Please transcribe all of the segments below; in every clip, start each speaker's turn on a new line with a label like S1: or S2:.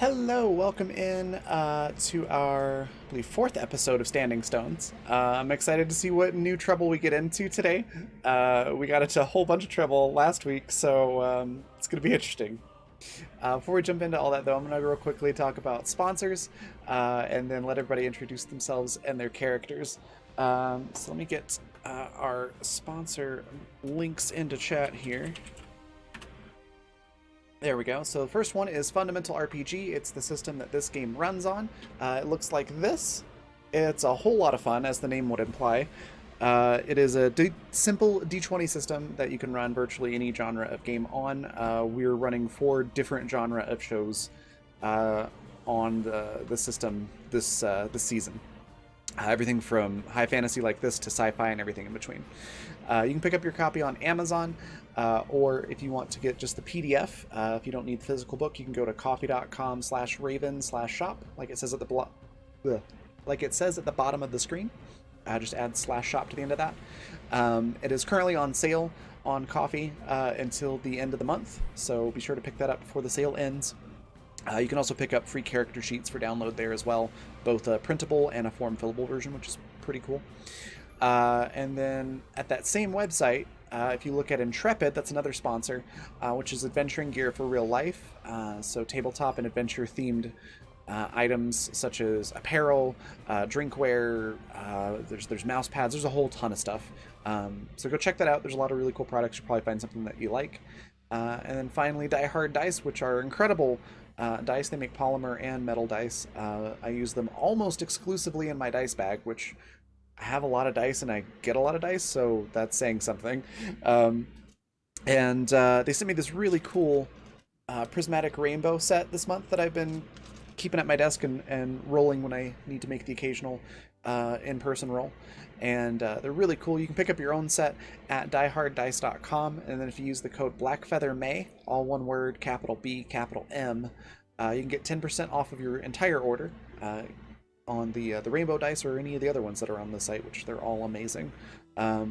S1: Hello, welcome in to our, I believe, fourth episode of Standing Stones. I'm excited to see what new trouble we get into today. We got into a whole bunch of trouble last week, so it's going to be interesting. Before we jump into all that, though, I'm going to real quickly talk about sponsors and then let everybody introduce themselves and their characters. So let me get our sponsor links into chat here. There we go. So the first one is Fundamental RPG. It's the system that this game runs on. It looks like this. It's a whole lot of fun, as the name would imply. It is a simple D20 system that you can run virtually any genre of game on. We're running 4 different genre of shows on the system this season. Everything from high fantasy like this to sci-fi and everything in between. You can pick up your copy on Amazon, or if you want to get just the PDF, if you don't need the physical book, you can go to coffee.com/raven/shop, like it says at the bottom of the screen. Just add /shop to the end of that. It is currently on sale on Coffee until the end of the month, so be sure to pick that up before the sale ends. You can also pick up free character sheets for download there as well, both a printable and a form fillable version, which is pretty cool. And then at that same website, if you look at Intrepid, that's another sponsor, which is adventuring gear for real life. So tabletop and adventure themed items such as apparel, drinkware, there's mouse pads, there's a whole ton of stuff. So go check that out. There's a lot of really cool products. You'll probably find something that you like. And then finally, Die Hard Dice, which are incredible dice. They make polymer and metal dice. I use them almost exclusively in my dice bag, which I have a lot of dice and I get a lot of dice, so that's saying something. And they sent me this really cool prismatic rainbow set this month that I've been keeping at my desk and rolling when I need to make the occasional in-person roll. And they're really cool. You can pick up your own set at dieharddice.com, and then if you use the code BlackFeatherMay, all one word, capital B, capital M, you can get 10% off of your entire order on the rainbow dice or any of the other ones that are on the site, which they're all amazing. Yeah,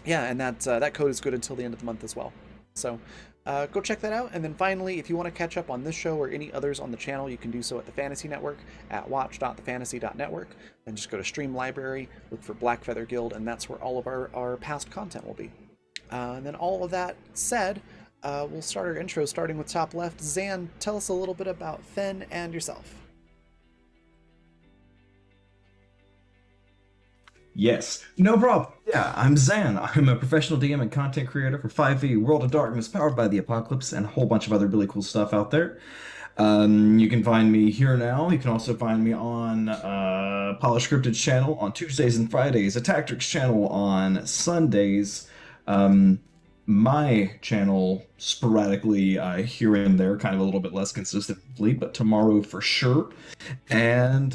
S1: and that code is good until the end of the month as well. So go check that out. And then finally, if you want to catch up on this show or any others on the channel, you can do so at the Fantasy Network at watch.thefantasy.network. And just go to Stream Library, look for Black Feather Guild, and that's where all of our past content will be. And then all of that said, we'll start our intro starting with top left. Zan, tell us a little bit about Fen and yourself.
S2: Yes, no problem. Yeah, I'm Zan. I'm a professional DM and content creator for 5e World of Darkness, powered by the Apocalypse, and a whole bunch of other really cool stuff out there. You can find me here now. You can also find me on Polish Cryptid's channel on Tuesdays and Fridays, a Tactics channel on Sundays, my channel sporadically here and there, kind of a little bit less consistently, but tomorrow for sure. And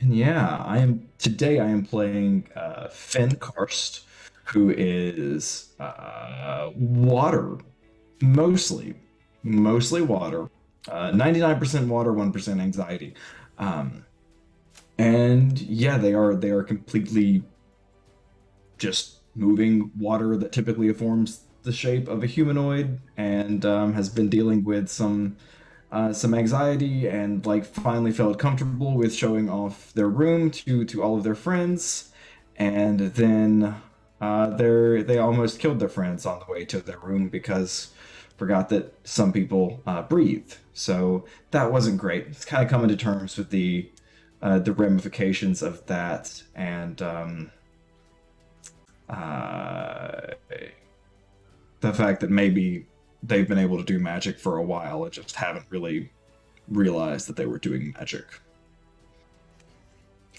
S2: yeah, today I am playing Fen Karst, who is water, mostly water, 99% water, 1% anxiety, and yeah, they are completely just moving water that typically forms the shape of a humanoid, and has been dealing with some anxiety, and like finally felt comfortable with showing off their room to all of their friends, and then they almost killed their friends on the way to their room because forgot that some people breathe. So that wasn't great. It's kind of coming to terms with the ramifications of that, and the fact that maybe they've been able to do magic for a while and just haven't really realized that they were doing magic.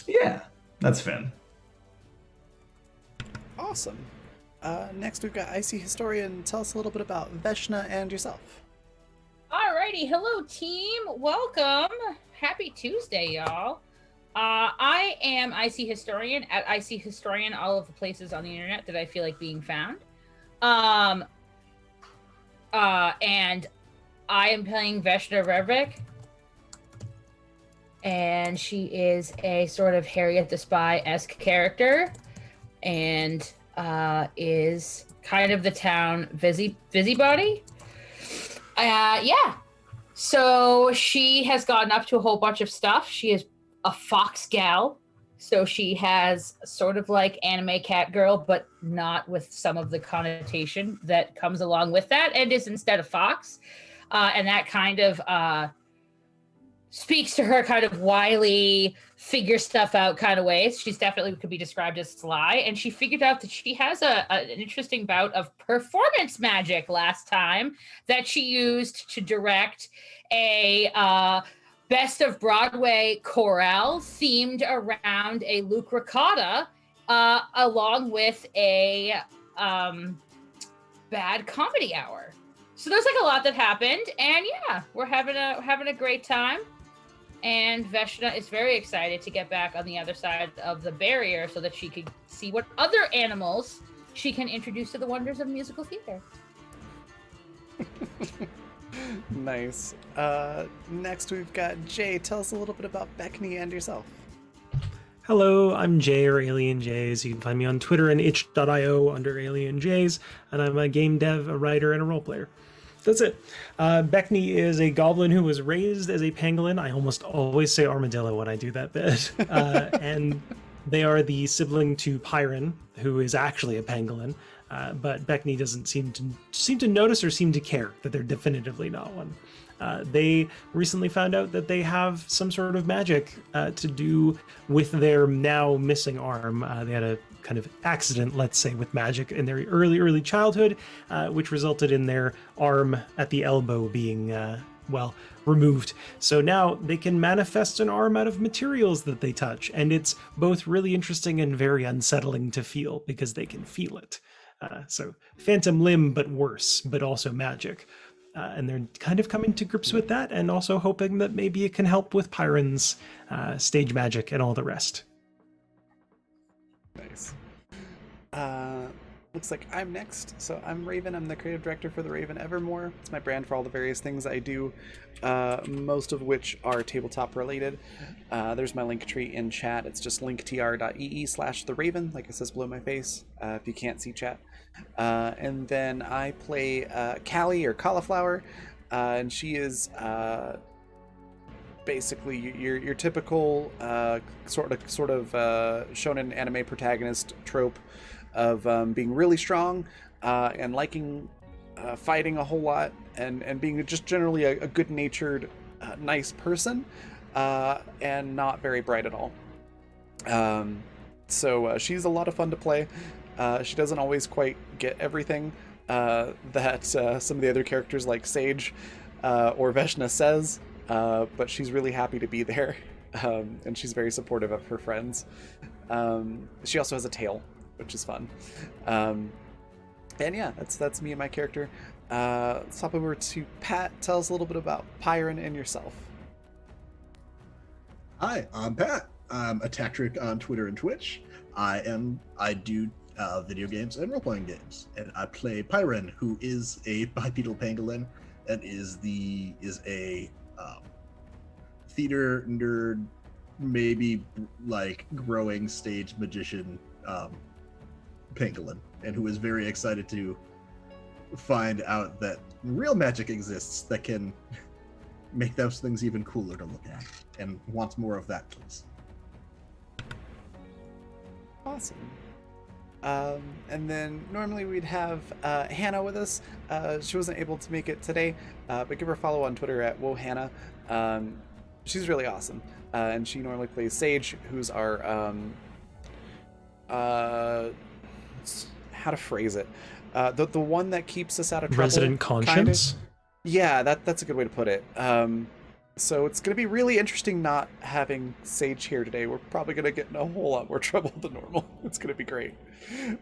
S2: Yeah, that's Fen.
S1: Awesome. Next we've got Icy Historian. Tell us a little bit about Veshna and yourself.
S3: Alrighty, hello team, welcome. Happy Tuesday, y'all. I am Icy Historian at Icy Historian, all of the places on the internet that I feel like being found. And I am playing Veshna Revik, and she is a sort of Harriet the Spy-esque character, and is kind of the town busybody. Yeah. So she has gotten up to a whole bunch of stuff. She is a fox gal. So she has sort of like anime cat girl, but not with some of the connotation that comes along with that, and is instead a fox. And that kind of speaks to her kind of wily, figure stuff out kind of ways. She's definitely could be described as sly, and she figured out that she has an interesting bout of performance magic last time that she used to direct a Best of Broadway chorale themed around a Lucracata, along with a bad comedy hour. So there's like a lot that happened, and yeah, we're having a great time. And Veshna is very excited to get back on the other side of the barrier so that she can see what other animals she can introduce to the wonders of musical theater.
S1: Nice. Next we've got Jay. Tell us a little bit about Beckney and yourself.
S4: Hello, I'm Jay or Alien Jays. You can find me on Twitter and itch.io under Alien Jays, and I'm a game dev, a writer, and a role player. That's it. Beckney is a goblin who was raised as a pangolin. I almost always say armadillo when I do that bit. And they are the sibling to Pyron, who is actually a pangolin. But Beckney doesn't seem to notice or seem to care that they're definitively not one. They recently found out that they have some sort of magic to do with their now missing arm. They had a kind of accident, let's say, with magic in their early childhood, which resulted in their arm at the elbow being, removed. So now they can manifest an arm out of materials that they touch, and it's both really interesting and very unsettling to feel because they can feel it. So phantom limb, but worse, but also magic. And they're kind of coming to grips with that and also hoping that maybe it can help with Pyron's stage magic and all the rest.
S1: Nice. Looks like I'm next. So I'm Raven. I'm the creative director for the Raven Evermore. It's my brand for all the various things I do, most of which are tabletop related. There's my link tree in chat. It's just linktr.ee/the Raven, like it says below my face, if you can't see chat. And then I play Callie or Cauliflower, and she is basically your typical sort of shonen anime protagonist trope of being really strong and liking fighting a whole lot and being just generally a good-natured, nice person, and not very bright at all. So she's a lot of fun to play. She doesn't always quite get everything that some of the other characters like Sage or Veshna says, but she's really happy to be there, and she's very supportive of her friends. She also has a tail, which is fun. And yeah, that's me and my character. Let's hop over to Pat. Tell us a little bit about Pyron and yourself.
S5: Hi, I'm Pat. I'm a tactric on Twitter and Twitch. I do video games and role-playing games, and I play Pyron, who is a bipedal pangolin and is a theater nerd, maybe like growing stage magician pangolin, and who is very excited to find out that real magic exists that can make those things even cooler to look at, and wants more of that, please.
S1: Awesome. And then normally we'd have Hannah with us. She wasn't able to make it today, but give her a follow on Twitter at WoHannah. She's really awesome, and she normally plays Sage, who's our how to phrase it, the one that keeps us out of trouble.
S4: Resident conscience.
S1: Kinda. Yeah, that's a good way to put it. So it's going to be really interesting not having Sage here today. We're probably going to get in a whole lot more trouble than normal. It's going to be great.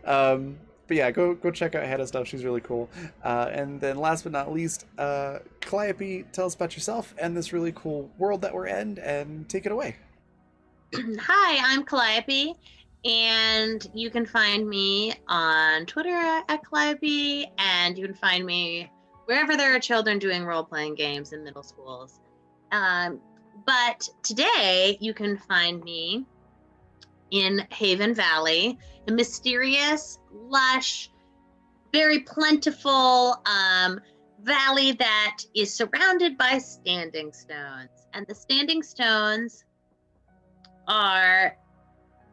S1: But yeah, go check out Hannah's stuff. She's really cool. And then last but not least, Calliope, tell us about yourself and this really cool world that we're in, and take it away.
S6: Hi, I'm Calliope, and you can find me on Twitter at Calliope, and you can find me wherever there are children doing role-playing games in middle schools. But today you can find me in Haven Valley, a mysterious, lush, very plentiful, valley that is surrounded by standing stones, and the standing stones have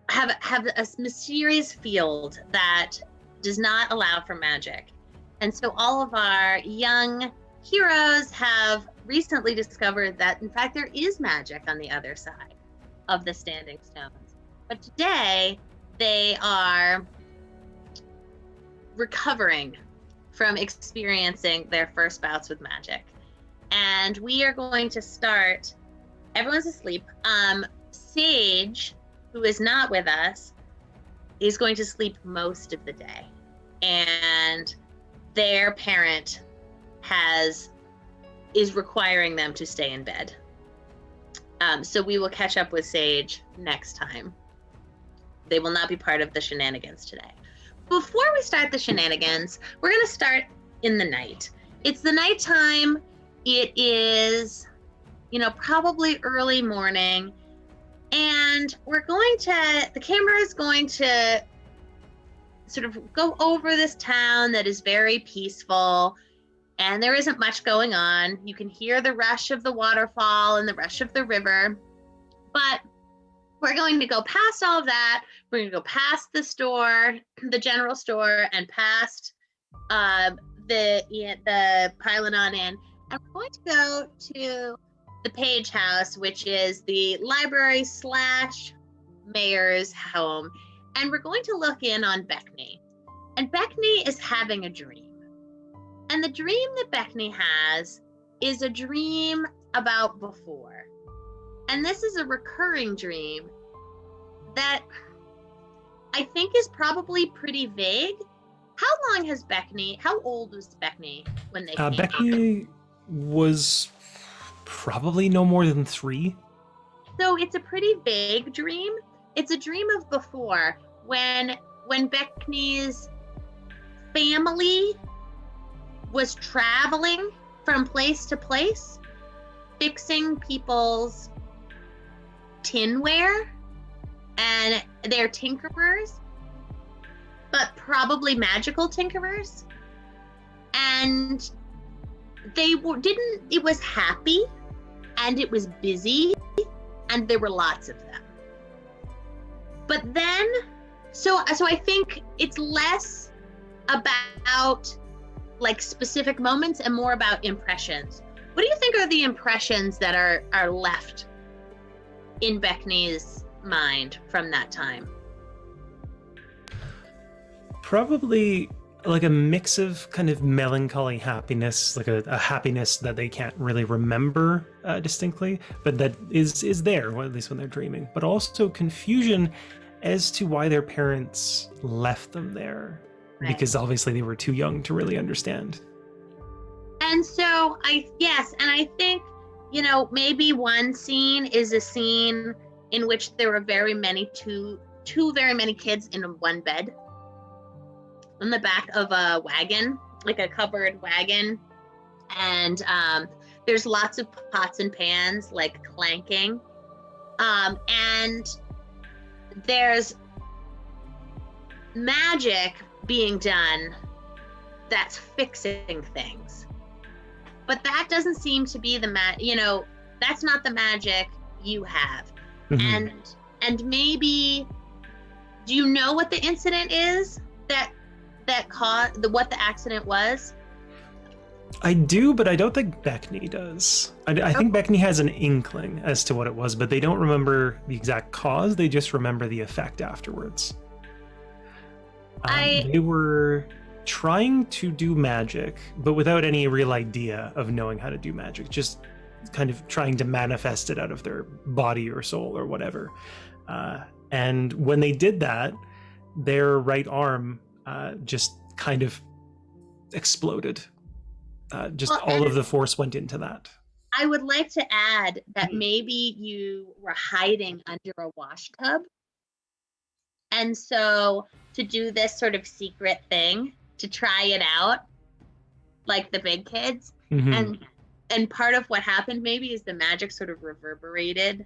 S6: a mysterious field that does not allow for magic. And so all of our young heroes have recently discovered that in fact there is magic on the other side of the standing stones. But today they are recovering from experiencing their first bouts with magic. And we are going to start, everyone's asleep. Sage, who is not with us, is going to sleep most of the day. And their parent is requiring them to stay in bed. So we will catch up with Sage next time. They will not be part of the shenanigans today. Before we start the shenanigans, we're going to start in the night. It's the nighttime. It is, probably early morning. And the camera is going to sort of go over this town that is very peaceful, and there isn't much going on. You can hear the rush of the waterfall and the rush of the river, but we're going to go past all of that. We're going to go past the store, the general store, and past the Pylon Inn, and we're going to go to the Page House, which is the library / mayor's home, and we're going to look in on Beckney. And Beckney is having a dream. And the dream that Beckney has is a dream about before. And this is a recurring dream that I think is probably pretty vague. How old was Beckney when they came?
S4: Beckney was probably no more than 3.
S6: So it's a pretty vague dream. It's a dream of before, when Beckney's family was traveling from place to place, fixing people's tinware, and they're tinkerers, but probably magical tinkerers. And it was happy, and it was busy, and there were lots of them. But then, so I think it's less about like specific moments and more about impressions. What do you think are the impressions that are left in Beckney's mind from that time?
S4: Probably like a mix of kind of melancholy happiness, like a happiness that they can't really remember distinctly, but that is there, well, at least when they're dreaming. But also confusion as to why their parents left them there, right? Because obviously they were too young to really understand.
S6: And so I think, maybe one scene is a scene in which there were too very many kids in one bed on the back of a wagon, like a covered wagon. And there's lots of pots and pans like clanking. And there's magic being done that's fixing things. But that doesn't seem to be that's not the magic you have. Mm-hmm. And maybe, do you know what the incident is that caused what the accident was?
S4: I do, but I don't think Beckney does. I think Beckney has an inkling as to what it was, but they don't remember the exact cause. They just remember the effect afterwards. They were trying to do magic, but without any real idea of knowing how to do magic, just kind of trying to manifest it out of their body or soul or whatever. And when they did that, their right arm just kind of exploded. All of the force went into that.
S6: I would like to add that maybe you were hiding under a wash tub. And so to do this sort of secret thing, to try it out, like the big kids, mm-hmm. and part of what happened maybe is the magic sort of reverberated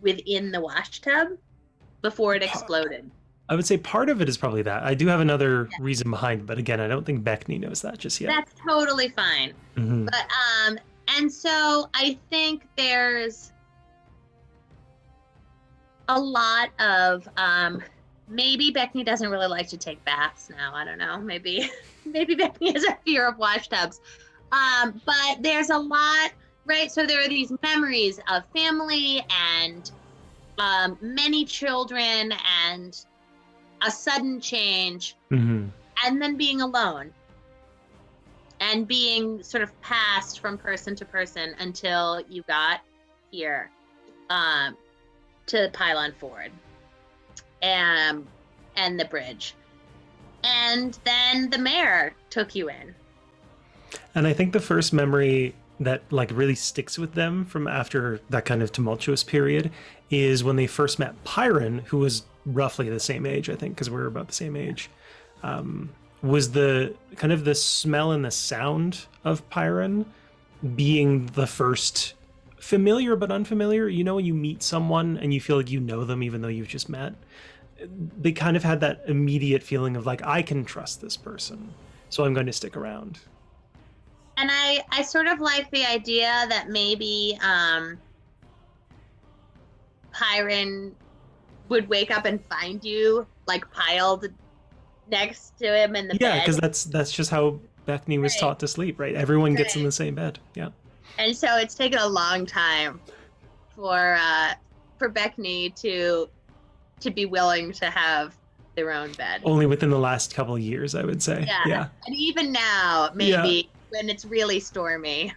S6: within the wash tub before it exploded.
S4: I would say part of it is probably that. I do have another reason behind, but again, I don't think Beckney knows that just yet.
S6: That's totally fine.
S4: Mhm.
S6: But and so I think there's a lot of maybe Beckney doesn't really like to take baths now. I don't know. Maybe Beckney has a fear of wash tubs. But there's a lot, right? So there are these memories of family and many children and a sudden change,
S4: Mhm.
S6: and then being alone and being sort of passed from person to person until you got here to Pylon Ford and the bridge. And then the mayor took you in.
S4: And I think the first memory that like really sticks with them from after that kind of tumultuous period is when they first met Pyron, who was roughly the same age, I think, because we're about the same age. Was the kind of the smell and the sound of Pyron being the first familiar but unfamiliar. You know, when you meet someone and you feel like you know them even though you've just met, they kind of had that immediate feeling of like, I can trust this person, so I'm going to stick around.
S6: And I sort of like the idea that maybe Pyron would wake up and find you like piled next to him in the bed.
S4: Yeah, because that's just how Beckney was
S6: Right.
S4: taught to sleep, right? Everyone gets in
S6: Right.
S4: the same bed. Yeah.
S6: And so it's taken a long time for Beckney to be willing to have their own bed.
S4: Only within the last couple of years, I would say.
S6: Yeah. And even now, maybe when it's really stormy.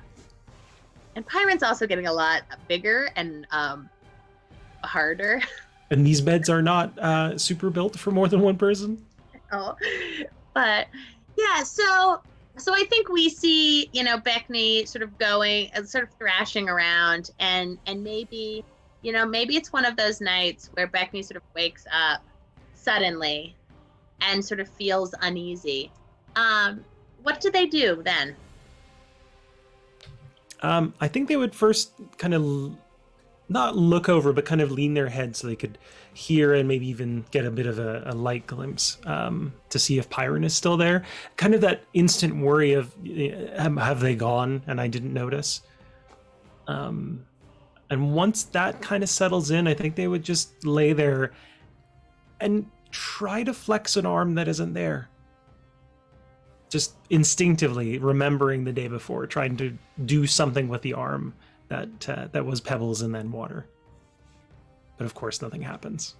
S6: And Pyron's also getting a lot bigger and harder.
S4: And these beds are not super built for more than one person.
S6: Oh, but yeah, so I think we see, Beckney sort of going and sort of thrashing around, and maybe, maybe it's one of those nights where Beckney sort of wakes up suddenly and sort of feels uneasy. What do they do then?
S4: I think they would first kind of not look over, but kind of lean their head so they could hear and maybe even get a bit of a light glimpse to see if Pyron is still there. Kind of that instant worry of, have they gone and I didn't notice? And once that kind of settles in, I think they would just lay there and try to flex an arm that isn't there. Just instinctively remembering the day before, trying to do something with the arm that was pebbles and then water. But of course, nothing happens.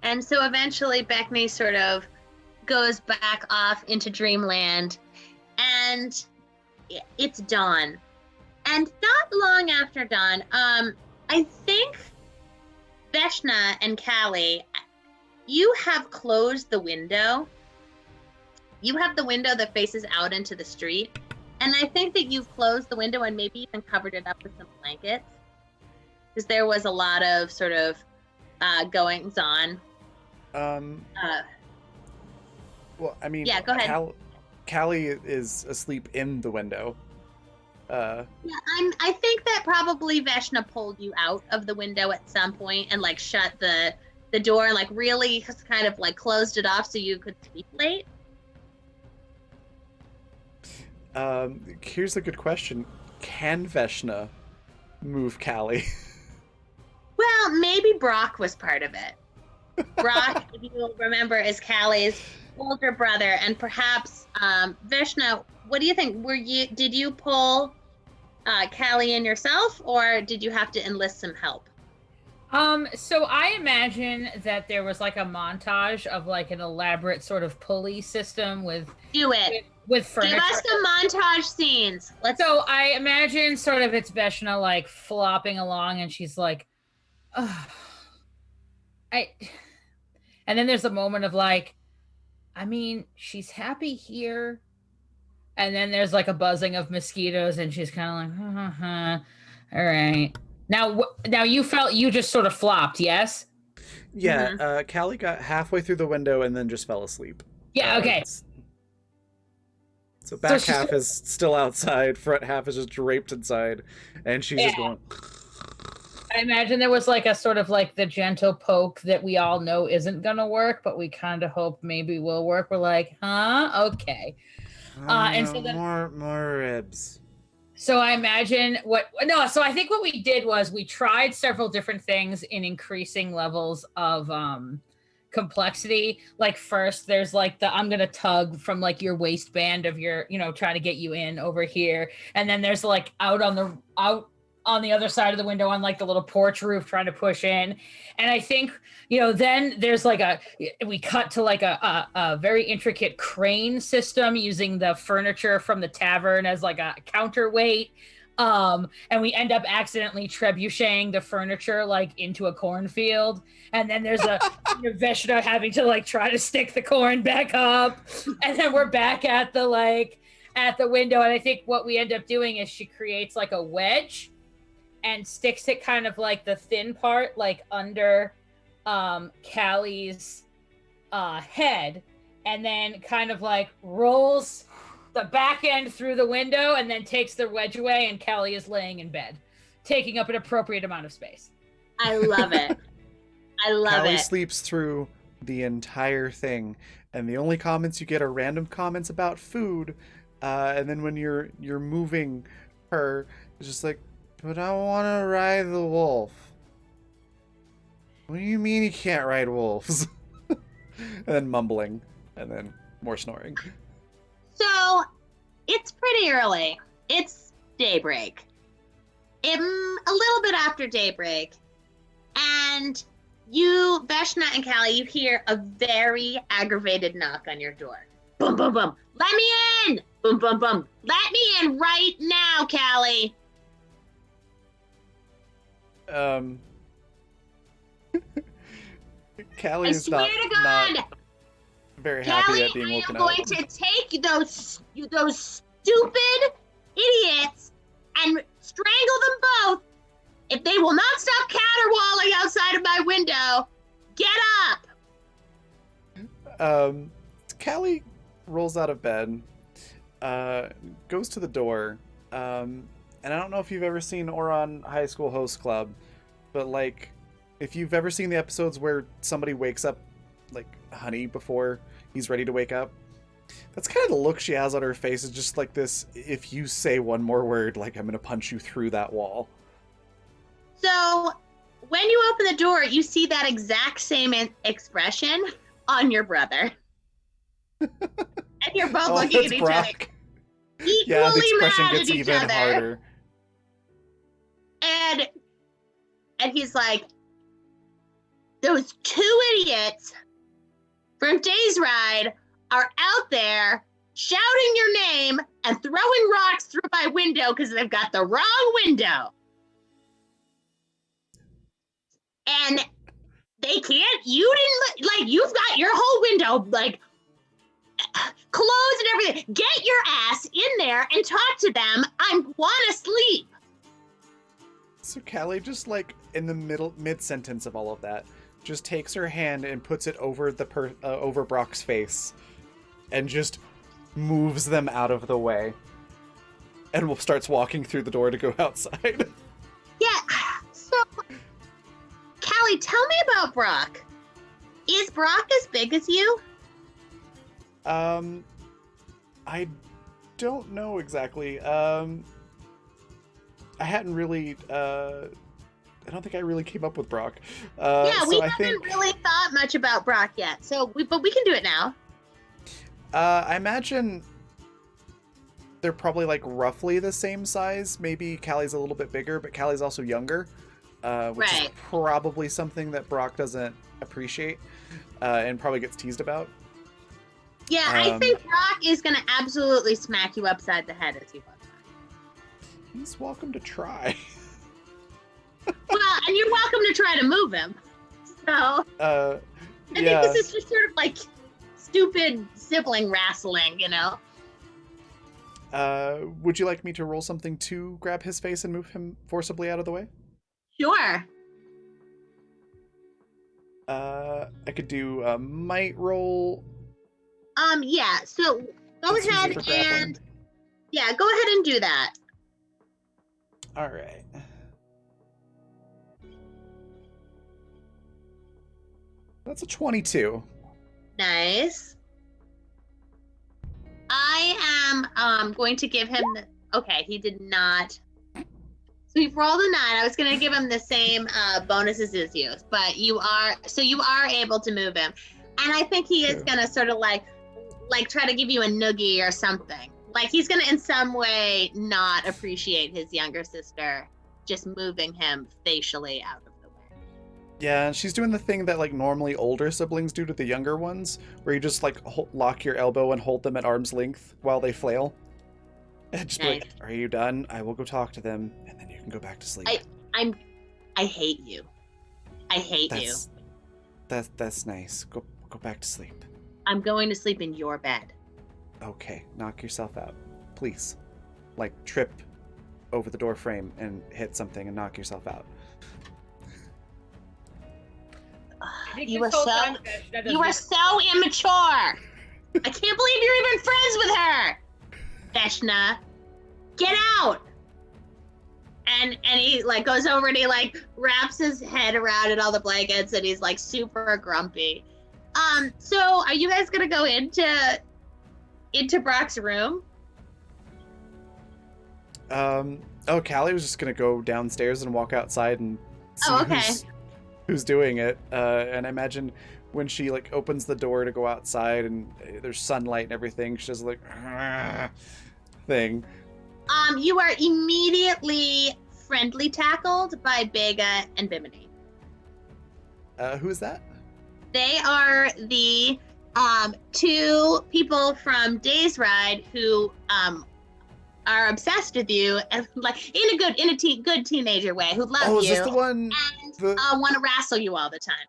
S6: And so eventually Beckney sort of goes back off into dreamland, and it's dawn. And not long after dawn, I think Veshna and Callie, you have closed the window. You have the window that faces out into the street. And I think that you've closed the window and maybe even covered it up with some blankets. Because there was a lot of sort of goings on.
S1: Well, I mean,
S6: Yeah, go ahead.
S1: Callie is asleep in the window.
S6: Yeah, I think that probably Veshna pulled you out of the window at some point and like shut the door and like really kind of like closed it off so you could sleep late.
S1: Here's a good question. Can Veshna move Callie?
S6: Well, maybe Brock was part of it. Brock, if you remember, is Callie's older brother, and perhaps Veshna. What do you think? Did you pull Callie in yourself, or did you have to enlist some help?
S3: So I imagine that there was like a montage of like an elaborate sort of pulley system with
S6: Do it.
S3: with furniture.
S6: Give us the montage scenes. Let's.
S3: So I imagine sort of it's Veshna like flopping along, and she's like, "Ugh, and then there's a moment of like, I mean, she's happy here, and then there's like a buzzing of mosquitoes, and she's kind of like, all right. Now you felt you just sort of flopped, yes?
S1: Yeah, Callie got halfway through the window and then just fell asleep.
S3: Yeah. Okay.
S1: So back
S3: she's
S1: half is still outside, front half is just draped inside, and she's just going.
S3: I imagine there was like a sort of like the gentle poke that we all know isn't gonna work, but we kind of hope maybe will work. We're like, huh? Okay. And so then
S1: more ribs.
S3: So I imagine so I think what we did was we tried several different things in increasing levels of complexity. Like first there's like I'm gonna tug from like your waistband of your, trying to get you in over here. And then there's like out on the other side of the window on like the little porch roof trying to push in. And I think, then there's like we cut to like a very intricate crane system using the furniture from the tavern as like a counterweight. And we end up accidentally trebucheting the furniture like into a cornfield. And then there's Veshna having to like try to stick the corn back up. And then we're back at the window. And I think what we end up doing is she creates like a wedge and sticks it kind of like the thin part, like under Callie's head, and then kind of like rolls the back end through the window and then takes the wedge away, and Callie is laying in bed, taking up an appropriate amount of space.
S6: I love it. I love
S1: Callie
S6: it.
S1: sleeps through the entire thing, and the only comments you get are random comments about food, and then when you're moving her, it's just like, but I want to ride the wolf. What do you mean you can't ride wolves? And then mumbling, and then more snoring.
S6: So, it's pretty early. It's daybreak. A little bit after daybreak. And you, Veshna and Callie, you hear a very aggravated knock on your door. Boom, boom, boom. Let me in! Boom, boom, boom. Let me in right now, Callie.
S1: Callie
S6: I
S1: is
S6: swear to God.
S1: not very happy
S6: Callie,
S1: at being
S6: I
S1: woken
S6: am
S1: up.
S6: going to take those stupid idiots and strangle them both if they will not stop caterwauling outside of my window. Get up!
S1: Callie rolls out of bed, goes to the door, and I don't know if you've ever seen Oron High School Host Club, but like, if you've ever seen the episodes where somebody wakes up like Honey before he's ready to wake up, that's kind of the look she has on her face, is just like this, if you say one more word, like, I'm gonna punch you through that wall.
S6: So, when you open the door, you see that exact same expression on your brother. And you're both looking
S1: that's
S6: at each
S1: Brock.
S6: other. Equally
S1: Yeah, the expression
S6: mad
S1: gets
S6: at each
S1: even
S6: other.
S1: harder.
S6: And he's like, those two idiots from Days Ride are out there shouting your name and throwing rocks through my window because they've got the wrong window. And they can't, you didn't, like, you've got your whole window, like, closed and everything. Get your ass in there and talk to them. I want to sleep.
S1: So Callie just, like, in the mid-sentence of all of that, just takes her hand and puts it over over Brock's face and just moves them out of the way, and starts walking through the door to go outside.
S6: Yeah, so, Callie, tell me about Brock. Is Brock as big as you?
S1: I don't know exactly. I hadn't really, I don't think I really came up with Brock.
S6: Yeah, we
S1: so I
S6: haven't
S1: think,
S6: really thought much about Brock yet, but we can do it now.
S1: I imagine they're probably like roughly the same size. Maybe Callie's a little bit bigger, but Callie's also younger, which is
S6: Right.
S1: probably something that Brock doesn't appreciate, and probably gets teased about.
S6: Yeah, I think Brock is going to absolutely smack you upside the head as he walks by.
S1: He's welcome to try.
S6: Well, and you're welcome to try to move him. So, I think
S1: Yeah.
S6: this is just sort of like stupid sibling wrestling, you know?
S1: Would you like me to roll something to grab his face and move him forcibly out of the way?
S6: Sure.
S1: I could do a might roll.
S6: Yeah, so go
S1: Let's use it
S6: ahead
S1: for grappling.
S6: and, yeah, go ahead and do that.
S1: All right. That's a 22.
S6: Nice. I am going to give him okay, he did not. So he rolled a 9. I was gonna give him the same bonuses as you, but you are able to move him. And I think he is gonna sort of like try to give you a noogie or something. Like he's gonna in some way not appreciate his younger sister just moving him facially out of the way.
S1: Yeah, she's doing the thing that like normally older siblings do to the younger ones, where you just like lock your elbow and hold them at arm's length while they flail. And just be like, "Are you done? I will go talk to them, and then you can go back to sleep."
S6: I hate you. I hate you.
S1: That's nice. Go back to sleep.
S6: I'm going to sleep in your bed.
S1: Okay, knock yourself out, please. Like trip over the door frame and hit something and knock yourself out.
S6: You are so immature. I can't believe you're even friends with her. Veshna, get out. And he like goes over and he like wraps his head around in all the blankets and he's like super grumpy. So are you guys gonna go into Brock's room?
S1: Callie was just gonna go downstairs and walk outside and see who's doing it. And I imagine when she like opens the door to go outside and there's sunlight and everything, she does like thing.
S6: You are immediately friendly tackled by Bega and Bimini.
S1: Who is that?
S6: They are the 2 people from Days Ride who are obsessed with you and like in a good teenager way, who love you.
S1: Oh, is this the one?
S6: And want to wrestle you all the time.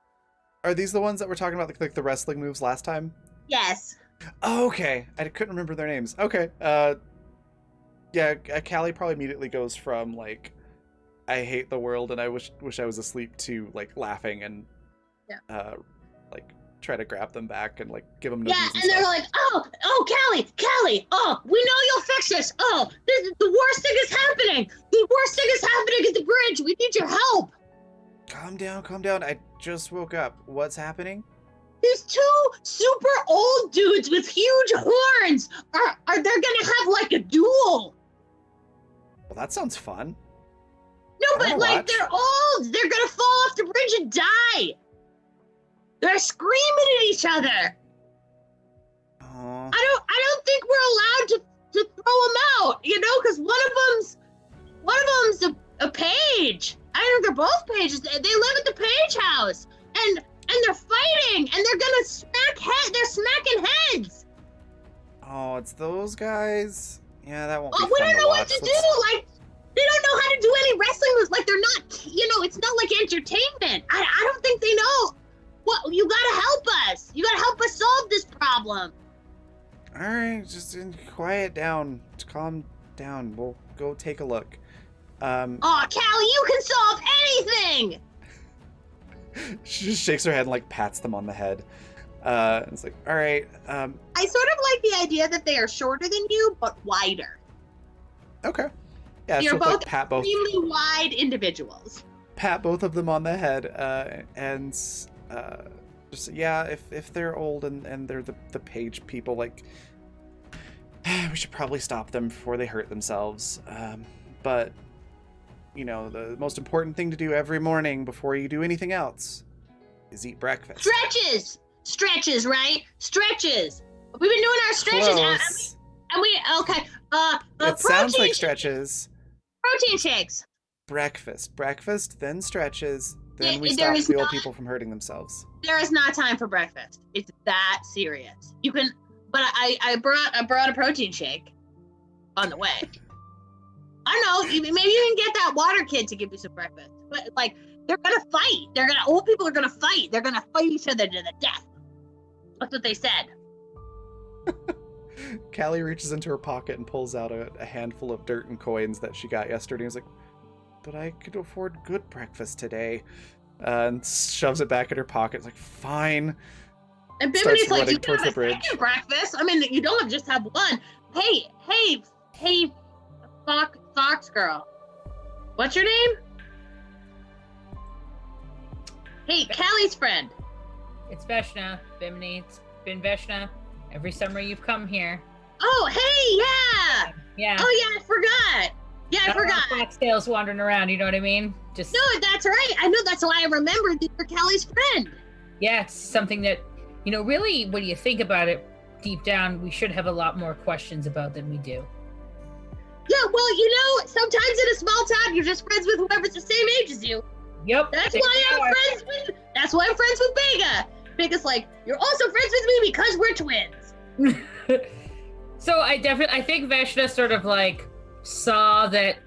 S1: Are these the ones that were talking about like the wrestling moves last time?
S6: Yes.
S1: Oh, okay. I couldn't remember their names. Okay. Yeah, Callie probably immediately goes from like, I hate the world and I wish I was asleep to like laughing and like try to grab them back and like give them noogies and
S6: they're
S1: stuff.
S6: like, Callie, oh, we know you'll fix this. Oh, the worst thing is happening. The worst thing is happening at the bridge. We need your help.
S1: Calm down. I just woke up. What's happening?
S6: These 2 super old dudes with huge horns are they're gonna have like a duel.
S1: Well, that sounds fun.
S6: No, but like watch. They're old. They're gonna fall off the bridge and die. They're screaming at each other.
S1: Aww.
S6: I don't think we're allowed to throw them out, you know, because one of them's a page. I think they're both pages. They live at the Page house, and they're fighting, and they're gonna they're smacking heads.
S1: Oh, it's those guys. Yeah, that won't be fun
S6: we don't know
S1: watch.
S6: what to do. Like, they don't know how to do any wrestling moves. Like, they're not, you know, it's not like entertainment. I don't think they know. What, you gotta help us. You gotta help us solve this problem.
S1: All right, just quiet down. Calm down. We'll go take a look.
S6: Callie, you can solve anything.
S1: She just shakes her head and like pats them on the head. It's like, all right.
S6: I sort of like the idea that they are shorter than you, but wider.
S1: Okay. Yeah,
S6: you're both
S1: like, pat both
S6: extremely wide individuals.
S1: Pat both of them on the head, and just if they're old and they're the Page people, like we should probably stop them before they hurt themselves. But you know, the most important thing to do every morning before you do anything else is eat breakfast.
S6: Stretches, right? Stretches. We've been doing our stretches.
S1: Close.
S6: And we okay.
S1: It sounds like stretches.
S6: Protein shakes.
S1: Breakfast, then stretches, then we stop the old people from hurting themselves.
S6: There is not time for breakfast. It's that serious. You can, but I brought a protein shake on the way. I know, maybe you can get that water kid to give you some breakfast. But like, they're gonna fight. Old people are gonna fight. They're gonna fight each other to the death. That's what they said.
S1: Callie reaches into her pocket and pulls out a handful of dirt and coins that she got yesterday. He's like, but I could afford good breakfast today. And shoves it back in her pocket. It's like, fine.
S6: And Bimini's like, you
S1: towards
S6: can
S1: the
S6: have a second breakfast. I mean, you don't just have one. Hey, Fox girl. What's your name? Hey, Callie's friend.
S3: It's Veshna, Bimini. It's been Veshna. Every summer you've come here.
S6: Oh, hey, yeah.
S3: Yeah.
S6: Oh, yeah, I forgot. Yeah, I forgot.
S3: Foxtails wandering around, you know what I mean? Just
S6: No, that's right. I know, that's why I remembered that you're Callie's friend.
S3: yeah, it's something that, really, when you think about it deep down, we should have a lot more questions about than we do.
S6: Yeah, well, sometimes in a small town, you're just friends with whoever's the same age as you.
S3: Yep.
S6: That's why I'm friends with Bega. Bega's like, you're also friends with me because we're twins.
S3: So I think Veshna sort of like saw that,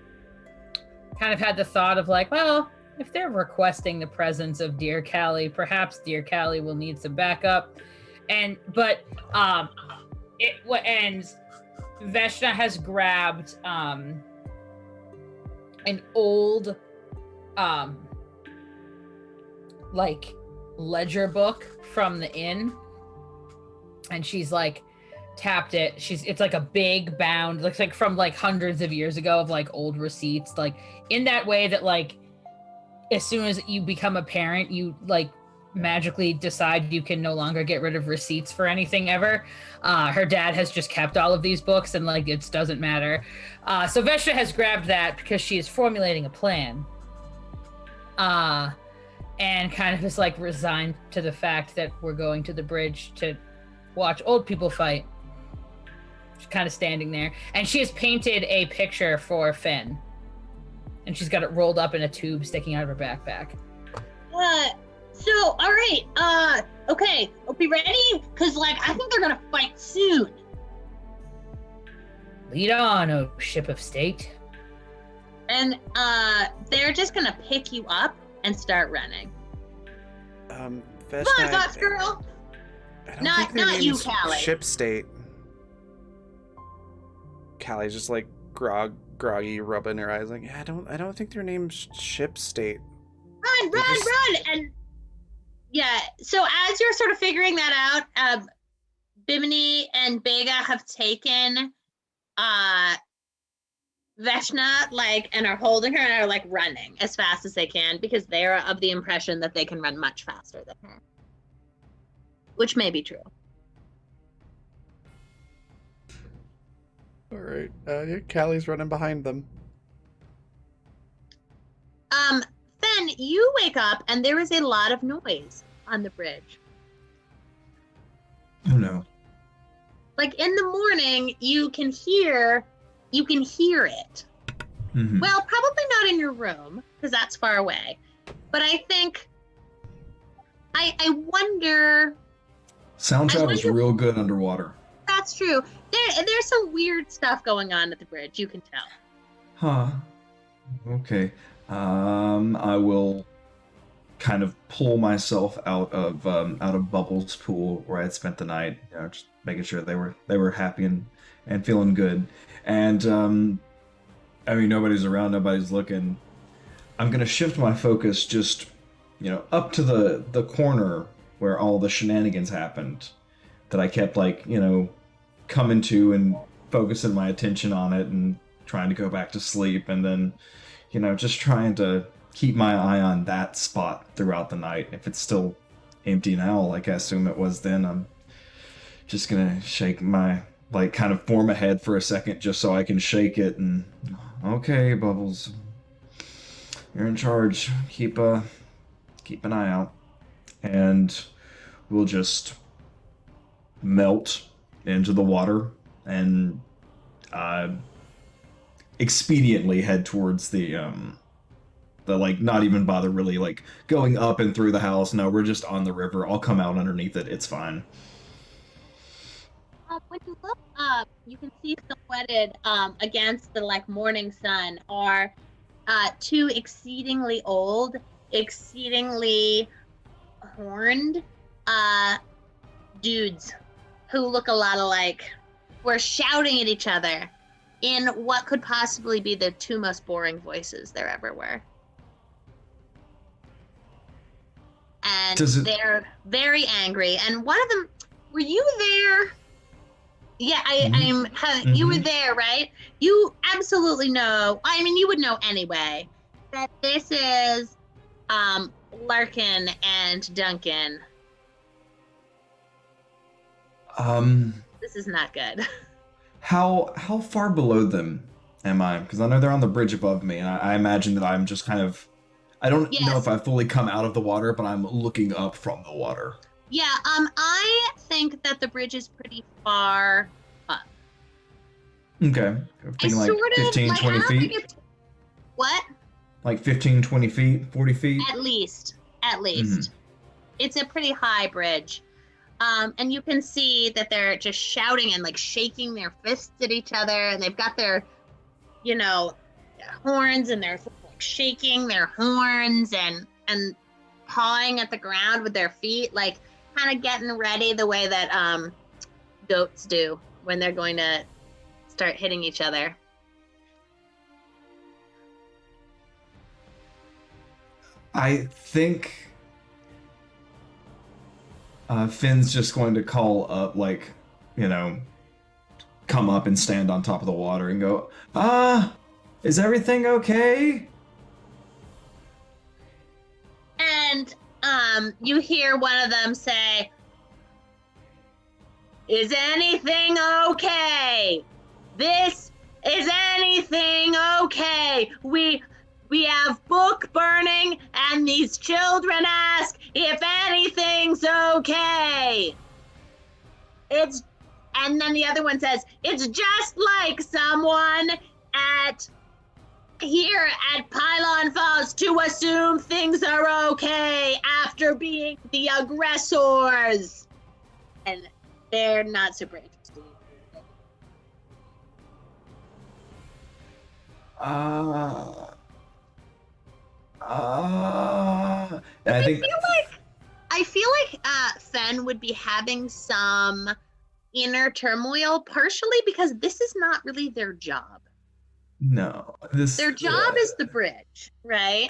S3: kind of had the thought of like, well, if they're requesting the presence of Dear Callie, perhaps Dear Callie will need some backup. But Veshna has grabbed an old like ledger book from the inn, and she's like tapped it. It's like a big bound, looks like from like hundreds of years ago of like old receipts, like in that way that like as soon as you become a parent, you like magically decide you can no longer get rid of receipts for anything ever. Her dad has just kept all of these books and like it doesn't matter. So Veshna has grabbed that because she is formulating a plan. And kind of is like resigned to the fact that we're going to the bridge to watch old people fight. She's kind of standing there. And she has painted a picture for Finn. And she's got it rolled up in a tube sticking out of her backpack.
S6: So, all right, okay, I'll be ready, because, I think they're gonna fight soon.
S3: Lead on, oh ship of state.
S6: And, they're just gonna pick you up and start running.
S1: Veshna,
S6: Come on, Fox Girl!
S1: I don't
S6: Not
S1: think their
S6: you,
S1: name's
S6: Callie.
S1: Ship State. Callie's just like groggy, rubbing her eyes, like, yeah, I don't think their name's Ship State.
S6: Run! And, yeah, so as you're sort of figuring that out, Bimini and Bega have taken, Veshna, and are holding her and are, running as fast as they can because they are of the impression that they can run much faster than her. Which may be true.
S1: All right, yeah, Callie's running behind them.
S6: Then you wake up and there is a lot of noise on the bridge.
S2: Oh no.
S6: In the morning, you can hear it.
S2: Mhm.
S6: Well, probably not in your room, because that's far away. But I think, I wonder,
S2: Sound
S6: I
S2: travel's
S6: wonder-
S2: real good underwater.
S6: that's true. There's some weird stuff going on at the bridge, you can tell.
S2: Huh. Okay. I will kind of pull myself out of Bubbles' pool where I'd spent the night, just making sure they were happy and feeling good. And nobody's around, nobody's looking. I'm gonna shift my focus just, up to the corner where all the shenanigans happened that I kept coming to and focusing my attention on it and trying to go back to sleep, and then just trying to keep my eye on that spot throughout the night. If it's still empty now, like I assume it was then, I'm just gonna shake my, kind of form ahead for a second just so I can shake it and, okay, Bubbles, you're in charge. Keep an eye out. And we'll just melt into the water and expediently head towards the not even bother really going up and through the house. No, we're just on the river. I'll come out underneath it. It's fine.
S6: When you look up, you can see silhouetted against the morning sun are two exceedingly old, exceedingly horned dudes who look a lot alike. We're shouting at each other in what could possibly be the two most boring voices there ever were. And they're very angry. And one of them, were you there? Yeah, you were there, right? You absolutely know, you would know anyway, that this is Larkin and Duncan This is not good.
S2: How far below them am I? Because I know they're on the bridge above me, and I imagine that I'm just kind of. I don't know
S6: Yes.
S2: if I fully come out of the water, but I'm looking up from the water.
S6: Yeah, I think that the bridge is pretty far up.
S2: Okay.
S6: I
S2: Thinking like
S6: sort of
S2: 15,
S6: like,
S2: 20
S6: I don't think
S2: feet?
S6: it's what?
S2: Like 15, 20 feet, 40 feet?
S6: At least. It's a pretty high bridge. And you can see that they're just shouting and like shaking their fists at each other, and they've got their, their horns, and they're like shaking their horns and pawing at the ground with their feet, like kind of getting ready the way that goats do when they're going to start hitting each other.
S2: I think Finn's just going to call up, like, come up and stand on top of the water and go, is everything okay?
S6: And you hear one of them say, "Is anything okay? Is anything okay? We have book burning, and these children ask if anything's okay." And then the other one says, "It's just like someone here at Pylon Falls to assume things are okay after being the aggressors." And they're not super interested.
S2: And I think
S6: I feel like Fen would be having some inner turmoil, partially because this is not really their job.
S2: no,
S6: Their job is the bridge, right?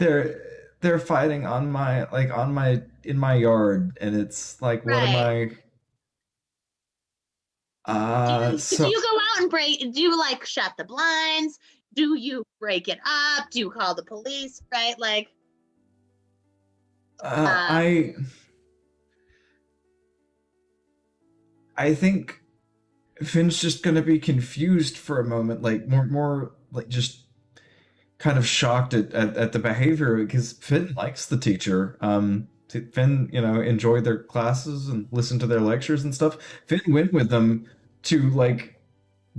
S2: they're fighting on in my yard, and it's like, what am I?
S6: Do you go out and do you like shut the blinds? Do you break it up? Do you call the police? Right? Like,
S2: I think Finn's just gonna be confused for a moment, like more like just kind of shocked at the behavior, because Finn likes the teacher. Finn, enjoyed their classes and listened to their lectures and stuff. Finn went with them to like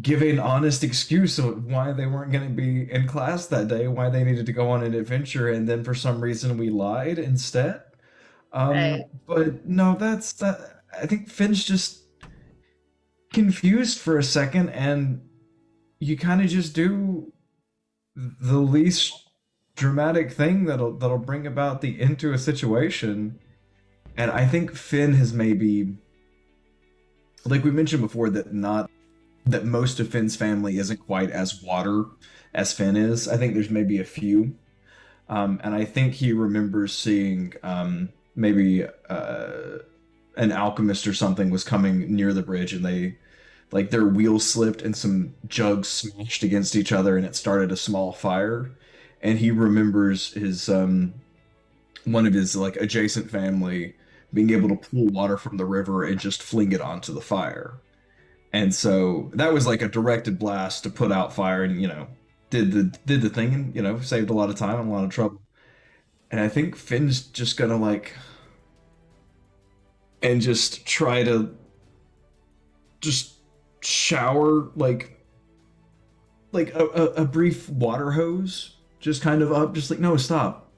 S2: give an honest excuse of why they weren't going to be in class that day, why they needed to go on an adventure, and then for some reason we lied instead.
S6: Right.
S2: But no, that's that. I think Finn's just confused for a second, and you kind of just do the least dramatic thing that'll bring about the end to a situation. And I think Finn has maybe, like we mentioned before, that most of Finn's family isn't quite as water as Finn is. I think there's maybe a few. And I think he remembers seeing maybe an alchemist or something was coming near the bridge, and their wheels slipped and some jugs smashed against each other, and it started a small fire. And he remembers his one of his like adjacent family being able to pull water from the river and just fling it onto the fire. And so that was like a directed blast to put out fire, and did the thing, and saved a lot of time and a lot of trouble. And I think Finn's just gonna and just try to just shower like a brief water hose just kind of up, just like, no, stop.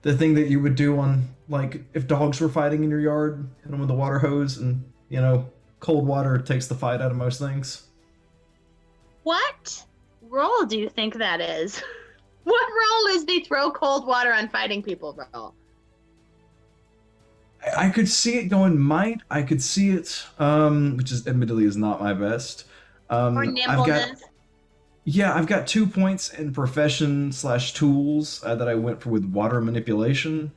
S2: The thing that you would do on, like, if dogs were fighting in your yard, hit them with the water hose, and cold water takes the fight out of most things.
S6: What role do you think that is? What role is the throw cold water on fighting people role?
S2: I could see it going might. I could see it, which is admittedly is not my best.
S6: Or nimbleness?
S2: I've got 2 points in profession/tools that I went for with water manipulation.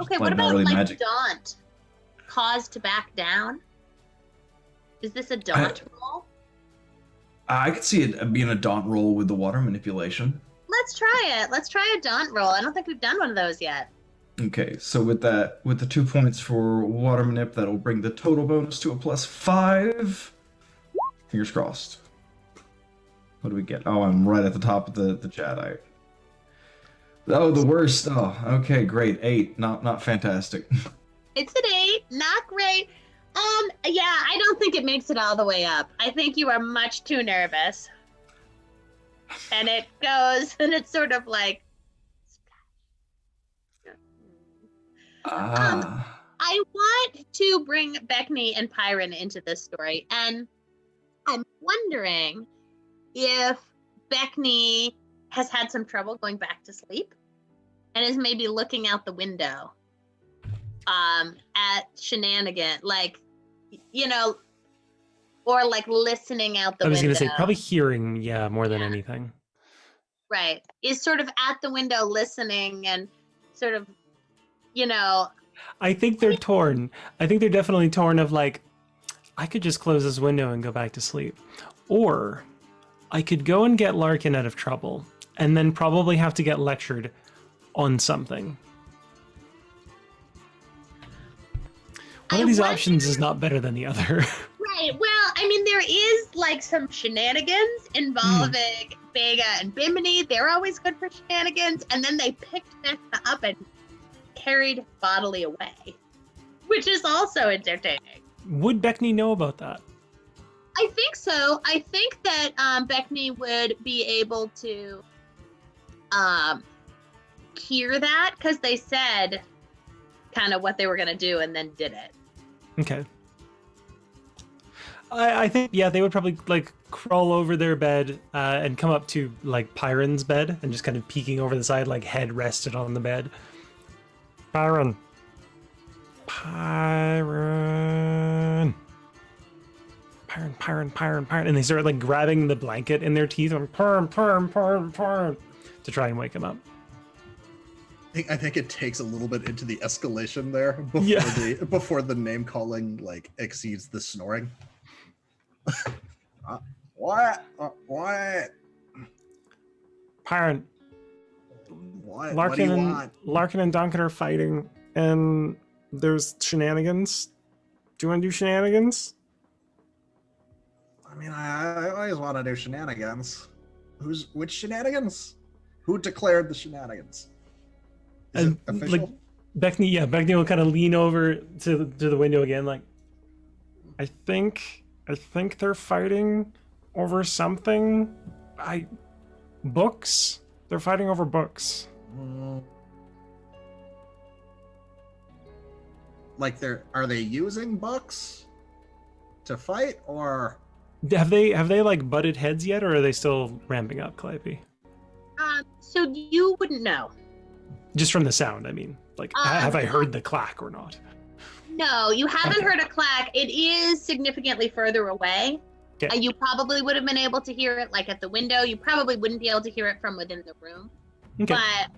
S6: Okay, what about
S2: really
S6: like
S2: magic.
S6: daunt? Cause to back down? Is this a daunt roll?
S2: I could see it being a daunt roll with the water manipulation.
S6: Let's try it. Let's try a daunt roll. I don't think we've done one of those yet.
S2: Okay, so with the 2 points for water manip, that'll bring the total bonus to a +5. Fingers crossed. What do we get? Oh, I'm right at the top of the chat. Oh, the worst. Oh, okay, great. 8. Not fantastic.
S6: It's an 8, not great. Yeah, I don't think it makes it all the way up. I think you are much too nervous. And it goes, and it's sort of like.
S2: Ah.
S6: I want to bring Beckney and Pyron into this story, and I'm wondering if Beckney has had some trouble going back to sleep and is maybe looking out the window at shenanigan, like, or like listening out the window.
S4: I was going to say probably hearing, yeah, more than anything.
S6: Right. Is sort of at the window listening and sort of,
S4: I think they're torn. I think they're definitely torn of like, I could just close this window and go back to sleep. Or I could go and get Larkin out of trouble and then probably have to get lectured on something. One of these options is not better than the other.
S6: Right. Well, I mean, there is like some shenanigans involving Vega and Bimini. They're always good for shenanigans. And then they picked Vecna up and carried bodily away, which is also entertaining.
S4: Would Beckney know about that?
S6: I think so. I think that Beckney would be able to hear that because they said kind of what they were going to do and then did it.
S4: Okay. I think, yeah, they would probably like crawl over their bed and come up to like Pyron's bed and just kind of peeking over the side, like head rested on the bed. Pyron. And they start like grabbing the blanket in their teeth and to try and wake him up.
S5: I think it takes a little bit into the escalation there before before the name calling like exceeds the snoring. What? What?
S4: Pyron.
S5: What?
S4: Larkin
S5: what do you
S4: and
S5: want?
S4: Larkin and Duncan are fighting, and there's shenanigans. Do you want to do shenanigans?
S5: I mean, I always want to do shenanigans. Which shenanigans? Who declared the shenanigans? Is it official?
S4: Like Beckney will kind of lean over to the window again, like, I think they're fighting over something. Books. They're fighting over books.
S5: Like are they using books to fight, or
S4: Have they like butted heads yet, or are they still ramping up, Calliope?
S6: So you wouldn't know.
S4: Just from the sound, I mean. Like, have I heard the clack or not?
S6: No, you haven't
S4: Okay.
S6: heard a clack. It is significantly further away.
S4: Okay.
S6: You probably would have been able to hear it like at the window. You probably wouldn't be able to hear it from within the room.
S4: Okay.
S6: But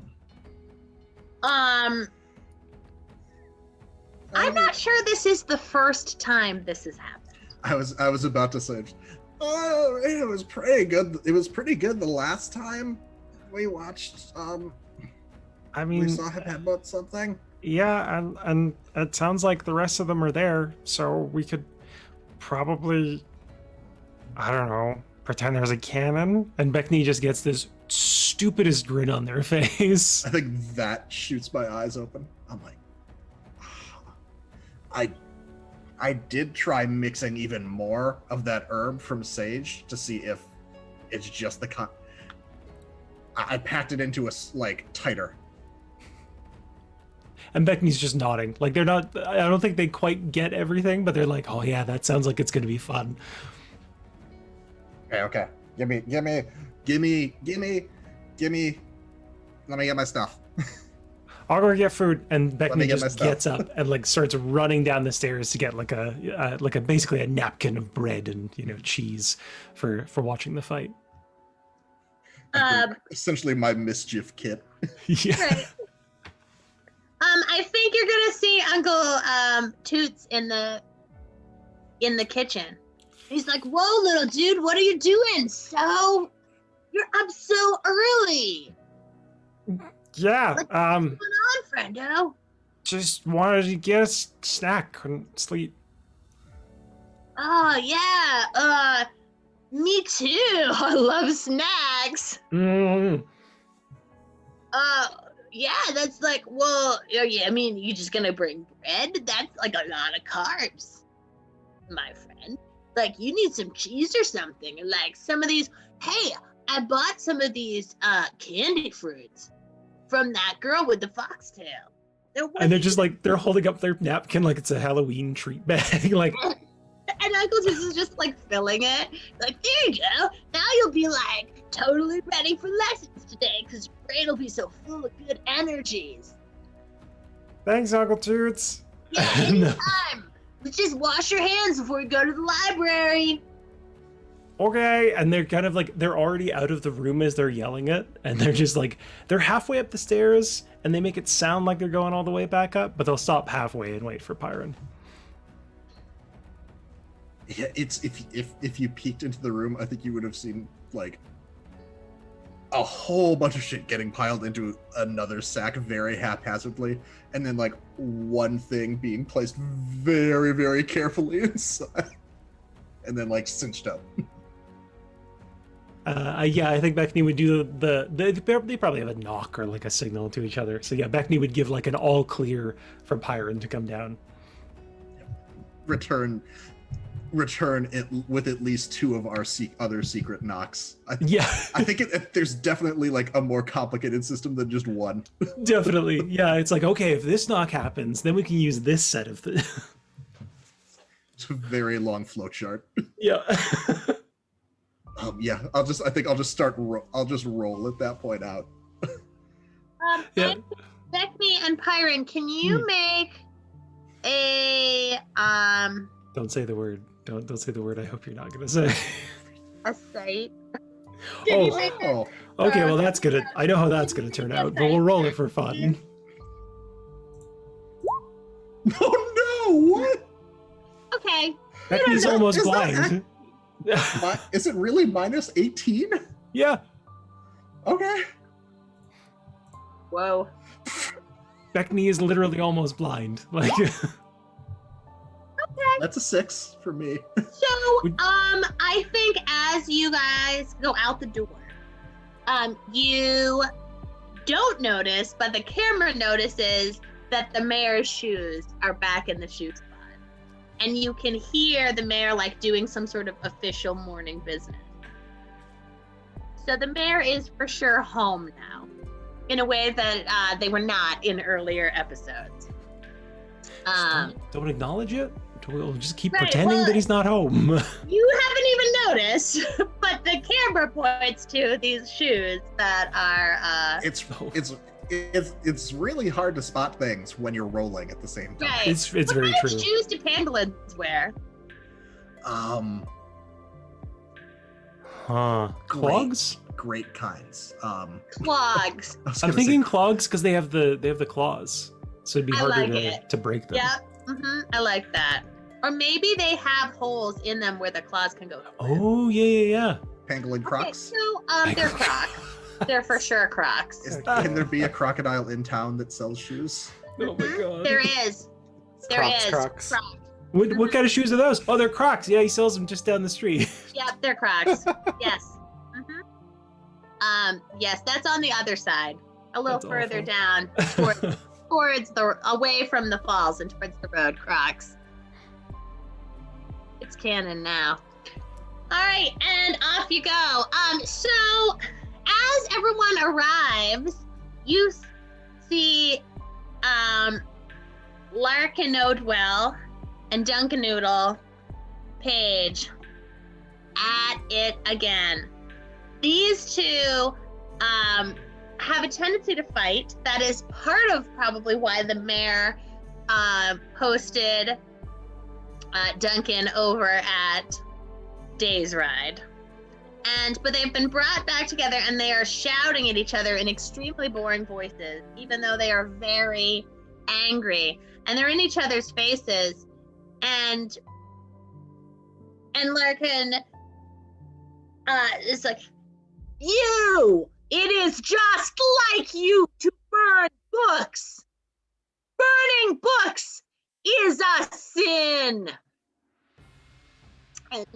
S6: I'm not sure this is the first time this has happened.
S5: I was about to say, oh, it was pretty good. It was pretty good the last time we watched.
S4: I mean,
S5: We saw him headbutt something.
S4: yeah, and it sounds like the rest of them are there, so we could probably, I don't know, pretend there's a cannon, and Beckney just gets this stupidest grin on their face.
S5: I think that shoots my eyes open. I'm like, I did try mixing even more of that herb from sage to see if it's just the I packed it into a like tighter.
S4: And Beckney's just nodding. Like, they're not, I don't think they quite get everything, but they're like, oh yeah, that sounds like it's going to be fun.
S5: Okay. Give me. Let me get my stuff.
S4: I'll go get food, and
S5: me
S4: Beckney
S5: get my
S4: just
S5: stuff.
S4: gets up and like starts running down the stairs to get like a basically a napkin of bread and cheese for watching the fight.
S5: Essentially my mischief kit.
S4: Yeah.
S6: Right. I think you're gonna see Uncle Toots in the kitchen. He's like, "Whoa, little dude, what are you doing? You're up so early."
S4: Yeah.
S6: What's going on, friendo?
S4: Just wanted to get a snack. Couldn't sleep.
S6: Oh yeah. Me too. I love snacks.
S4: Mm.
S6: Yeah, that's like, well, yeah, I mean, you just gonna bring bread? That's like a lot of carbs, my friend. Like, you need some cheese or something, or like some of these. Hey, I bought some of these candy fruits from that girl with the foxtail.
S4: And they're just like, they're holding up their napkin like it's a Halloween treat bag. Like,
S6: and Uncle Juice is just like filling it. Like, there you go. Now you'll be like totally ready for lessons today because your brain will be so full of good energies.
S4: thanks, Uncle Toots.
S6: Yeah, anytime. Let's just wash your hands before we go to the library.
S4: Okay. And they're kind of like, they're already out of the room as they're yelling it. And they're just like, they're halfway up the stairs and they make it sound like they're going all the way back up, but they'll stop halfway and wait for Pyron.
S5: Yeah, it's if you peeked into the room, I think you would have seen like a whole bunch of shit getting piled into another sack very haphazardly, and then like one thing being placed very, very carefully inside, and then like cinched up.
S4: Yeah, I think Beckney would do they probably have a knock or like a signal to each other. So yeah, Beckney would give like an all clear for Pyron to come down.
S5: Return it with at least two of our other secret knocks.
S4: Yeah,
S5: I think there's definitely like a more complicated system than just one.
S4: definitely. Yeah, it's like, okay, if this knock happens, then we can use this set of
S5: It's a very long flowchart.
S4: Yeah.
S5: Yeah, I'll just roll at that point out.
S4: Yeah.
S6: Beckney and Pyron, can you make a
S4: Don't say the word. Don't say the word. I hope you're not gonna say.
S6: a site?
S5: Oh,
S4: Okay, well that's gonna. I know how that's gonna turn out, but we'll roll it for fun.
S5: oh no! What?
S6: Okay.
S4: Beckney's almost
S5: Is that
S4: blind.
S5: Is it really minus 18?
S4: Yeah.
S5: Okay.
S6: Whoa.
S4: Beckney is literally almost blind. Like.
S5: That's a 6 for me.
S6: So, I think as you guys go out the door, you don't notice, but the camera notices that the mayor's shoes are back in the shoe spot. And you can hear the mayor like doing some sort of official morning business. So the mayor is for sure home now, in a way that they were not in earlier episodes.
S4: Don't acknowledge it. We'll just keep
S6: Right,
S4: pretending
S6: well-
S4: that he's not home.
S6: You haven't even noticed, but the camera points to these shoes that are
S5: It's really hard to spot things when you're rolling at the same time.
S6: right.
S4: It's
S6: What
S4: very
S6: kind
S4: true.
S6: of shoes do pangolins wear?
S4: Clogs?
S5: Great kinds.
S6: Clogs.
S5: I was
S4: I'm
S5: gonna
S4: thinking
S5: say-
S4: clogs because they have the claws, so it'd be
S6: I
S4: harder
S6: like
S4: to,
S6: it.
S4: to break them.
S6: Yep. I like that. Or maybe they have holes in them where the claws can go.
S4: Oh yeah.
S5: Pangolin
S6: Okay,
S5: Crocs.
S6: so they're Crocs. They're for sure Crocs.
S5: Can there be a crocodile in town that sells shoes?
S4: Oh my god.
S6: There is. There
S1: Crocs,
S6: is.
S1: Crocs.
S4: What kind of shoes are those? Oh, they're Crocs. Yeah, he sells them just down the street.
S6: Yep, they're Crocs. Yes. Yes, that's on the other side. A little
S4: That's
S6: further
S4: awful.
S6: down towards the away from the falls and towards the road. Crocs. It's canon now. All right, and off you go. So as everyone arrives, you see Larkin Odwell and Dunkanoodle Page at it again. These two have a tendency to fight. That is part of probably why the mayor posted Duncan over at Days Ride. But they've been brought back together and they are shouting at each other in extremely boring voices, even though they are very angry. And they're in each other's faces. And Larkin is like, it is just like you to books. Burning books is a sin. And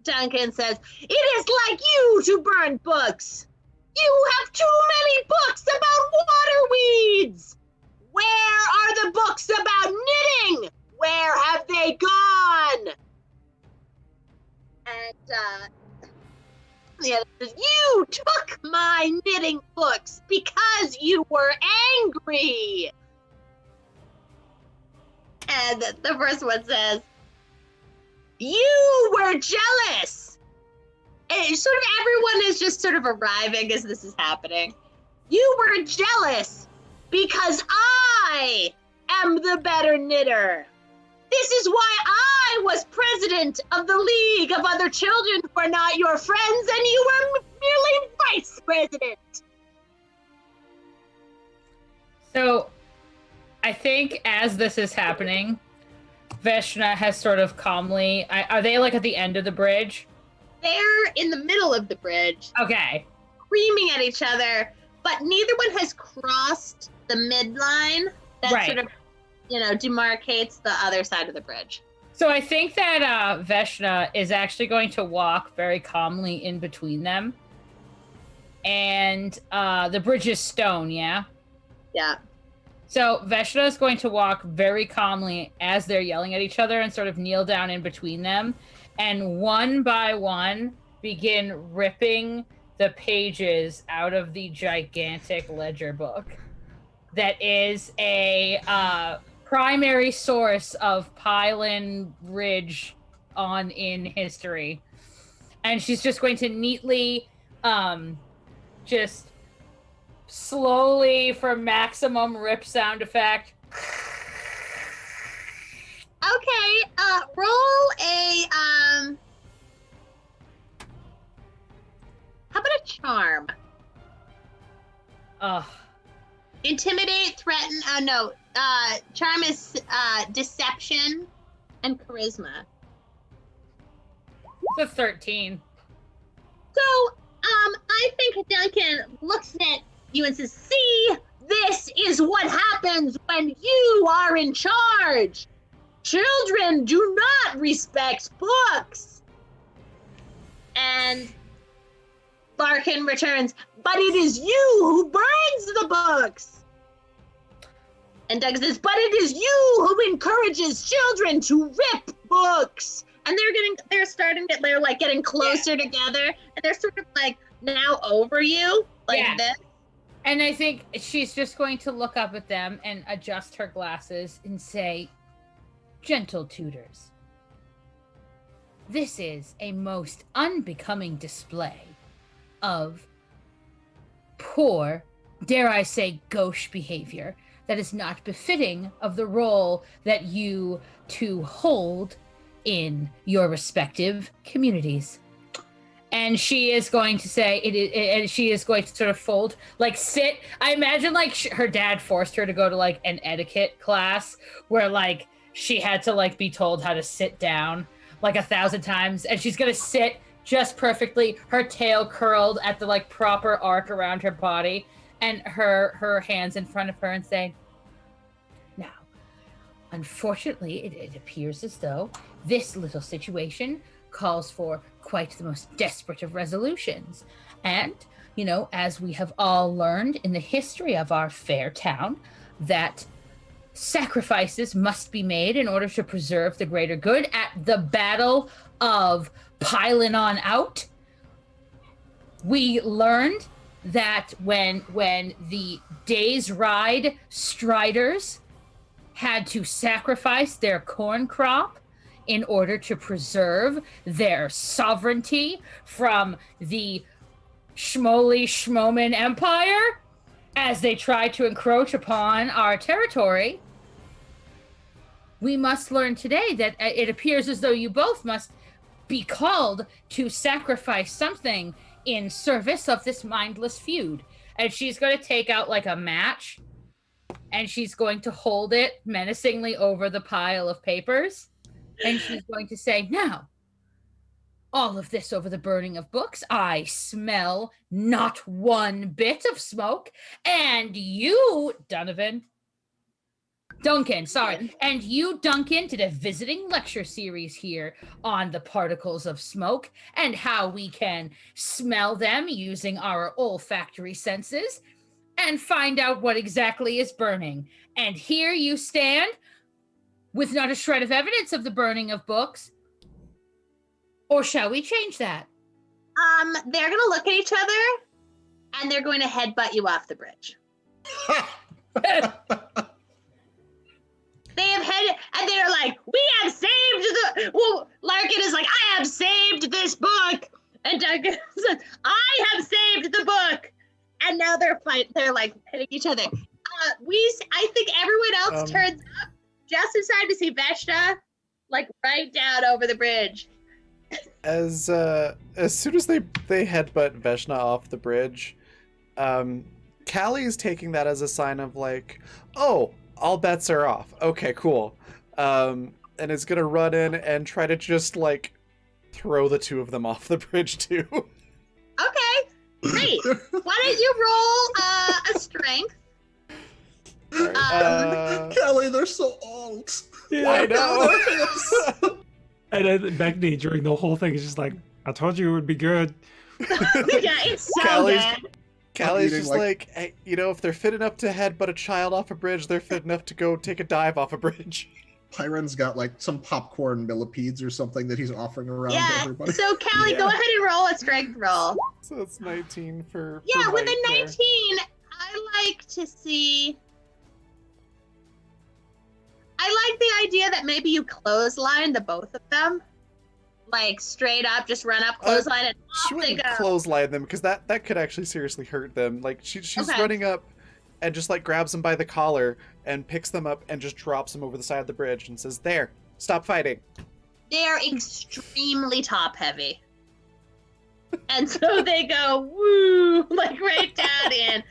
S6: Duncan says, it is like you to burn books. You have too many books about water weeds. Where are the books about knitting? Where have they gone? And the other says, you took my knitting books because you were angry. And the first one says, you were jealous. And sort of everyone is just sort of arriving as this is happening. You were jealous because I am the better knitter. This is why I was president of the League of Other Children who are not your friends, and you were merely vice president.
S3: So, I think as this is happening, Veshna has sort of calmly... Are they, like, at the end of the bridge?
S6: They're in the middle of the bridge,
S3: Okay.
S6: screaming at each other, but neither one has crossed the midline that
S3: Right.
S6: sort of, demarcates the other side of the bridge.
S3: So I think that Veshna is actually going to walk very calmly in between them. And the bridge is stone, yeah?
S6: Yeah.
S3: So Veshna is going to walk very calmly as they're yelling at each other and sort of kneel down in between them. And one by one, begin ripping the pages out of the gigantic ledger book that is a primary source of Pylon Ridge in history. And she's just going to neatly, just slowly, for maximum rip sound effect.
S6: Okay, roll a, how about a charm?
S3: Ugh.
S6: Intimidate, threaten, charm is, deception and charisma.
S3: It's a 13.
S6: So, I think Duncan looks at you and says, see, this is what happens when you are in charge. Children do not respect books. And Larkin returns, but it is you who burns the books. And Doug says, but it is you who encourages children to rip books. And they're like getting closer together, and they're sort of like now over you, like this.
S3: And I think she's just going to look up at them and adjust her glasses and say, gentle tutors, this is a most unbecoming display of poor, dare I say, gauche behavior that is not befitting of the role that you two hold in your respective communities. And she is going to say and she is going to sort of fold, like sit. I imagine like her dad forced her to go to like an etiquette class where like she had to like be told how to sit down like 1,000 times, and she's gonna sit just perfectly, her tail curled at the like proper arc around her body, and her hands in front of her, and say, now, unfortunately, it appears as though this little situation calls for quite the most desperate of resolutions. And, as we have all learned in the history of our fair town, that sacrifices must be made in order to preserve the greater good at the Battle of Pylon on Out. We learned that when the Day's Ride Striders had to sacrifice their corn crop in order to preserve their sovereignty from the Schmoman Empire as they tried to encroach upon our territory. We must learn today that it appears as though you both must be called to sacrifice something in service of this mindless feud. And she's going to take out like a match, and she's going to hold it menacingly over the pile of papers. And she's going to say, now, all of this over the burning of books. I smell not one bit of smoke. And you, Duncan, sorry. And you, Duncan, did a visiting lecture series here on the particles of smoke and how we can smell them using our olfactory senses and find out what exactly is burning. And here you stand with not a shred of evidence of the burning of books. Or shall we change that?
S6: They're gonna look at each other and they're going to headbutt you off the bridge. They have headed, and they're like, we have saved the. Well, Larkin is like, I have saved this book, and Duncan says, I have saved the book, and now they're like hitting each other. I think everyone else turns up just in time to see Veshna, like right down over the bridge.
S1: As soon as they headbutt Veshna off the bridge, Callie's taking that as a sign of like, oh, all bets are off. Okay, cool. And is gonna run in and try to just like throw the two of them off the bridge too.
S6: Okay, great. Why don't you roll a strength?
S5: Kelly, they're so old.
S4: Yeah,
S1: I know.
S4: And then Beckney during the whole thing is just like, I told you it would be good.
S6: Yeah, it's so
S1: Callie's-
S6: good.
S1: Callie's
S5: eating,
S1: just
S5: like-
S1: like, hey, you know, if they're fit enough to headbutt a child off a bridge, they're fit enough to go take a dive off a bridge.
S5: Pyron's got like some popcorn millipedes or something that he's offering around to
S6: Yeah,
S5: everybody.
S6: so Callie, go ahead and roll a strength roll.
S1: So it's 19 for
S6: Yeah,
S1: for
S6: with
S1: Mike
S6: a
S1: there.
S6: 19, I like to see. I like the idea that maybe you clothesline the both of them. Like straight up, just run up, clothesline, and
S1: She
S6: off they
S1: wouldn't
S6: go.
S1: clothesline them because that could actually seriously hurt them. Like she's
S6: Okay.
S1: running up and just like grabs them by the collar and picks them up and just drops them over the side of the bridge and says, "There, stop fighting."
S6: They are extremely top heavy. And so they go, woo, like right down in.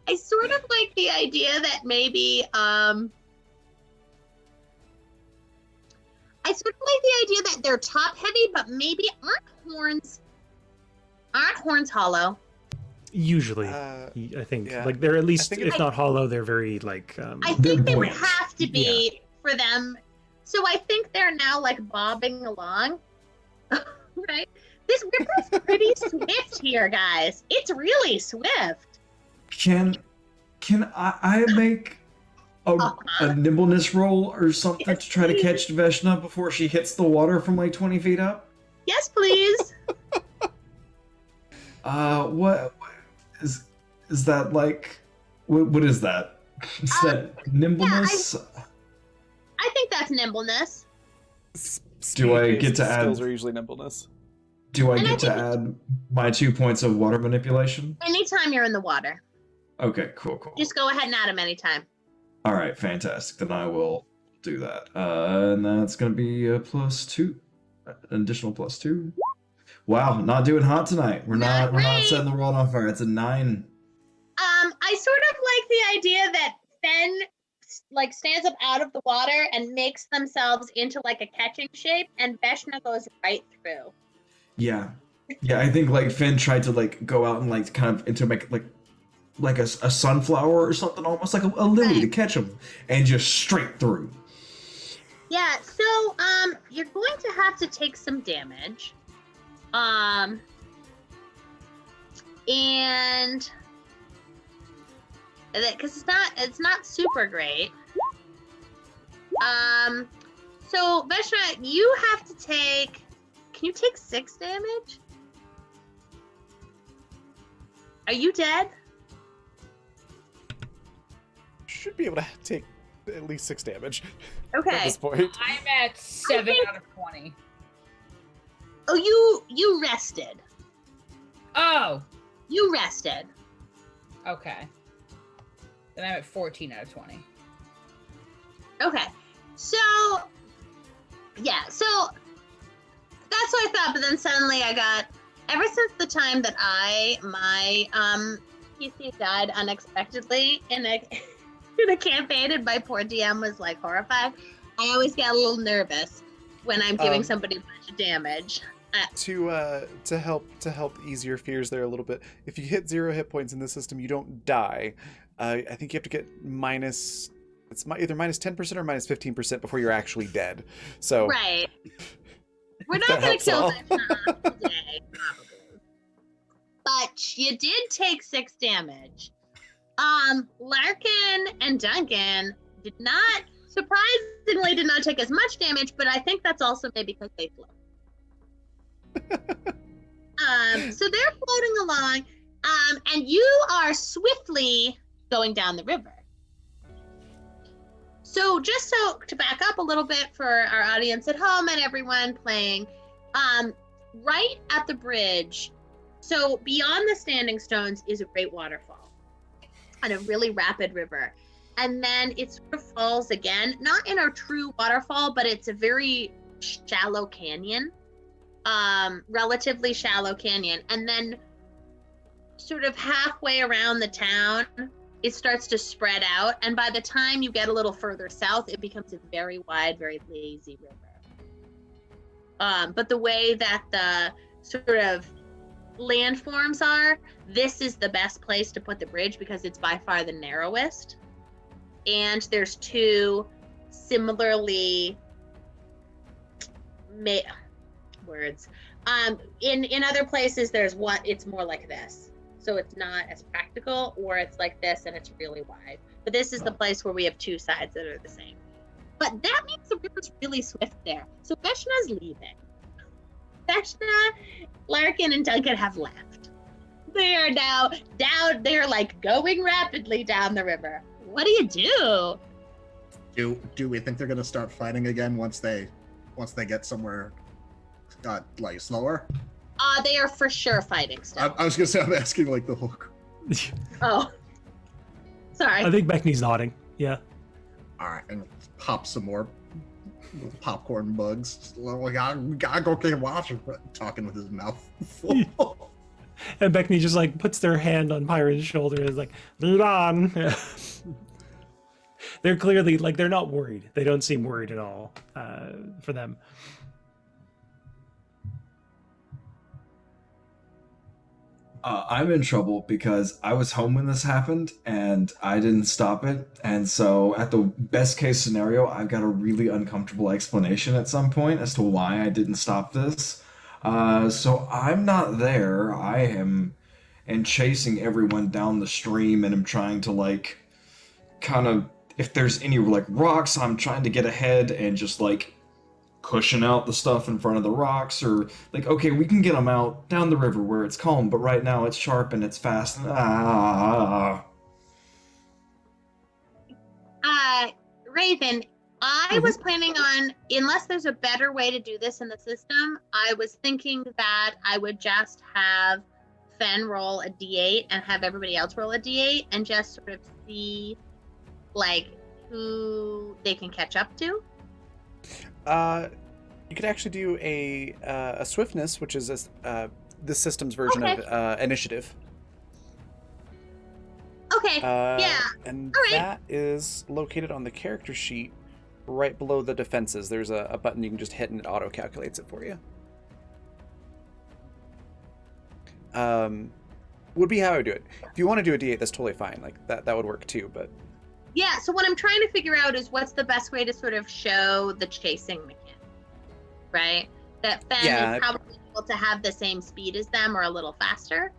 S6: I sort of like the idea that maybe, I sort of like the idea that they're top heavy, but maybe aren't horns hollow?
S4: Usually,
S1: Uh,
S4: I think
S1: yeah.
S4: like they're at least,
S1: think
S4: if
S1: it-
S4: not hollow, they're very like.
S6: I
S2: They're
S6: think they would
S2: buoyant.
S6: have to be for them. So I think they're now like bobbing along. Right? This river's pretty swift here, guys. It's really swift.
S2: Can I make a nimbleness roll or something
S6: Yes,
S2: to try to
S6: please.
S2: catch Veshna before she hits the water from like 20 feet up?
S6: Yes, please.
S2: What is that like? What is that? Is that nimbleness?
S6: I think that's nimbleness.
S2: Do I
S1: speed-based
S2: get to add-
S1: skills are usually nimbleness.
S2: Do I
S6: And I
S2: get to
S6: think-
S2: add my 2 points of water manipulation?
S6: Anytime you're in the water,
S2: Okay, cool.
S6: just go ahead and add them anytime.
S2: All right, fantastic. Then I will do that. And that's going to be a +2, an additional +2. Wow, not doing hot tonight. We're not
S6: great.
S2: setting the world on fire. It's a 9.
S6: I sort of like the idea that Fen like stands up out of the water and makes themselves into like a catching shape, and Veshna goes right through.
S2: Yeah, I think like Finn tried to like go out and like kind of into make like a sunflower or something, almost like a lily to
S6: Right.
S2: catch them, and just straight through.
S6: Yeah, so you're going to have to take some damage. And because it's not super great. So Veshna, you have to take. Can you take 6 damage? Are you dead?
S1: Should be able to take at least 6 damage at
S6: Okay.
S1: this point.
S3: I'm at 7 out of 20.
S6: Oh, you rested.
S3: Oh,
S6: You rested.
S3: okay. Then I'm at 14 out of 20.
S6: Okay. So, yeah, so that's what I thought, but then suddenly I got, ever since the time that my PC died unexpectedly in a, in a campaign and my poor DM was like horrified, I always get a little nervous when I'm giving somebody a bunch of damage.
S1: To help ease your fears there a little bit. If you hit 0 hit points in the system, you don't die. I think you have to get either minus 10% or minus 15% before you're actually dead. So
S6: Right. We're
S1: If
S6: not
S1: that
S6: going to
S1: helps
S6: kill
S1: at
S6: Vecna today, probably. But you did take 6 damage. Larkin and Duncan surprisingly did not take as much damage, but I think that's also maybe because they float. So they're floating along, and you are swiftly going down the river. So just to back up a little bit for our audience at home and everyone playing, right at the bridge, so beyond the standing stones is a great waterfall and a really rapid river. And then it sort of falls again, not in a true waterfall, but it's a very shallow canyon, relatively shallow canyon. And then sort of halfway around the town, it starts to spread out. And by the time you get a little further south, it becomes a very wide, very lazy river. But the way that the sort of landforms are, this is the best place to put the bridge because it's by far the narrowest. And there's 2 similarly words. In other places, it's more like this. So it's not as practical, or it's like this and it's really wide. But this is the place where we have 2 sides that are the same. But that means the river's really swift there. So Veshna's leaving. Veshna, Larkin, and Duncan have left. They are now down, they're like going rapidly down the river. What do you do?
S5: Do we think they're gonna start fighting again once they get somewhere like slower?
S6: They are for sure fighting still.
S5: I was gonna say I'm asking like the whole.
S6: Oh, sorry.
S4: I think Beckney's nodding. Yeah.
S5: All right, and pop some more popcorn bugs. We gotta go get water. Talking with his mouth full.
S4: And Beckney just like puts their hand on Pyron's shoulder and is like, lead on. They're clearly like, they're not worried. They don't seem worried at all for them.
S2: I'm in trouble because I was home when this happened and I didn't stop it. And so, at the best case scenario, I've got a really uncomfortable explanation at some point as to why I didn't stop this. So, I'm not there. I am chasing everyone down the stream and I'm trying to, like, kind of, if there's any, like, rocks, I'm trying to get ahead and just, like, pushing out the stuff in front of the rocks, or like, okay, we can get them out down the river where it's calm, but right now it's sharp and it's fast.
S6: Raven, I was planning on, unless there's a better way to do this in the system, I was thinking that I would just have Fen roll a d8 and have everybody else roll a d8 and just sort of see like who they can catch up to.
S1: You could actually do a swiftness, which is the system's version of initiative.
S6: Okay. Yeah.
S1: And
S6: All right.
S1: that is located on the character sheet, right below the defenses. There's a button you can just hit and it auto calculates it for you. Would be how I would do it. If you want to do a D8, that's totally fine. Like that would work too. But
S6: yeah. So what I'm trying to figure out is what's the best way to sort of show the chasing mechanic. Right? That Fen is probably able to have the same speed as them or a little faster.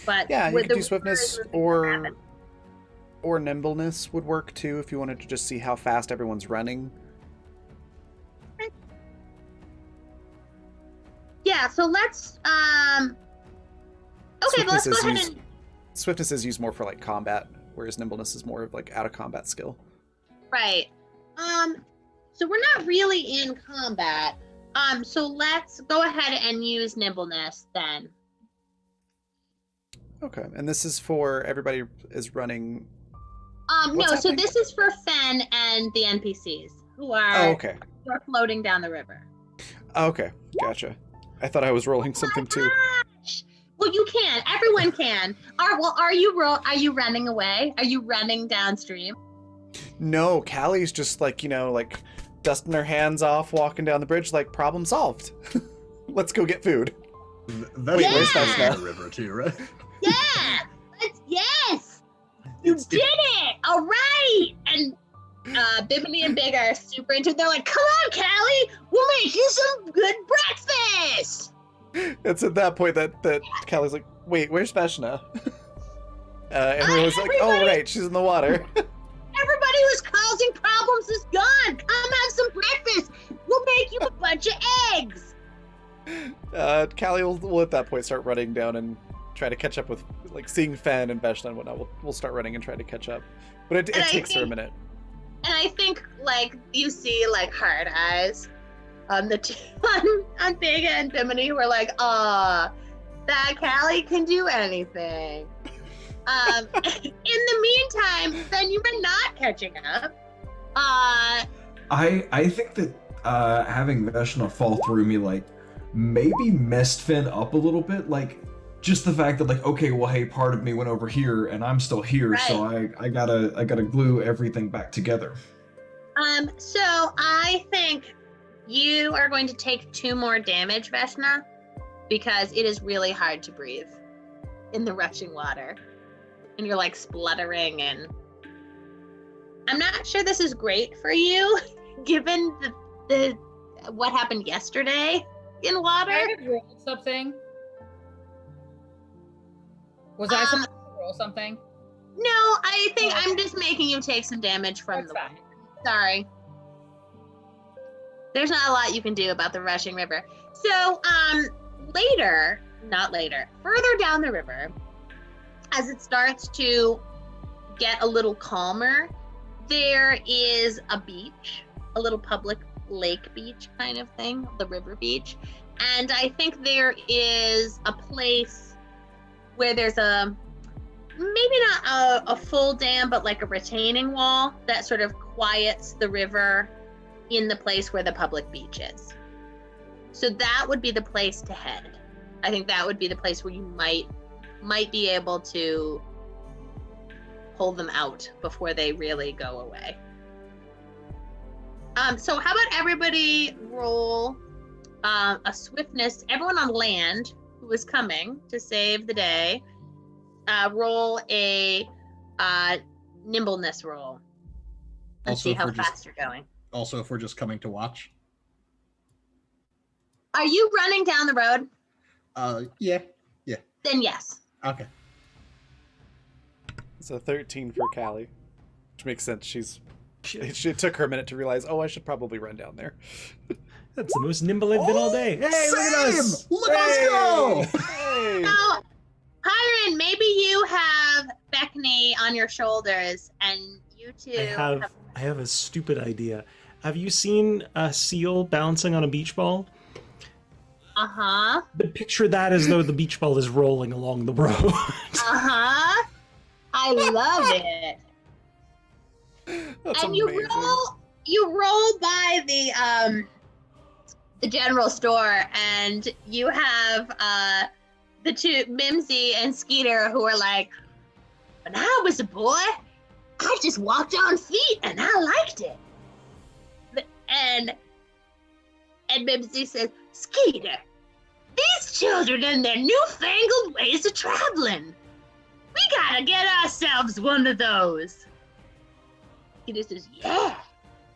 S6: But
S1: yeah, you
S6: with
S1: could do swiftness or nimbleness would work too if you wanted to just see how fast everyone's running.
S6: Yeah, so let's okay, let's go ahead and
S1: swiftness is used more for like combat, whereas nimbleness is more of like out of combat skill.
S6: Right. So we're not really in combat. So let's go ahead and use nimbleness then.
S1: Okay, and this is for everybody is running.
S6: No,
S1: happening?
S6: so this is for Fen and the NPCs who are who are floating down the river.
S1: Okay, gotcha. I thought I was rolling something too.
S6: Gosh. Well, you can. Everyone can. Are you running away? Are you running downstream?
S1: No, Callie's just like, like dusting her hands off, walking down the bridge, like problem solved. Let's go get food.
S5: That's
S6: Wait, where's
S1: Veshna?
S5: the river too, right?
S6: Yeah! Yes! You did it! All right! And Bimini and Big are super into it. They're like, come on, Callie! We'll make you some good breakfast!
S1: It's at that point that Callie's like, wait, where's Veshna? And Rilla's like, oh,
S6: everybody-
S1: right, she's in the water.
S6: Everybody who's causing problems is gone! Come have some breakfast! We'll make you a bunch of eggs!
S1: Callie will at that point start running down and try to catch up with, like, seeing Fen and Veshna and whatnot. We'll start running and try to catch up. But it
S6: And I
S1: takes her a
S6: think-
S1: minute.
S6: And I think, like, you see, like, hard eyes on the on Big and Bimini who are like, that Callie can do anything. In the meantime, then you were not catching up.
S2: I think that having Veshna fall through me like maybe messed Finn up a little bit. Like just the fact that like, okay, well, hey, part of me went over here and I'm still here, so I gotta glue everything back together.
S6: So I think you are going to take 2 more damage, Veshna, because it is really hard to breathe in the rushing water. And you're like spluttering, and I'm not sure this is great for you, given the what happened yesterday in water.
S3: I had rolled something. Was I supposed to roll something?
S6: No, I think I'm just making you take some damage from
S3: That's
S6: the
S3: fine.
S6: wind. Sorry. There's not a lot you can do about the rushing river. So, further down the river, as it starts to get a little calmer, there is a beach, a little public lake beach kind of thing, the river beach. And I think there is a place where there's maybe not a full dam, but like a retaining wall that sort of quiets the river in the place where the public beach is. So that would be the place to head. I think that would be the place where you might be able to pull them out before they really go away. So how about everybody roll a swiftness, everyone on land who is coming to save the day, roll a nimbleness roll and
S5: Also,
S6: see
S5: if
S6: how
S5: we're just-
S6: fast you're going.
S5: Also, if we're just coming to watch.
S6: Are you running down the road?
S5: Yeah.
S6: Then yes.
S5: Okay.
S1: It's a 13 for Callie, which makes sense. It took her a minute to realize, oh, I should probably run down there.
S4: That's the most nimble I've been all day. Hey, look at us!
S5: Look at us go!
S1: Hey!
S6: Now, Hiron, maybe you have Beckney on your shoulders, and you two
S4: I have a stupid idea. Have you seen a seal bouncing on a beach ball? But picture that as though the beach ball is rolling along the road.
S6: I love it.
S1: That's
S6: And
S1: amazing.
S6: you roll by the general store, and you have the two, Mimsy and Skeeter, who are like, when I was a boy, I just walked on feet and I liked it. And Mimsy says, Skeeter, these children and their newfangled ways of traveling. We gotta get ourselves one of those. Skeeter says, yeah,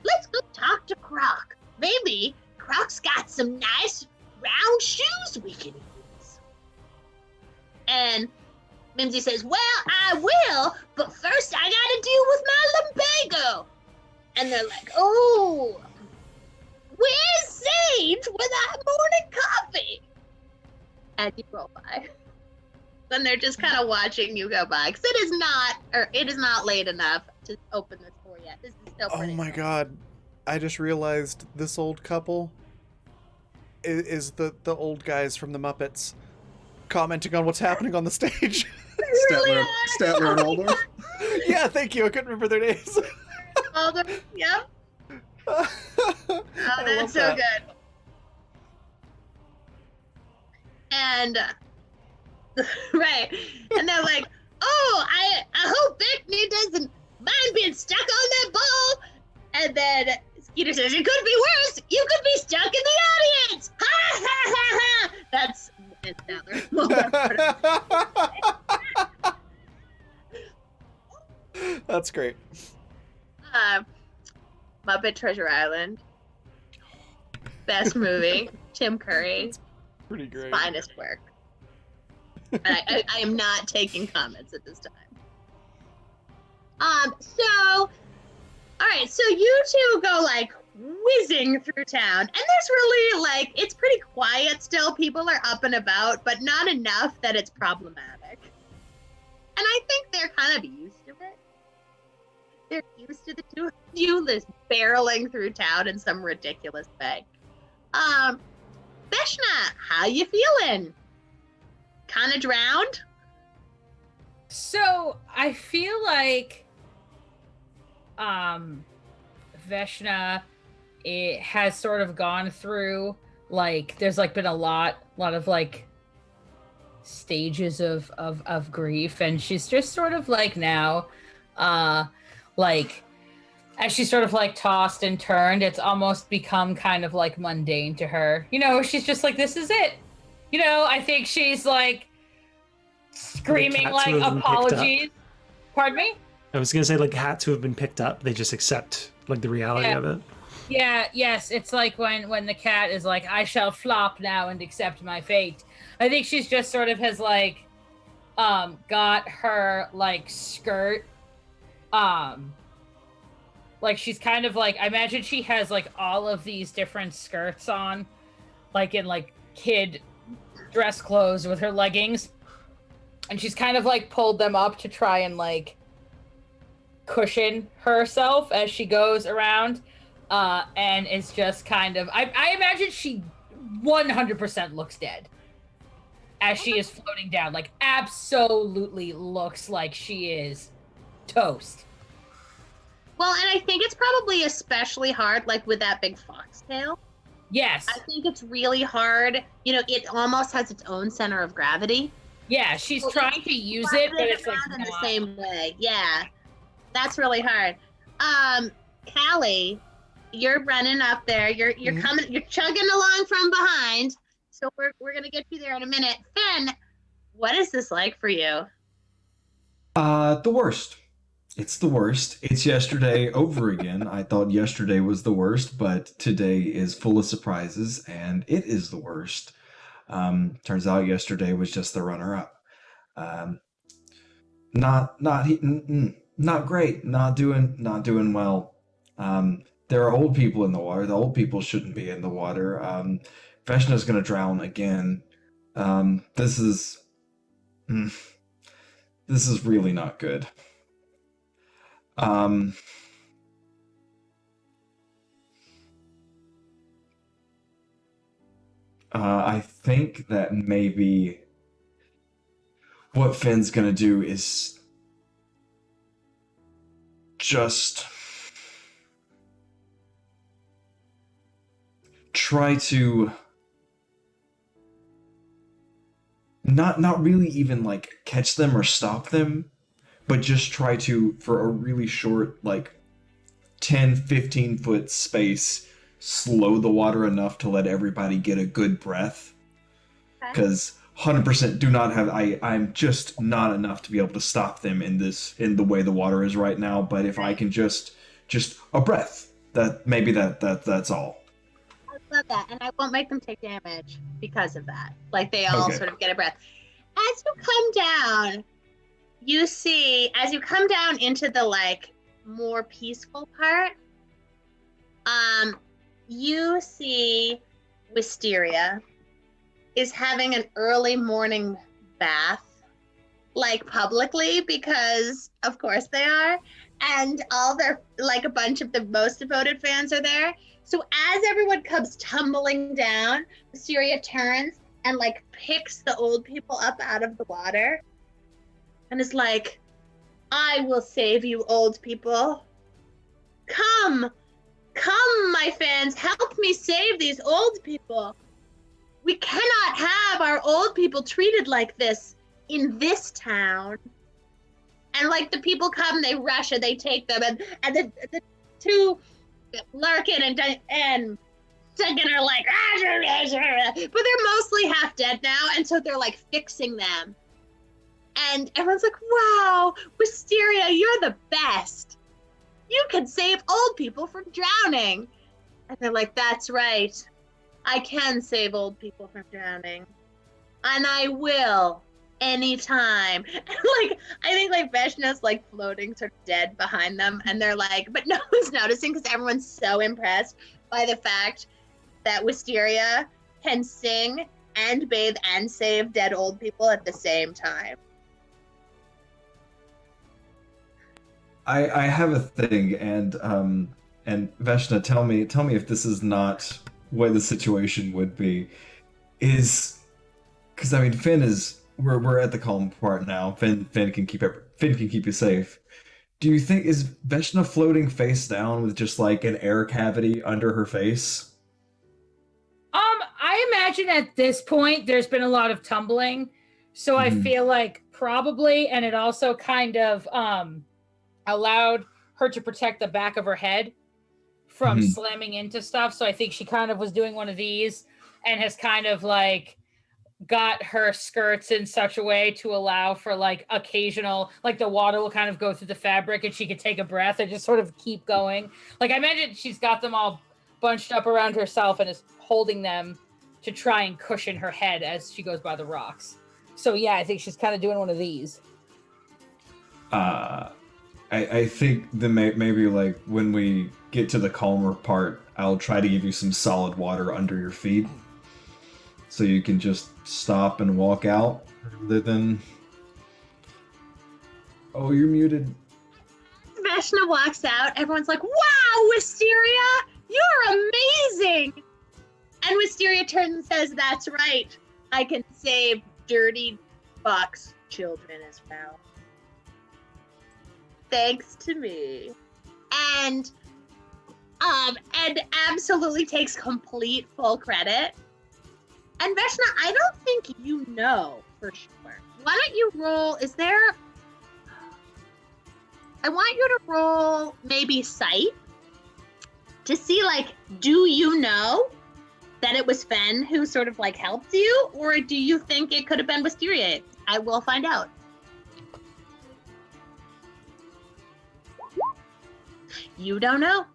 S6: let's go talk to Croc. Maybe Croc's got some nice round shoes we can use. And Mimsy says, well, I will, but first I gotta deal with my lumbago. And they're like, oh, where's Sage with our morning coffee? And you roll by. Then they're just kind of watching you go by, because it is not late enough to open this door yet. This is still
S1: Oh
S6: pretty
S1: my
S6: late.
S1: god. I just realized this old couple is the old guys from the Muppets commenting on what's happening on the stage.
S5: Statler and Waldorf.
S1: Yeah, thank you. I couldn't remember their names.
S6: Alder, yep.
S1: Oh,
S6: Oh, that's so good. And right, and they're like, "Oh, I hope Beckney doesn't mind being stuck on that ball." And then Skeeter says, "It could be worse. You could be stuck in the audience." Ha ha ha ha!
S1: That's great.
S6: Muppet Treasure Island. Best movie. Tim Curry.
S1: Pretty great.
S6: Finest work. And I am not taking comments at this time. All right, so you two go like whizzing through town, and there's really like, it's pretty quiet still. People are up and about, but not enough that it's problematic. And I think they're kind of used to it. They're used to the two of you just barreling through town in some ridiculous way. Veshna, how you feeling? Kind of drowned?
S3: So I feel like Veshna, it has sort of gone through, like, there's like been a lot of like stages of grief, and she's just sort of like now like as she's sort of like tossed and turned, it's almost become kind of like mundane to her. You know, she's just like, this is it. You know, I think she's like screaming
S4: cats
S3: like
S4: who have been picked up.
S3: apologies. Pardon me?
S4: I was gonna say, like, hats who have been picked up, they just accept like the reality
S3: Yeah.
S4: of it.
S3: Yeah, yes, it's like when the cat is like, I shall flop now and accept my fate. I think she's just sort of has like got her like skirt like she's kind of like, I imagine she has like all of these different skirts on, like in like kid dress clothes with her leggings, and she's kind of like pulled them up to try and like cushion herself as she goes around, and it's just kind of, I imagine she 100% looks dead as she is floating down, like absolutely looks like she is toast.
S6: Well, and I think it's probably especially hard, like with that big foxtail.
S3: Yes.
S6: I think it's really hard. You know, it almost has its own center of gravity.
S3: Yeah, she's
S6: Well,
S3: trying to use it, but it's like
S6: around in the
S3: not.
S6: same way. Yeah, that's really hard. Callie, you're running up there. You're
S1: Mhm.
S6: coming. You're chugging along from behind. So we're gonna get you there in a minute. Finn, what is this like for you?
S2: The worst. It's the worst. It's yesterday over again. I thought yesterday was the worst, but today is full of surprises, and it is the worst. Turns out yesterday was just the runner-up. Not great. Not doing well. There are old people in the water. The old people shouldn't be in the water. Veshna's gonna drown again. This is really not good. I think that maybe what Finn's gonna do is just try to not really even like catch them or stop them, but just try to, for a really short, like 10-15 foot space, slow the water enough to let everybody get a good breath.
S6: Okay.
S2: Because 100% do not have, I'm just not enough to be able to stop them in the way the water is right now. But if I can just a breath, that's all.
S6: I love that, and I won't make them take damage because of that. Like they all
S2: Okay.
S6: sort of get a breath. As you come down, you see, as you come down into the like more peaceful part, you see Wisteria is having an early morning bath, like publicly, because of course they are, and all their, like a bunch of the most devoted fans are there. So as everyone comes tumbling down, Wisteria turns and like picks the old people up out of the water and is like, I will save you, old people. Come, my fans, help me save these old people. We cannot have our old people treated like this in this town. And like the people come, they rush and they take them, and the two, Larkin and and are like, but they're mostly half dead now, and so they're like fixing them. And everyone's like, wow, Wisteria, you're the best. You can save old people from drowning. And they're like, that's right. I can save old people from drowning. And I will anytime. And like, I think like Veshna's like floating sort of dead behind them. And they're like, but no one's noticing because everyone's so impressed by the fact that Wisteria can sing and bathe and save dead old people at the same time.
S2: I have a thing, and Veshna, tell me if this is not what the situation would be. Is because I mean Finn is we're at the calm part now. Finn can keep you safe. Do you think is Veshna floating face down with just like an air cavity under her face?
S3: I imagine at this point there's been a lot of tumbling, so I feel like probably, and it also kind of allowed her to protect the back of her head from slamming into stuff. So I think she kind of was doing one of these and has kind of like got her skirts in such a way to allow for like occasional, like the water will kind of go through the fabric and she could take a breath and just sort of keep going. Like I imagine she's got them all bunched up around herself and is holding them to try and cushion her head as she goes by the rocks. So yeah, I think she's kind of doing one of these.
S2: I think that maybe like when we get to the calmer part, I'll try to give you some solid water under your feet, so you can just stop and walk out, rather than. Oh, you're muted.
S6: Veshna walks out. Everyone's like, "Wow, Wisteria, you're amazing!" And Wisteria turns and says, "That's right. I can save dirty fox children as well. Thanks to me." And absolutely takes complete full credit. And Veshna, I don't think you know for sure. Why don't you roll, I want you to roll maybe sight to see like, do you know that it was Fen who sort of like helped you? Or do you think it could have been Wisteria? I will find out. You don't know.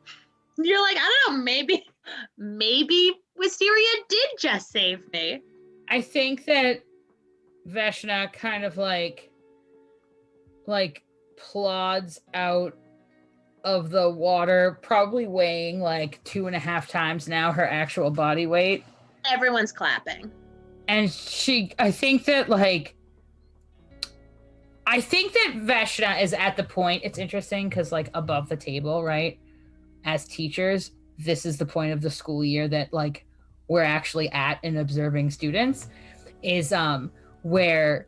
S6: You're like, I don't know, maybe Wisteria did just save me.
S3: I think that Veshna kind of like plods out of the water, probably weighing like 2.5 times now her actual body weight.
S6: Everyone's clapping.
S3: And I think that Veshna is at the point, it's interesting because like above the table, right? As teachers, this is the point of the school year that like we're actually at in observing students, is where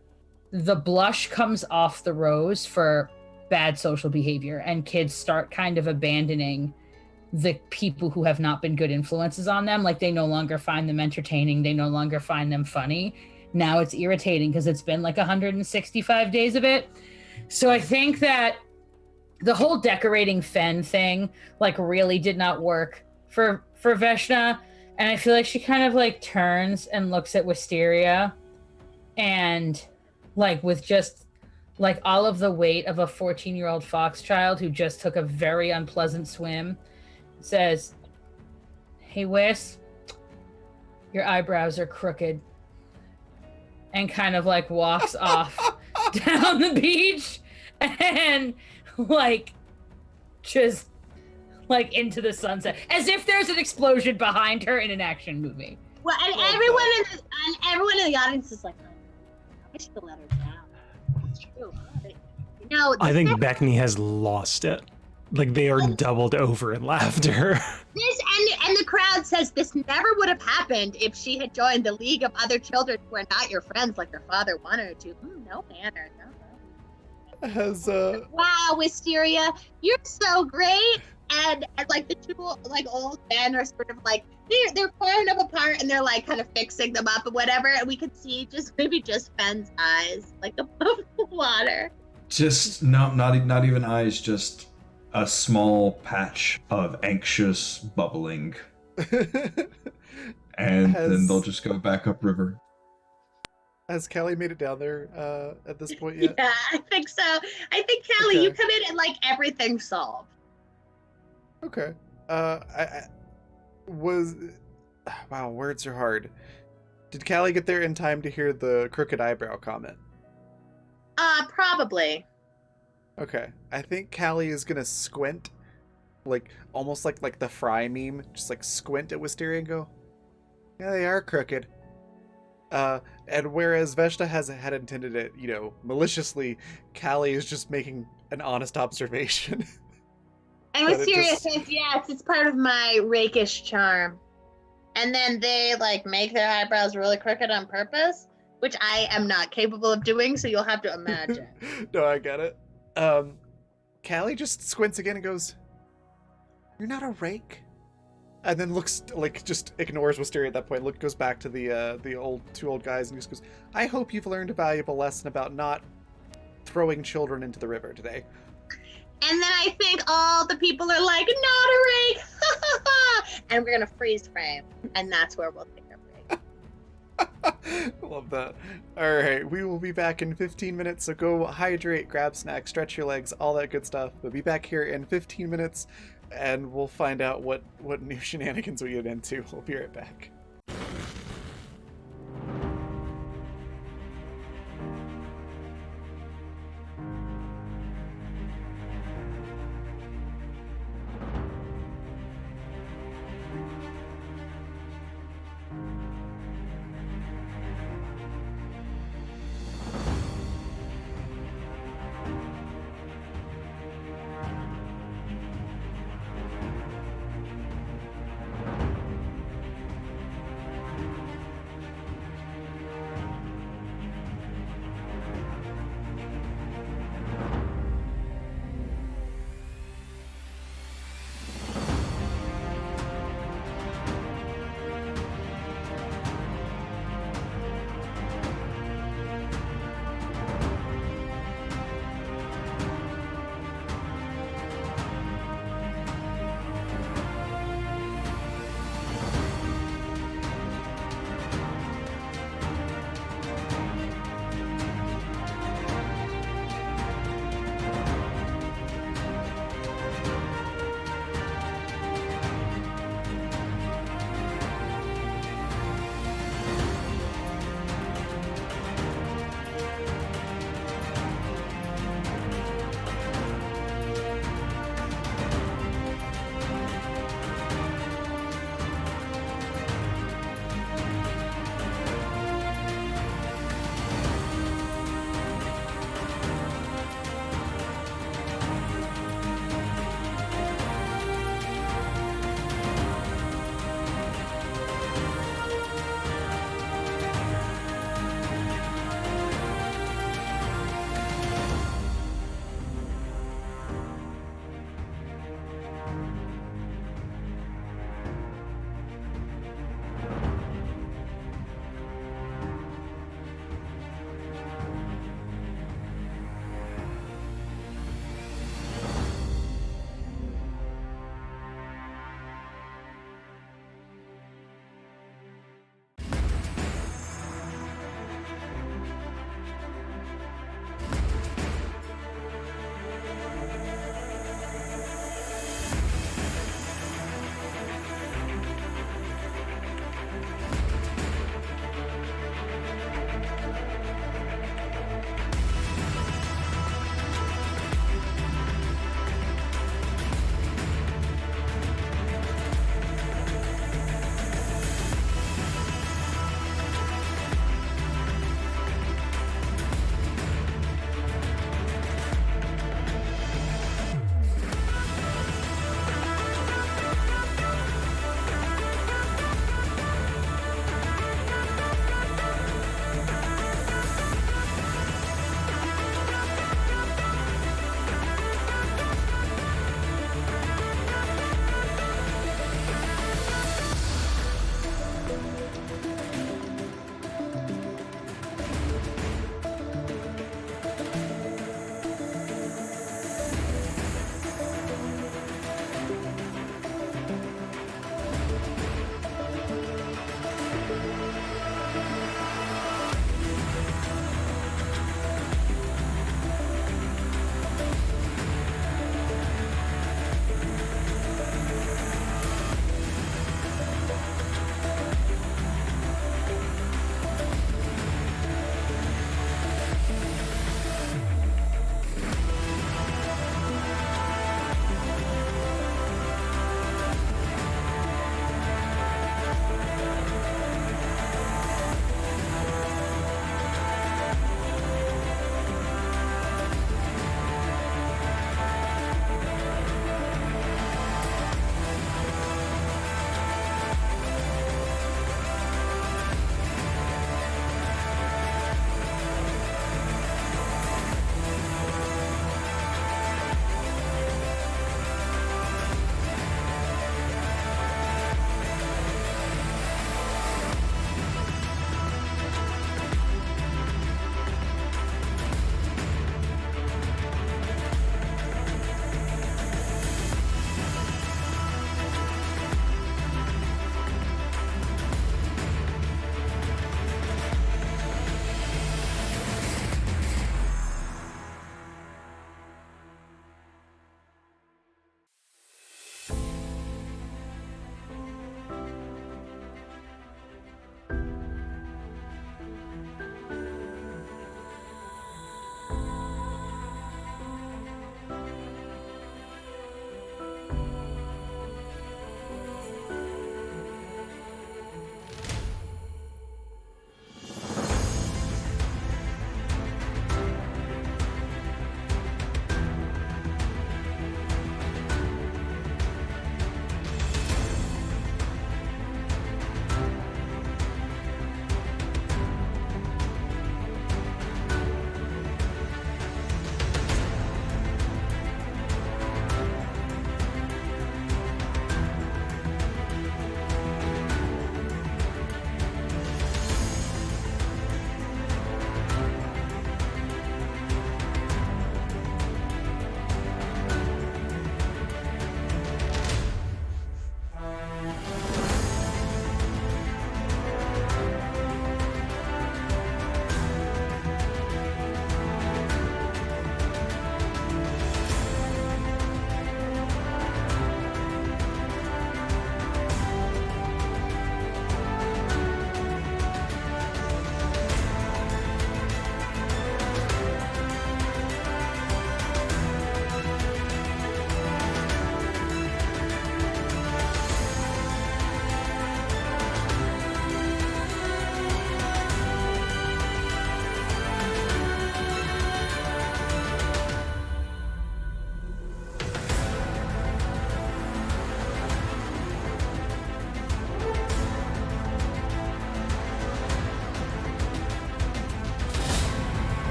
S3: the blush comes off the rose for bad social behavior and kids start kind of abandoning the people who have not been good influences on them. Like they no longer find them entertaining. They no longer find them funny. Now it's irritating because it's been like 165 days of it. So I think that the whole decorating Fen thing like really did not work for Veshna. And I feel like she kind of like turns and looks at Wisteria and like with just like all of the weight of a 14-year-old fox child who just took a very unpleasant swim, says, "Hey, Wis, your eyebrows are crooked," and kind of like walks off down the beach and like just like into the sunset, as if there's an explosion behind her in an action movie.
S6: Well, and everyone in the audience is like, I should have let her down. It's true. You know,
S4: I think Beckney has lost it. Like they are doubled over in laughter.
S6: This and the crowd says this never would have happened if she had joined the League of Other Children who are not your friends like her father wanted her to. No manner. No. Wow, Wisteria, you're so great. And like the two like old men are sort of like they're pulling them apart and they're like kind of fixing them up and whatever, and we could see just Fen's eyes like above the water.
S2: Just not even eyes, just a small patch of anxious bubbling. and then they'll
S1: Has-
S2: just go back upriver.
S1: Has Callie made it down there at this point yet?
S6: Yeah, I think so. I think Callie, you
S1: Okay.
S6: come in and like everything's solved.
S1: Okay. I was. Wow, words are hard. Did Callie get there in time to hear the crooked eyebrow comment?
S6: Probably.
S1: Okay. I think Callie is gonna squint, like almost like the Fry meme, just like squint at Wisteria and go, "Yeah, they are crooked." And whereas Veshta had intended it, maliciously, Callie is just making an honest observation.
S6: And
S1: But
S6: with
S1: it just-
S6: seriousness, yes, it's part of my rakish charm. And then they like make their eyebrows really crooked on purpose, which I am not capable of doing, so you'll have to imagine.
S1: No, I get it. Callie just squints again and goes, "You're not a rake?" And then looks like just ignores Wisteria at that point. Goes back to the two old guys and just goes, "I hope you've learned a valuable lesson about not throwing children into the river today."
S6: And then I think all the people are like, not a rake! And we're gonna freeze frame. And that's where we'll take a break.
S1: Love that. All right, we will be back in 15 minutes. So go hydrate, grab snacks, stretch your legs, all that good stuff. We'll be back here in 15 minutes, and we'll find out what new shenanigans we get into. We'll be right back.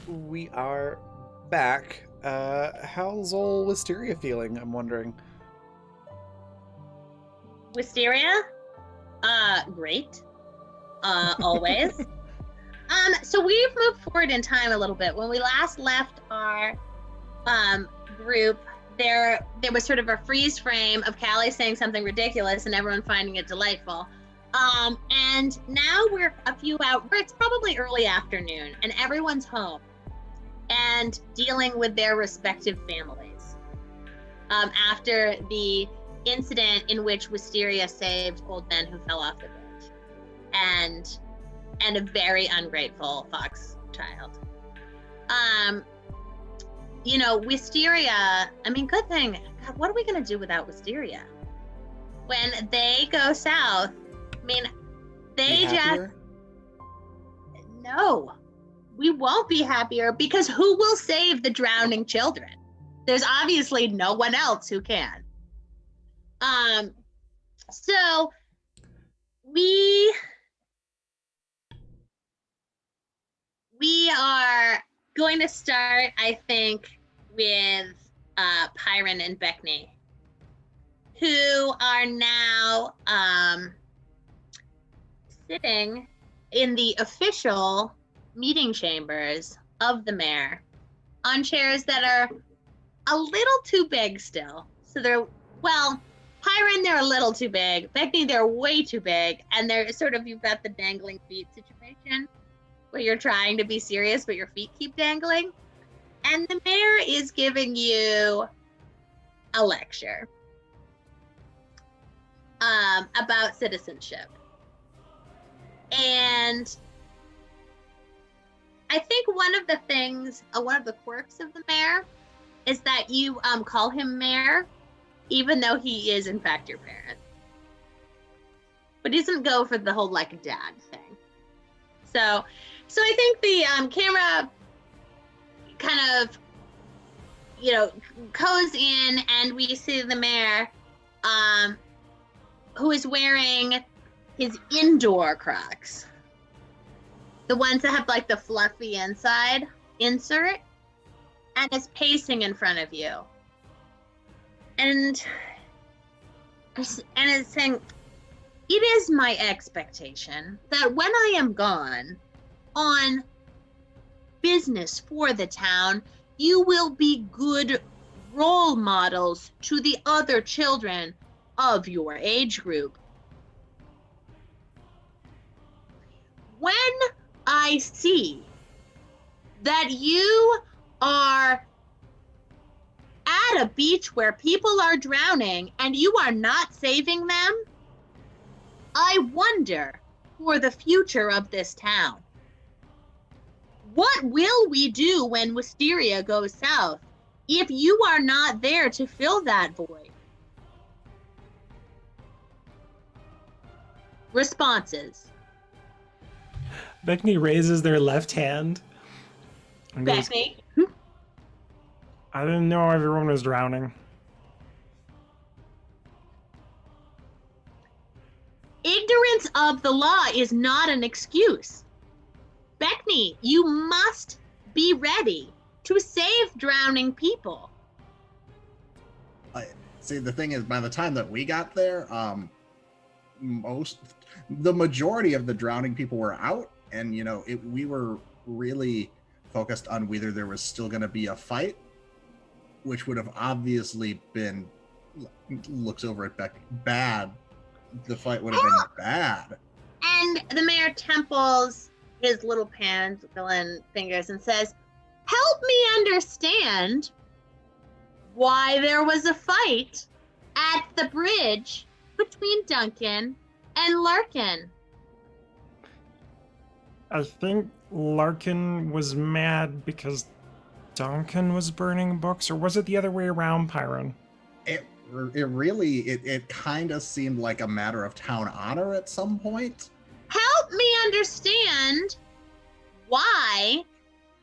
S1: we are back. How's old Wisteria feeling? I'm wondering.
S6: Wisteria? Great. Always. So we've moved forward in time a little bit. When we last left our group, there was sort of a freeze frame of Callie saying something ridiculous and everyone finding it delightful. And now we're a few out, it's probably early afternoon, and everyone's home and dealing with their respective families. After the incident in which Wisteria saved old men who fell off the bridge, and a very ungrateful fox child. Wisteria, I mean, good thing. God, what are we gonna do without Wisteria? When they go south, I mean, they just no, we won't be happier because who will save the drowning children? There's obviously no one else who can. So we are going to start, I think, with Pyron and Beckney, who are now sitting in the official meeting chambers of the mayor on chairs that are a little too big still. So Pyron, they're a little too big. Beckney, they're way too big. And they're sort of, you've got the dangling feet situation where you're trying to be serious, but your feet keep dangling. And the mayor is giving you a lecture about citizenship. And I think one of the quirks of the mayor is that you call him mayor, even though he is in fact your parent. But he doesn't go for the whole like dad thing. So I think the camera kind of, goes in and we see the mayor who is wearing his indoor Crocs. The ones that have like the fluffy inside insert, and is pacing in front of you. And is saying, it is my expectation that when I am gone on business for the town, you will be good role models to the other children of your age group. When I see that you are at a beach where people are drowning and you are not saving them, I wonder for the future of this town. What will we do when Wisteria goes south if you are not there to fill that void? Responses.
S4: Beckney raises their left hand and goes,
S6: Beckney.
S4: I didn't know everyone was drowning.
S6: Ignorance of the law is not an excuse. Beckney, you must be ready to save drowning people.
S5: See, the thing is, by the time that we got there, the majority of the drowning people were out, and we were really focused on whether there was still going to be a fight, which would have obviously been, looks over at Beck, bad. The fight would have been bad.
S6: And the mayor temples his little pangolin fingers and says, help me understand why there was a fight at the bridge between Duncan and Larkin.
S4: I think Larkin was mad because Duncan was burning books, or was it the other way around, Pyron?
S5: It really kind of seemed like a matter of town honor at some point.
S6: Help me understand why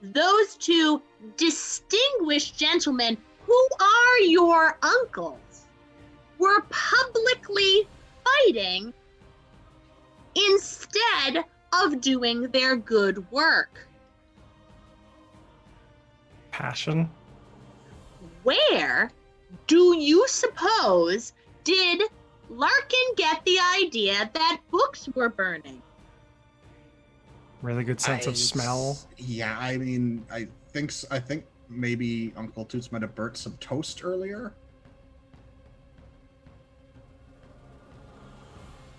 S6: those two distinguished gentlemen who are your uncles were publicly fighting instead of doing their good work.
S4: passion.
S6: Where do you suppose did Larkin get the idea that books were burning?
S4: Really good sense of smell.
S5: Yeah, I mean, I think maybe Uncle Toots might have burnt some toast earlier.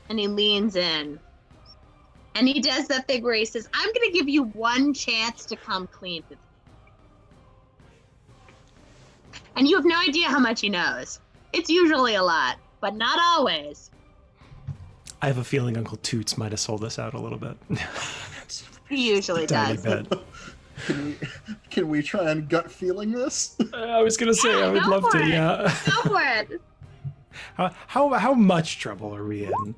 S6: And he leans in. And he does that thing where he says, I'm going to give you one chance to come clean with me. And you have no idea how much he knows. It's usually a lot, but not always.
S4: I have a feeling Uncle Toots might have sold us out a little bit.
S6: He usually
S4: Tiny
S6: does.
S4: bit.
S5: Can we try and gut feeling this?
S4: I was gonna say I would
S6: go
S4: love
S6: for
S4: to.
S6: it.
S4: Yeah.
S6: Go for it.
S4: How much trouble are we in?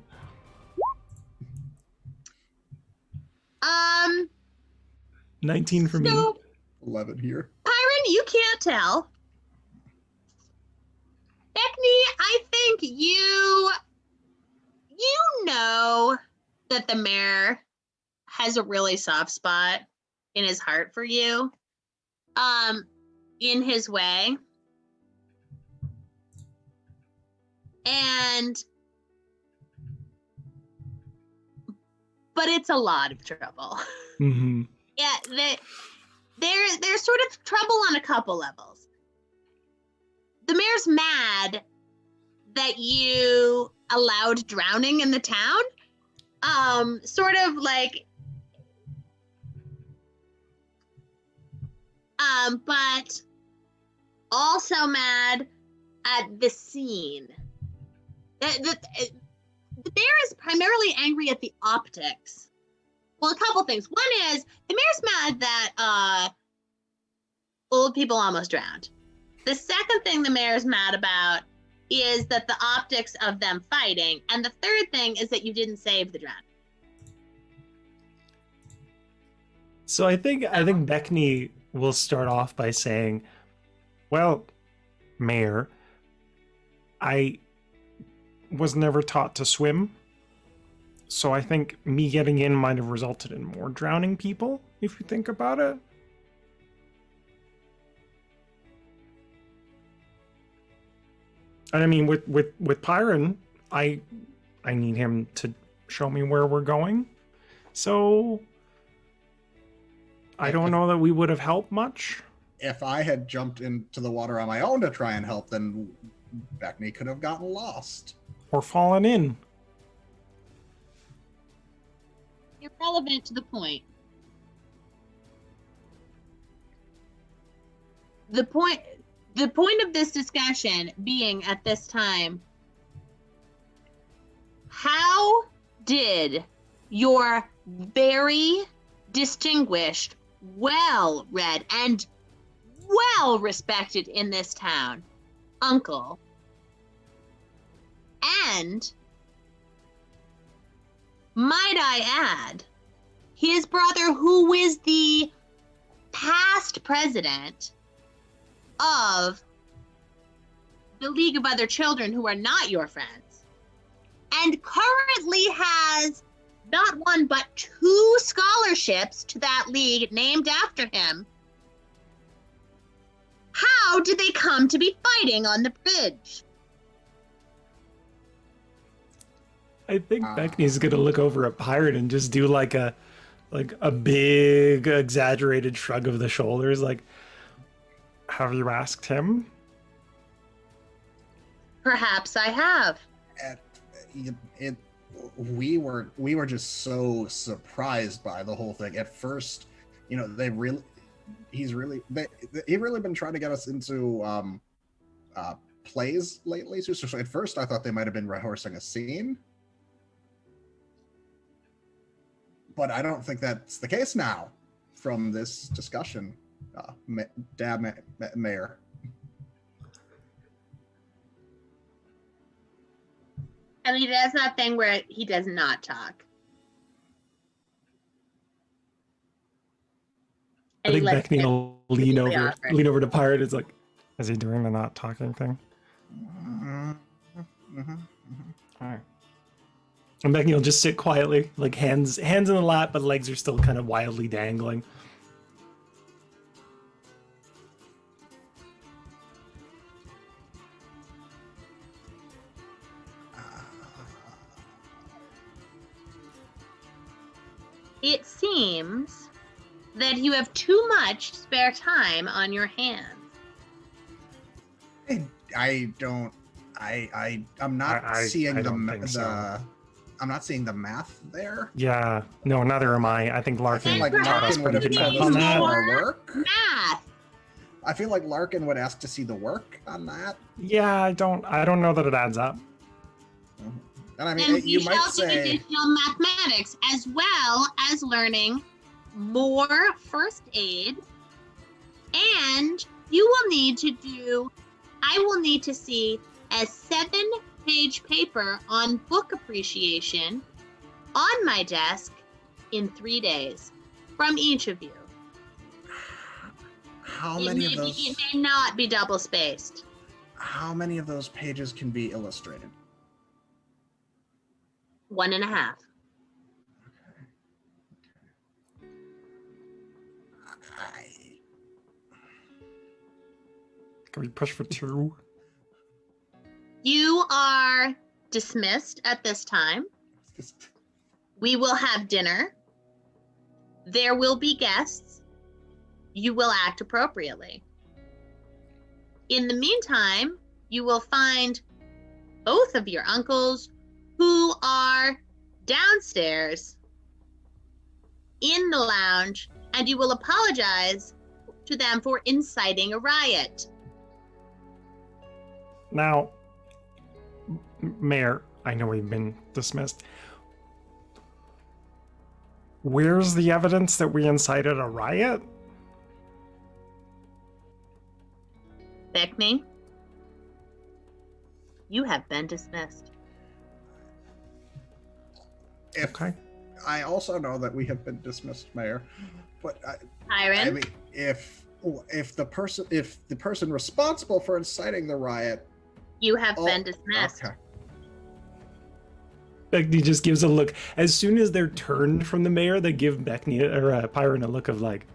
S4: 19 for me.
S6: So,
S5: 11 here.
S6: Byron, you can't tell. Beckney, I think you know that the mayor has a really soft spot in his heart for you. In his way. But it's a lot of trouble.
S4: Mm-hmm.
S6: Yeah, there's sort of trouble on a couple levels. The mayor's mad that you allowed drowning in the town. Sort of like, but also mad at the scene. The mayor is primarily angry at the optics. Well, a couple things. One is the mayor's mad that old people almost drowned. The second thing the mayor's mad about is that the optics of them fighting. And the third thing is that you didn't save the drowned.
S4: So I think Beckney will start off by saying, well, Mayor, I was never taught to swim. So I think me getting in might have resulted in more drowning people, if you think about it. And I mean, with Pyron, I need him to show me where we're going. So I don't know that we would have helped much.
S5: If I had jumped into the water on my own to try and help, then Beckney could have gotten lost.
S4: Or fallen in.
S6: Irrelevant to the point. The point of this discussion being at this time, how did your very distinguished, well-read, and well-respected in this town uncle and, might I add, his brother, who is the past president of the League of Other Children who are not your friends, and currently has not one but 2 scholarships to that league named after him, how did they come to be fighting on the bridge?
S4: I think Beckney's gonna look over at Pirate and just do like a big exaggerated shrug of the shoulders, like, have you asked him?
S6: Perhaps I have.
S5: We were just so surprised by the whole thing. At first, he's really been trying to get us into plays lately. So at first I thought they might have been rehearsing a scene, but I don't think that's the case now from this discussion. Mayor.
S6: I mean, he does that thing where he does not talk.
S4: I think Beckney will lean over to Pirate. It's like, is he doing the not talking thing?
S5: Mm-hmm.
S4: All right. And Beckney will just sit quietly, like hands in the lap, but legs are still kind of wildly dangling.
S6: it seems that you have too much spare time on your hands.
S5: I'm not seeing
S4: I
S5: the
S4: don't think so.
S5: I'm not seeing the math there.
S4: Yeah, no, neither am I. I think
S5: I
S4: Larkin
S5: feel like
S4: taught us
S5: Larkin would
S4: pretty
S5: have
S4: good
S5: told
S4: math
S5: us
S4: on
S5: to see
S4: that.
S5: the work.
S6: Math.
S5: I feel like Larkin would ask to see the work on that.
S4: Yeah, I don't know that it adds up.
S5: And I mean,
S6: And
S5: you
S6: we
S5: might
S6: shall do
S5: say,
S6: additional mathematics as well as learning more first aid. And you will need to do, I will need to see a 7-page paper on book appreciation on my desk in 3 days from each of you.
S5: how
S6: It
S5: many
S6: may,
S5: of those?
S6: it may not be double spaced.
S5: How many of those pages can be illustrated?
S6: 1.5.
S4: Can we push for 2?
S6: You are dismissed at this time. We will have dinner. There will be guests. You will act appropriately. In the meantime, you will find both of your uncles who are downstairs in the lounge, and you will apologize to them for inciting a riot.
S4: Now, Mayor, I know we've been dismissed. Where's the evidence that we incited a riot?
S6: Beckney, you have been dismissed.
S5: If
S4: Okay.
S5: I also know that we have been dismissed, Mayor, but
S6: Tyron,
S5: I mean, if the person responsible for inciting the riot,
S6: you have been dismissed.
S5: okay,
S4: Beckney just gives a look. As soon as they're turned from the mayor, they give Beckney or Pyron a look of like,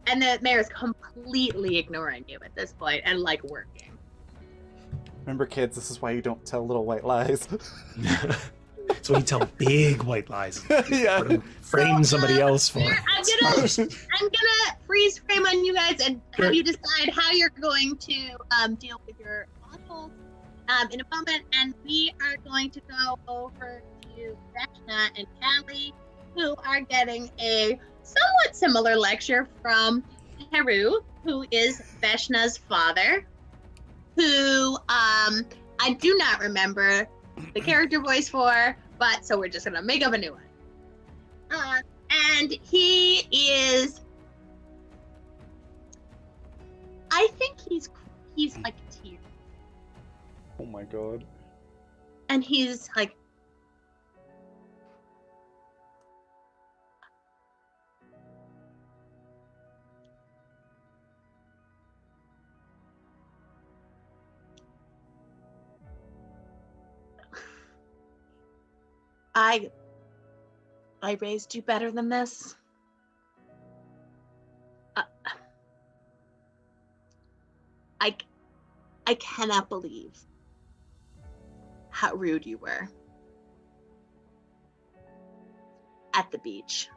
S6: And the mayor's completely ignoring you at this point and like working.
S1: Remember, kids, this is why you don't tell little white lies.
S4: so we tell big white lies.
S1: Yeah.
S4: Frame somebody else for.
S6: I'm gonna freeze frame on you guys and have you decide how you're going to deal with your uncles in a moment, and we are going to go over to Veshna and Callie, who are getting a somewhat similar lecture from Heru, who is Veshna's father, who I do not remember the character voice for, but so we're just gonna make up a new one. And he is, I think he's like a tear,
S1: Oh my god.
S6: and he's like, I raised you better than this. I cannot believe how rude you were at the beach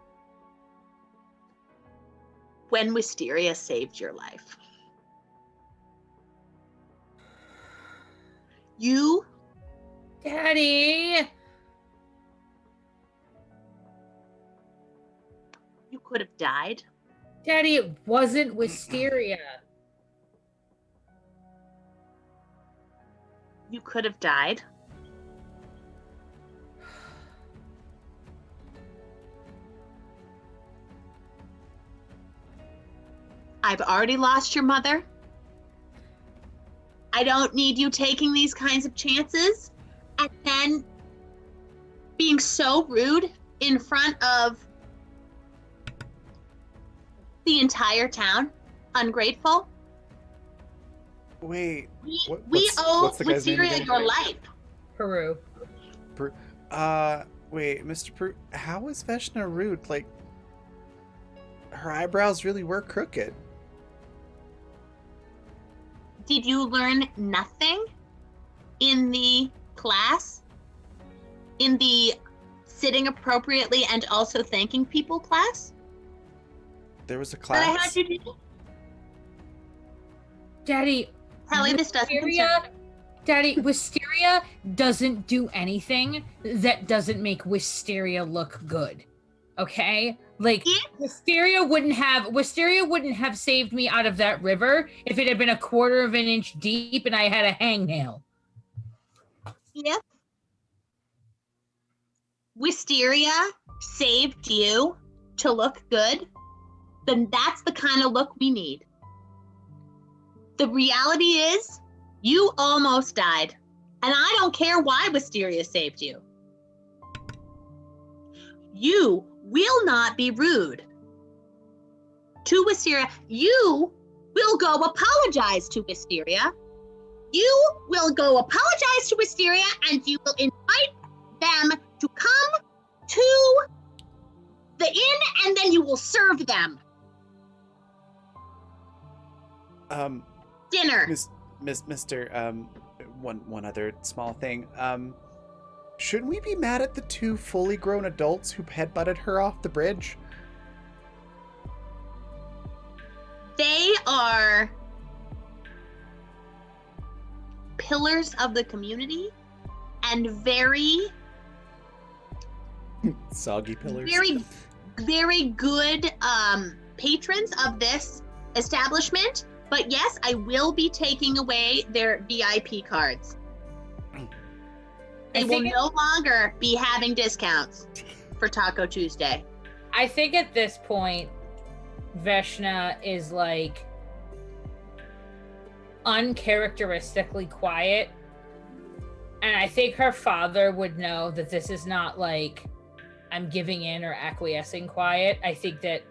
S6: when Wisteria saved your life. You
S3: Daddy!
S6: could have died.
S3: Daddy, it wasn't Wisteria.
S6: You could have died. I've already lost your mother. I don't need you taking these kinds of chances and then being so rude in front of the entire town. Ungrateful.
S1: Wait.
S6: We
S1: What's
S6: owe
S1: the guy's name
S6: Wisteria
S1: again?
S6: your life.
S3: Peru.
S1: Wait, Mr. Pru, how is Veshna rude? Like, her eyebrows really were crooked.
S6: Did you learn nothing in the class in the sitting appropriately and also thanking people class
S1: There was a
S6: that I had
S1: class.
S6: you do?
S3: Daddy,
S6: Kelly, this doesn't concern
S3: Wisteria,
S6: me.
S3: Daddy, Wisteria doesn't do anything that doesn't make Wisteria look good. Okay? Like
S6: Yeah.
S3: Wisteria wouldn't have saved me out of that river if it had been a quarter of an inch deep and I had a hangnail.
S6: If Wisteria saved you to look good, then that's the kind of look we need. The reality is, you almost died. And I don't care why Wisteria saved you. You will not be rude to Wisteria. You will go apologize to Wisteria. You will go apologize to Wisteria, and you will invite them to come to the inn, and then you will serve them dinner.
S1: Mr. One other small thing. Shouldn't we be mad at the two fully grown adults who headbutted her off the bridge?
S6: They are pillars of the community and very,
S1: Soggy pillars.
S6: very good patrons of this establishment. But yes, I will be taking away their VIP cards. They will no longer be having discounts for Taco Tuesday.
S3: I think at this point, Veshna is like uncharacteristically quiet. And I think her father would know that this is not like I'm giving in or acquiescing quiet. I think that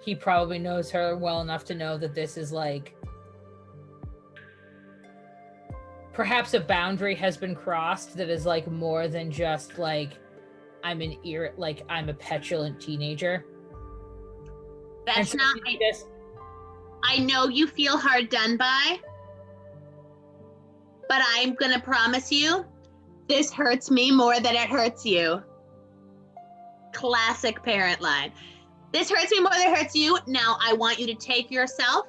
S3: he probably knows her well enough to know that this is like perhaps a boundary has been crossed that is like more than just like I'm a petulant teenager. And so
S6: Veshna, I know you feel hard done by, but I'm gonna promise you, this hurts me more than it hurts you. Classic parent line. This hurts me more than it hurts you. Now I want you to take yourself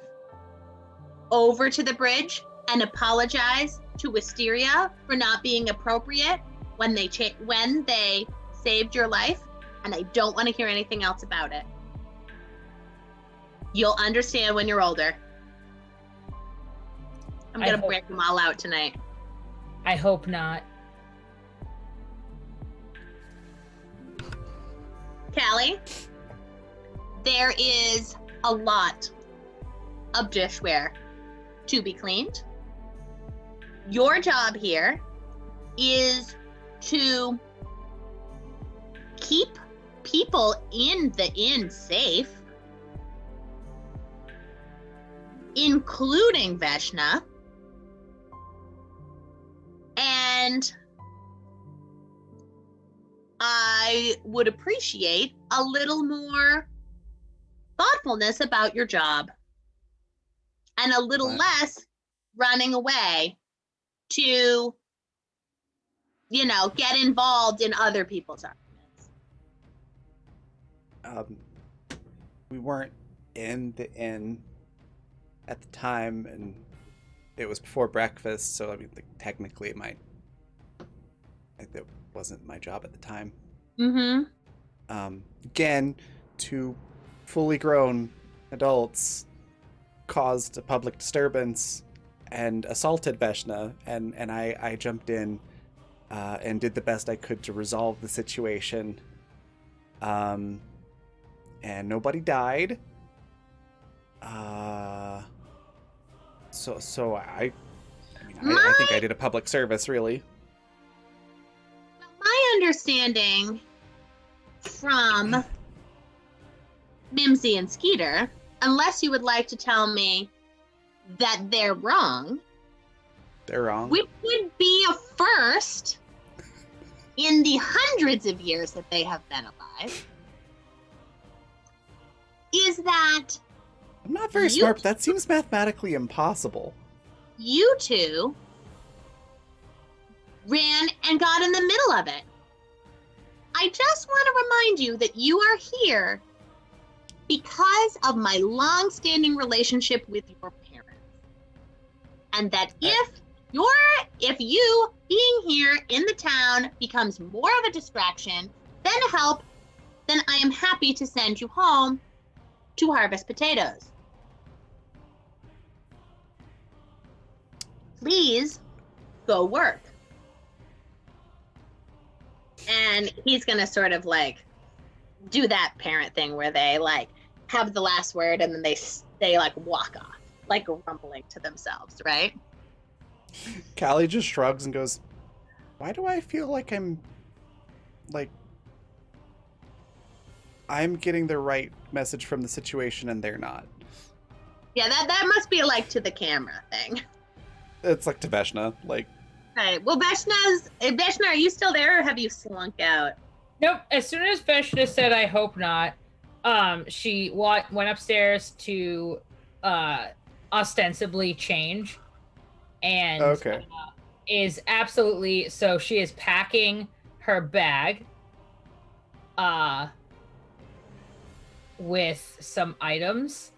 S6: over to the bridge and apologize to Wisteria for not being appropriate when they saved your life, and I don't want to hear anything else about it. You'll understand when you're older. I'm gonna break them all out tonight.
S3: I hope not.
S6: Callie, there is a lot of dishware to be cleaned. Your job here is to keep people in the inn safe, including Veshna, and I would appreciate a little more thoughtfulness about your job and a little less running away to, get involved in other people's arguments.
S1: We weren't in the inn at the time, and it was before breakfast, so I mean, technically it wasn't my job at the time.
S6: Mm-hmm.
S1: Again, two fully grown adults caused a public disturbance and assaulted Veshna, and I jumped in and did the best I could to resolve the situation. And nobody died. So I think I did a public service, really.
S6: My understanding from Mimsy and Skeeter, unless you would like to tell me that they're wrong, which would be a first in the hundreds of years that they have been alive, is that
S1: I'm not very smart, but that seems mathematically impossible.
S6: You two ran and got in the middle of it I just want to remind you that you are here because of my long-standing relationship with your parents. And that if you being here in the town becomes more of a distraction than a help, then I am happy to send you home to harvest potatoes. Please go work. And he's gonna sort of like do that parent thing where they like have the last word and then they like walk off, like grumbling to themselves, right?
S1: Callie just shrugs and goes, "Why do I feel like I'm getting the right message from the situation and they're not?"
S6: Yeah, that must be like to the camera thing.
S1: It's like to Veshna, like,
S6: Right. Well, Veshna, are you still there or have you slunk out?
S3: Nope. As soon as Veshna said, "I hope not," she went upstairs to ostensibly change, and
S1: okay.
S3: is absolutely so. She is packing her bag, with some items,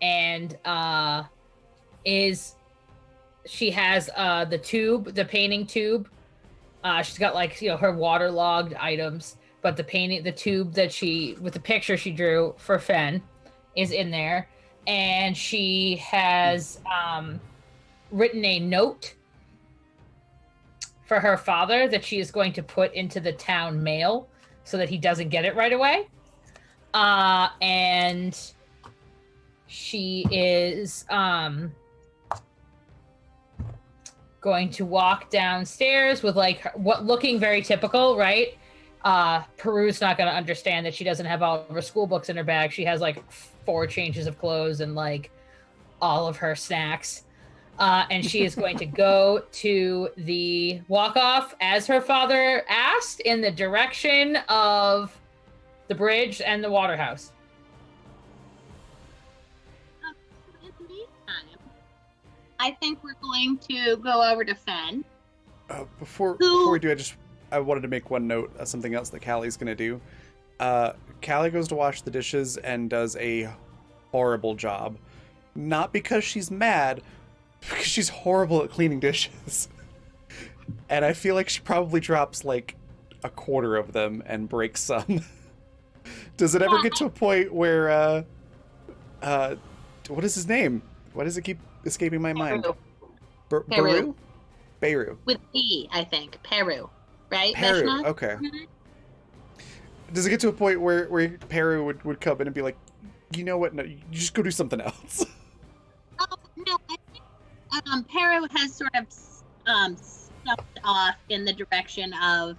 S3: and she has the painting tube. She's got like, her waterlogged items, but the tube with the picture she drew for Fen is in there. And she has written a note for her father that she is going to put into the town mail so that he doesn't get it right away. And she is going to walk downstairs with like what looking very typical, right? Peru's not going to understand that she doesn't have all of her school books in her bag. She has like 4 changes of clothes and like all of her snacks. And she is going to go to the walk-off as her father asked, in the direction of the bridge and the water house.
S6: In the meantime, I think we're going to go over to Fen.
S1: Before we do, I wanted to make one note of something else that Callie's gonna do. Callie goes to wash the dishes and does a horrible job. Not because she's mad, because she's horrible at cleaning dishes. And I feel like she probably drops like a quarter of them and breaks some. Does it ever get to a point where what is his name? Why does it keep escaping my mind?
S6: Peru.
S1: Beru.
S6: With E, I think. Peru. Right?
S1: Peru.
S6: Veshna?
S1: Okay.
S6: Mhm.
S1: Does it get to a point where Peru would come in and be like, you know what? No, you just go do something else.
S6: No, I think Peru has sort of stepped off in the direction of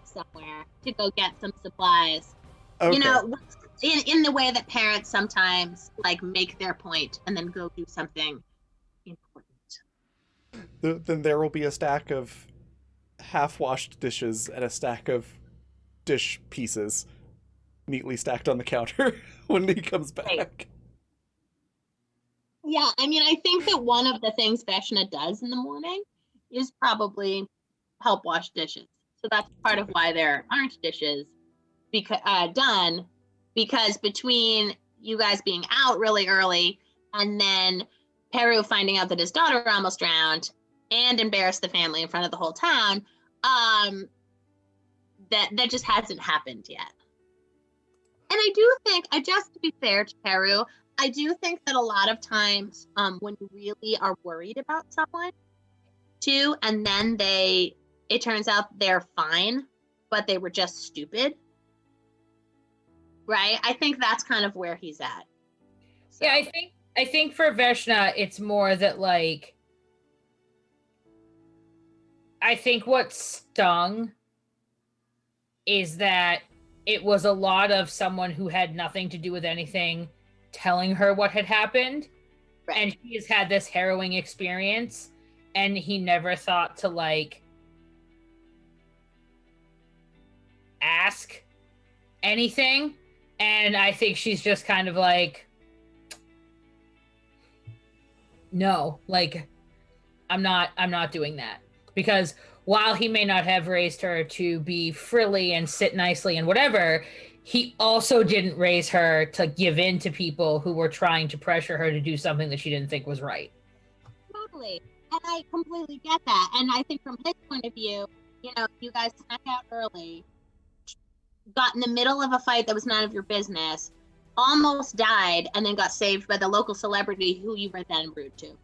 S6: somewhere to go get some supplies.
S1: Okay.
S6: You know, in the way that parents sometimes like make their point and then go do something important.
S1: Then there will be a stack of half-washed dishes and a stack of dish pieces neatly stacked on the counter when he comes back.
S6: Right. Yeah, I mean, I think that one of the things Veshna does in the morning is probably help wash dishes. So that's part of why there aren't dishes done, because between you guys being out really early and then Peru finding out that his daughter almost drowned and embarrassed the family in front of the whole town, that just hasn't happened yet. And I do think, just to be fair to Peru, I do think that a lot of times when you really are worried about someone too, and then it turns out they're fine, but they were just stupid, right? I think that's kind of where he's at. So.
S3: Yeah, I think for Veshna, it's more that like, I think what stung is that it was a lot of someone who had nothing to do with anything telling her what had happened. Right. And he has had this harrowing experience and he never thought to like ask anything. And I think she's just kind of like, no, like I'm not doing that. Because while he may not have raised her to be frilly and sit nicely and whatever, he also didn't raise her to give in to people who were trying to pressure her to do something that she didn't think was right.
S6: Totally. And I completely get that. And I think from his point of view, you guys snuck out early, got in the middle of a fight that was none of your business, almost died, and then got saved by the local celebrity who you were then rude to.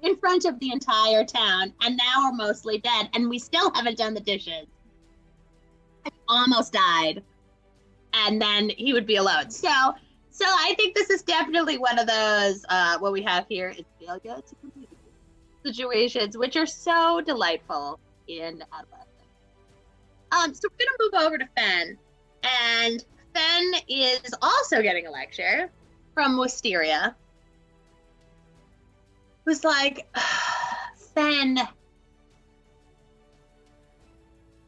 S6: In front of the entire town, and now are mostly dead, and we still haven't done the dishes. Almost died. And then he would be alone. So I think this is definitely one of those, what we have here is feel good situations, which are so delightful in adolescence. So we're gonna move over to Fen, and Fen is also getting a lecture from Wisteria, who's like, Fen,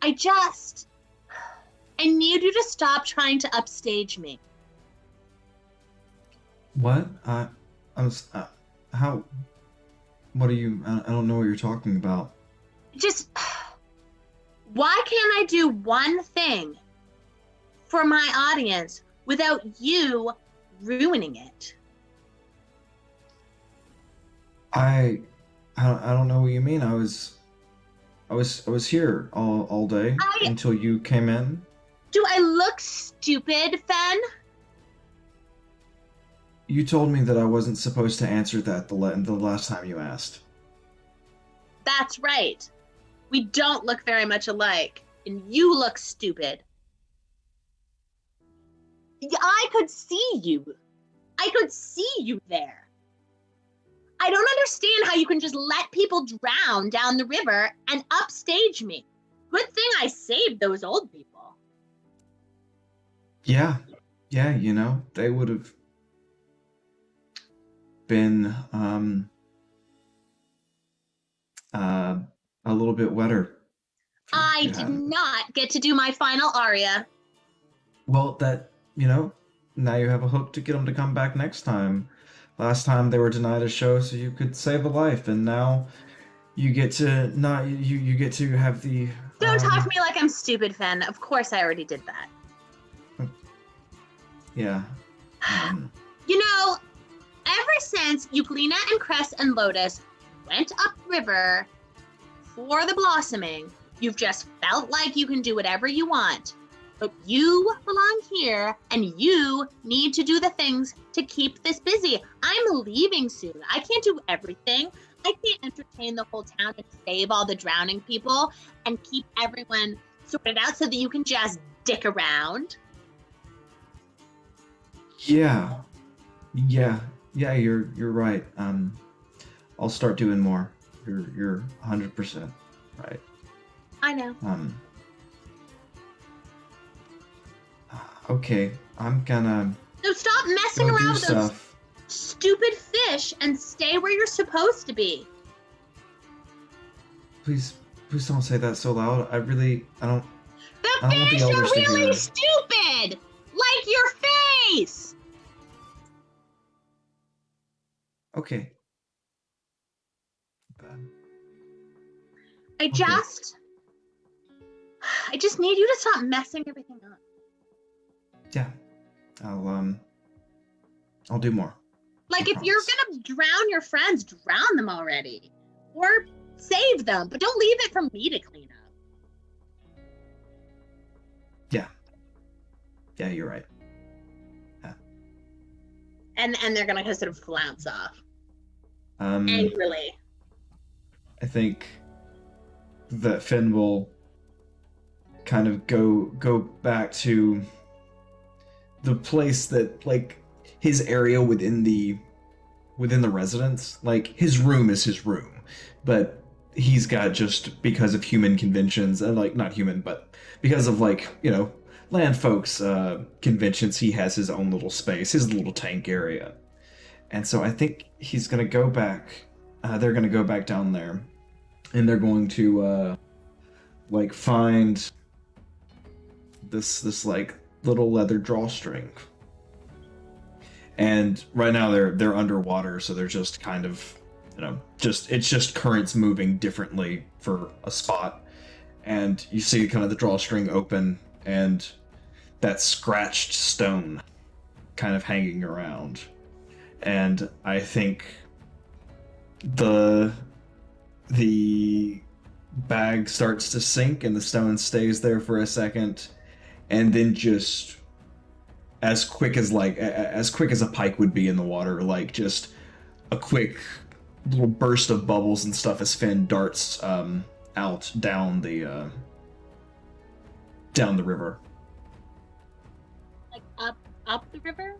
S6: I need you to stop trying to upstage me.
S2: What? How? What are you? I don't know what you're talking about.
S6: Why can't I do one thing for my audience without you ruining it?
S2: I don't know what you mean. I was here all day until you came in.
S6: Do I look stupid, Fen?
S2: You told me that I wasn't supposed to answer that the last time you asked.
S6: That's right. We don't look very much alike, and you look stupid. I could see you. I could see you there. I don't understand how you can just let people drown down the river and upstage me. Good thing I saved those old people.
S2: Yeah, they would have been a little bit wetter.
S6: I did not get to do my final aria.
S2: Well, that, now you have a hook to get them to come back next time. Last time they were denied a show so you could save a life, and now you get to you get to have the...
S6: Don't talk to me like I'm stupid, Fen. Of course I already did that.
S2: Yeah.
S6: Ever since Euglena and Cress and Lotus went upriver for the blossoming, you've just felt like you can do whatever you want. But you belong here, and you need to do the things to keep this busy. I'm leaving soon. I can't do everything. I can't entertain the whole town and save all the drowning people and keep everyone sorted out so that you can just dick around.
S2: Yeah, you're right. I'll start doing more. You're 100% right.
S6: I know.
S2: Okay, I'm gonna...
S6: So stop messing around with those stupid fish and stay where you're supposed to be.
S2: Please don't say that so loud. I don't
S6: The
S2: want the
S6: fish are
S2: elders to
S6: really
S2: hear.
S6: stupid! Like your face!
S2: Okay.
S6: I just need you to stop messing everything up.
S2: Yeah. I'll do more.
S6: Like,
S2: I
S6: if you're
S2: promise.
S6: gonna drown your friends, drown them already. Or save them, but don't leave it for me to clean up.
S2: Yeah, you're right.
S6: And they're gonna sort of flounce off.
S2: Um,
S6: Angrily.
S2: I think that Finn will kind of go back to the place that, like, his area within the residence. Like, his room is his room, but he's got, just because of human conventions, and, like, not human, but because of, like, land folks conventions, he has his own little space, his little tank area. And so I think he's gonna go back, they're gonna go back down there, and they're going to like find this like little leather drawstring. And right now they're underwater, so they're just kind of it's just currents moving differently for a spot. And you see kind of the drawstring open and that scratched stone kind of hanging around. And I think the bag starts to sink and the stone stays there for a second, and then just as quick as a pike would be in the water, like just a quick little burst of bubbles and stuff as Finn darts out down the river.
S6: Like up the river?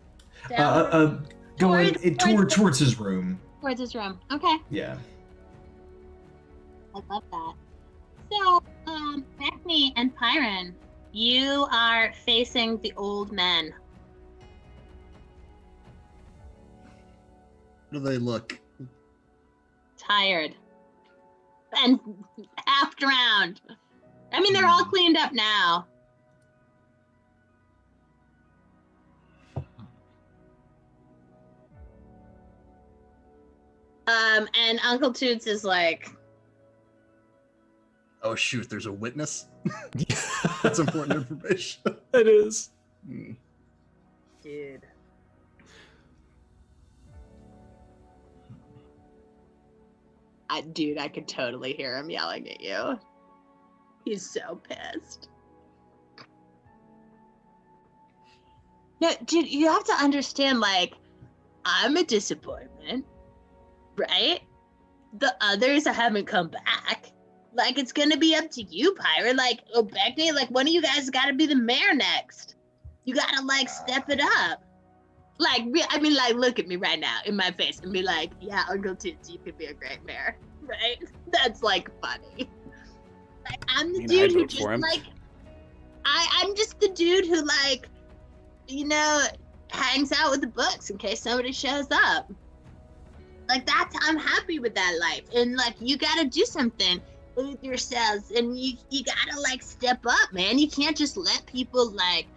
S2: Going
S6: Towards
S2: towards his room.
S6: Towards his room. Okay.
S2: Yeah.
S6: I love that. So, Beckney and Pyron, you are facing the old men.
S5: Do they look?
S6: Tired. And half drowned. I mean, they're all cleaned up now. And Uncle Toots is like,
S5: Oh shoot! There's a witness. That's important information.
S4: It is.
S6: dude. I could totally hear him yelling at you. He's so pissed. No, dude, you have to understand, like, I'm a disappointment, right? The others haven't come back. Like, it's gonna be up to you, Pyra. Like, Beckney, like, one of you guys gotta be the mayor next. You gotta, like, step it up. Like, I mean, like, look at me right now in my face and be like, yeah, Uncle Toots, you could be a great mayor, right? That's, like, funny. Like, I'm the dude who just, like, I'm just the dude who, like, you know, hangs out with the books in case somebody shows up. Like, I'm happy with that life. And, like, you gotta do something with yourselves. And you gotta, like, step up, man. You can't just let people, like,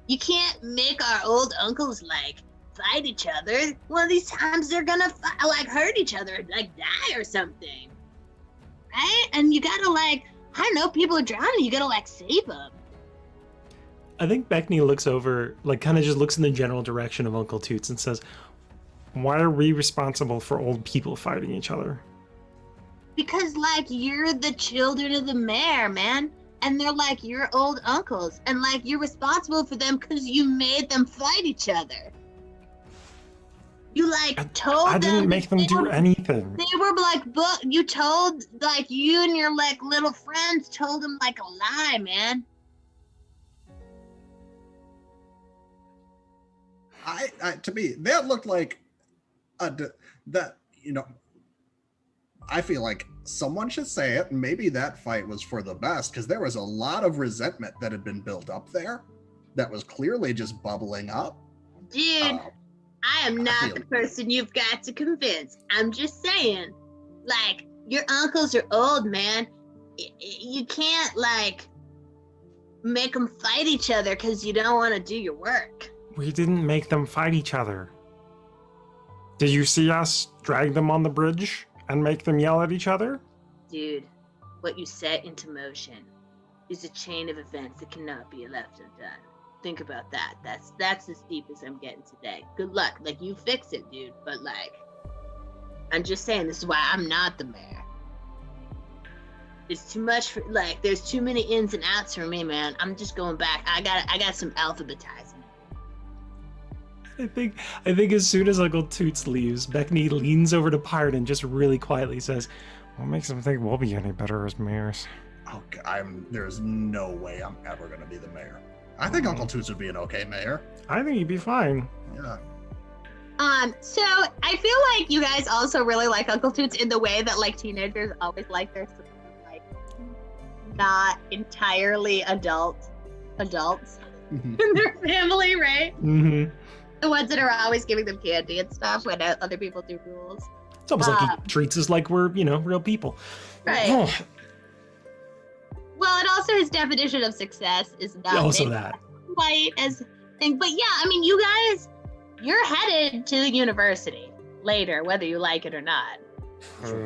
S6: you can't make our old uncles, like, fight each other. One of these times they're gonna, like, hurt each other, like, die or something. Right? And you gotta, like, I don't know, people are drowning. You gotta, like, save them.
S4: I think Beckney looks over, like, kind of just looks in the general direction of Uncle Toots and says, why are we responsible for old people fighting each other?
S6: Because, like, you're the children of the mayor, man. And they're, like, your old uncles. And, like, you're responsible for them because you made them fight each other. You, like, told them...
S4: I didn't make them do anything.
S6: They were, like, you told, like, you and your, like, little friends told them, like, a lie, man.
S5: To me, that looked like that, you know, I feel like someone should say it. Maybe that fight was for the best, because there was a lot of resentment that had been built up there that was clearly just bubbling up.
S6: Dude, I am not the person you've got to convince. I'm just saying, like, your uncles are old, man. You can't, like, make them fight each other because you don't want to do your work.
S4: We didn't make them fight each other. Did you see us drag them on the bridge and make them yell at each other?
S6: Dude, what you set into motion is a chain of events that cannot be left undone. Think about that. That's as deep as I'm getting today. Good luck. Like, you fix it, dude. But, like, I'm just saying, this is why I'm not the mayor. It's too much for, like, there's too many ins and outs for me, man. I'm just going back. I got some alphabetizing.
S4: I think as soon as Uncle Toots leaves, Beckney leans over to Pyron and just really quietly says, what makes them think we'll be any better as mayors?
S5: Okay, there's no way I'm ever going to be the mayor. I think Uncle Toots would be an okay mayor.
S4: I think he'd be fine.
S5: Yeah.
S6: So I feel like you guys also really like Uncle Toots in the way that, like, teenagers always like their, like, not entirely adults in their family, right?
S4: Mm-hmm.
S6: The ones that are always giving them candy and stuff when other people do rules.
S4: It's almost like he treats us like we're, you know, real people.
S6: Right. Well, and also his definition of success is not
S4: also that
S6: quite as thing. But yeah, I mean, you guys, you're headed to the university. later, whether you like it or not.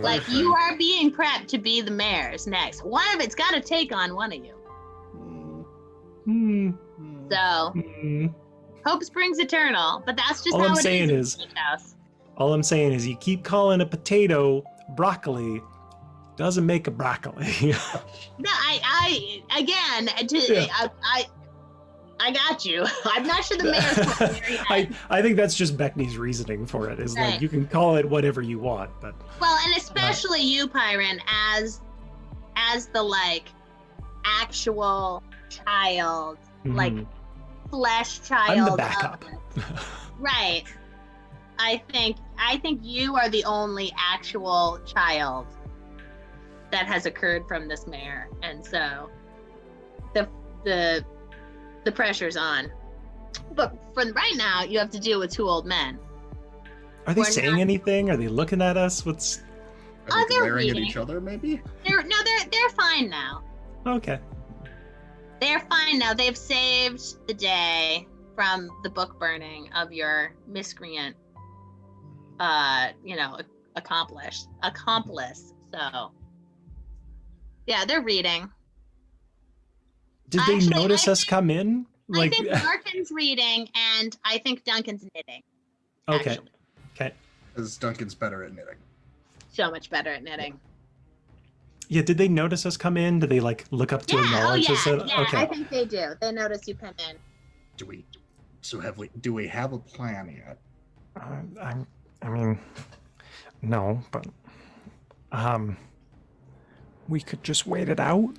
S6: Like, you are being prepped to be the mayor's next. One of it's got to take on one of you.
S4: Hmm.
S6: So,
S4: Hmm.
S6: hope springs eternal, but that's just
S4: All
S6: how
S4: I'm
S6: it
S4: saying
S6: is.
S4: is-
S6: in the house.
S4: All I'm saying is, you keep calling a potato broccoli, doesn't make a broccoli.
S6: No, I got you. I'm not sure the mayor's quite there yet.
S4: I think that's just Beckney's reasoning for it. Is like,
S6: Right.
S4: you can call it whatever you want, but
S6: Well, and especially you, Pyron, as the like actual child, like
S4: mhm.
S6: flesh child.
S4: I'm the
S6: of
S4: backup.
S6: it. Right. I think you are the only actual child that has occurred from this mayor, and so the pressure's on. But for right now, you have to deal with 2 old men.
S4: Are they
S6: We're
S4: saying
S6: not-
S4: anything? Are they looking at us? What's
S5: Are they
S6: they're
S5: glaring at
S6: reading.
S5: each other, maybe?
S6: They're fine now.
S4: okay?
S6: They're fine now. They've saved the day from the book burning of your miscreant, accomplice. So, yeah, they're reading.
S4: Did they
S6: Actually,
S4: notice
S6: I
S4: us come in? Like,
S6: I think Larkin's reading, and I think Duncan's knitting.
S4: okay,
S6: Actually.
S4: okay.
S5: Because Duncan's better at knitting.
S6: So much better at knitting.
S4: Yeah, did they notice us come in? Did they like look up to
S6: Yeah,
S4: acknowledge us?
S6: I
S4: Okay.
S6: think they do. They notice you come in.
S5: Do we have a plan yet?
S7: I mean, no, but we could just wait it out.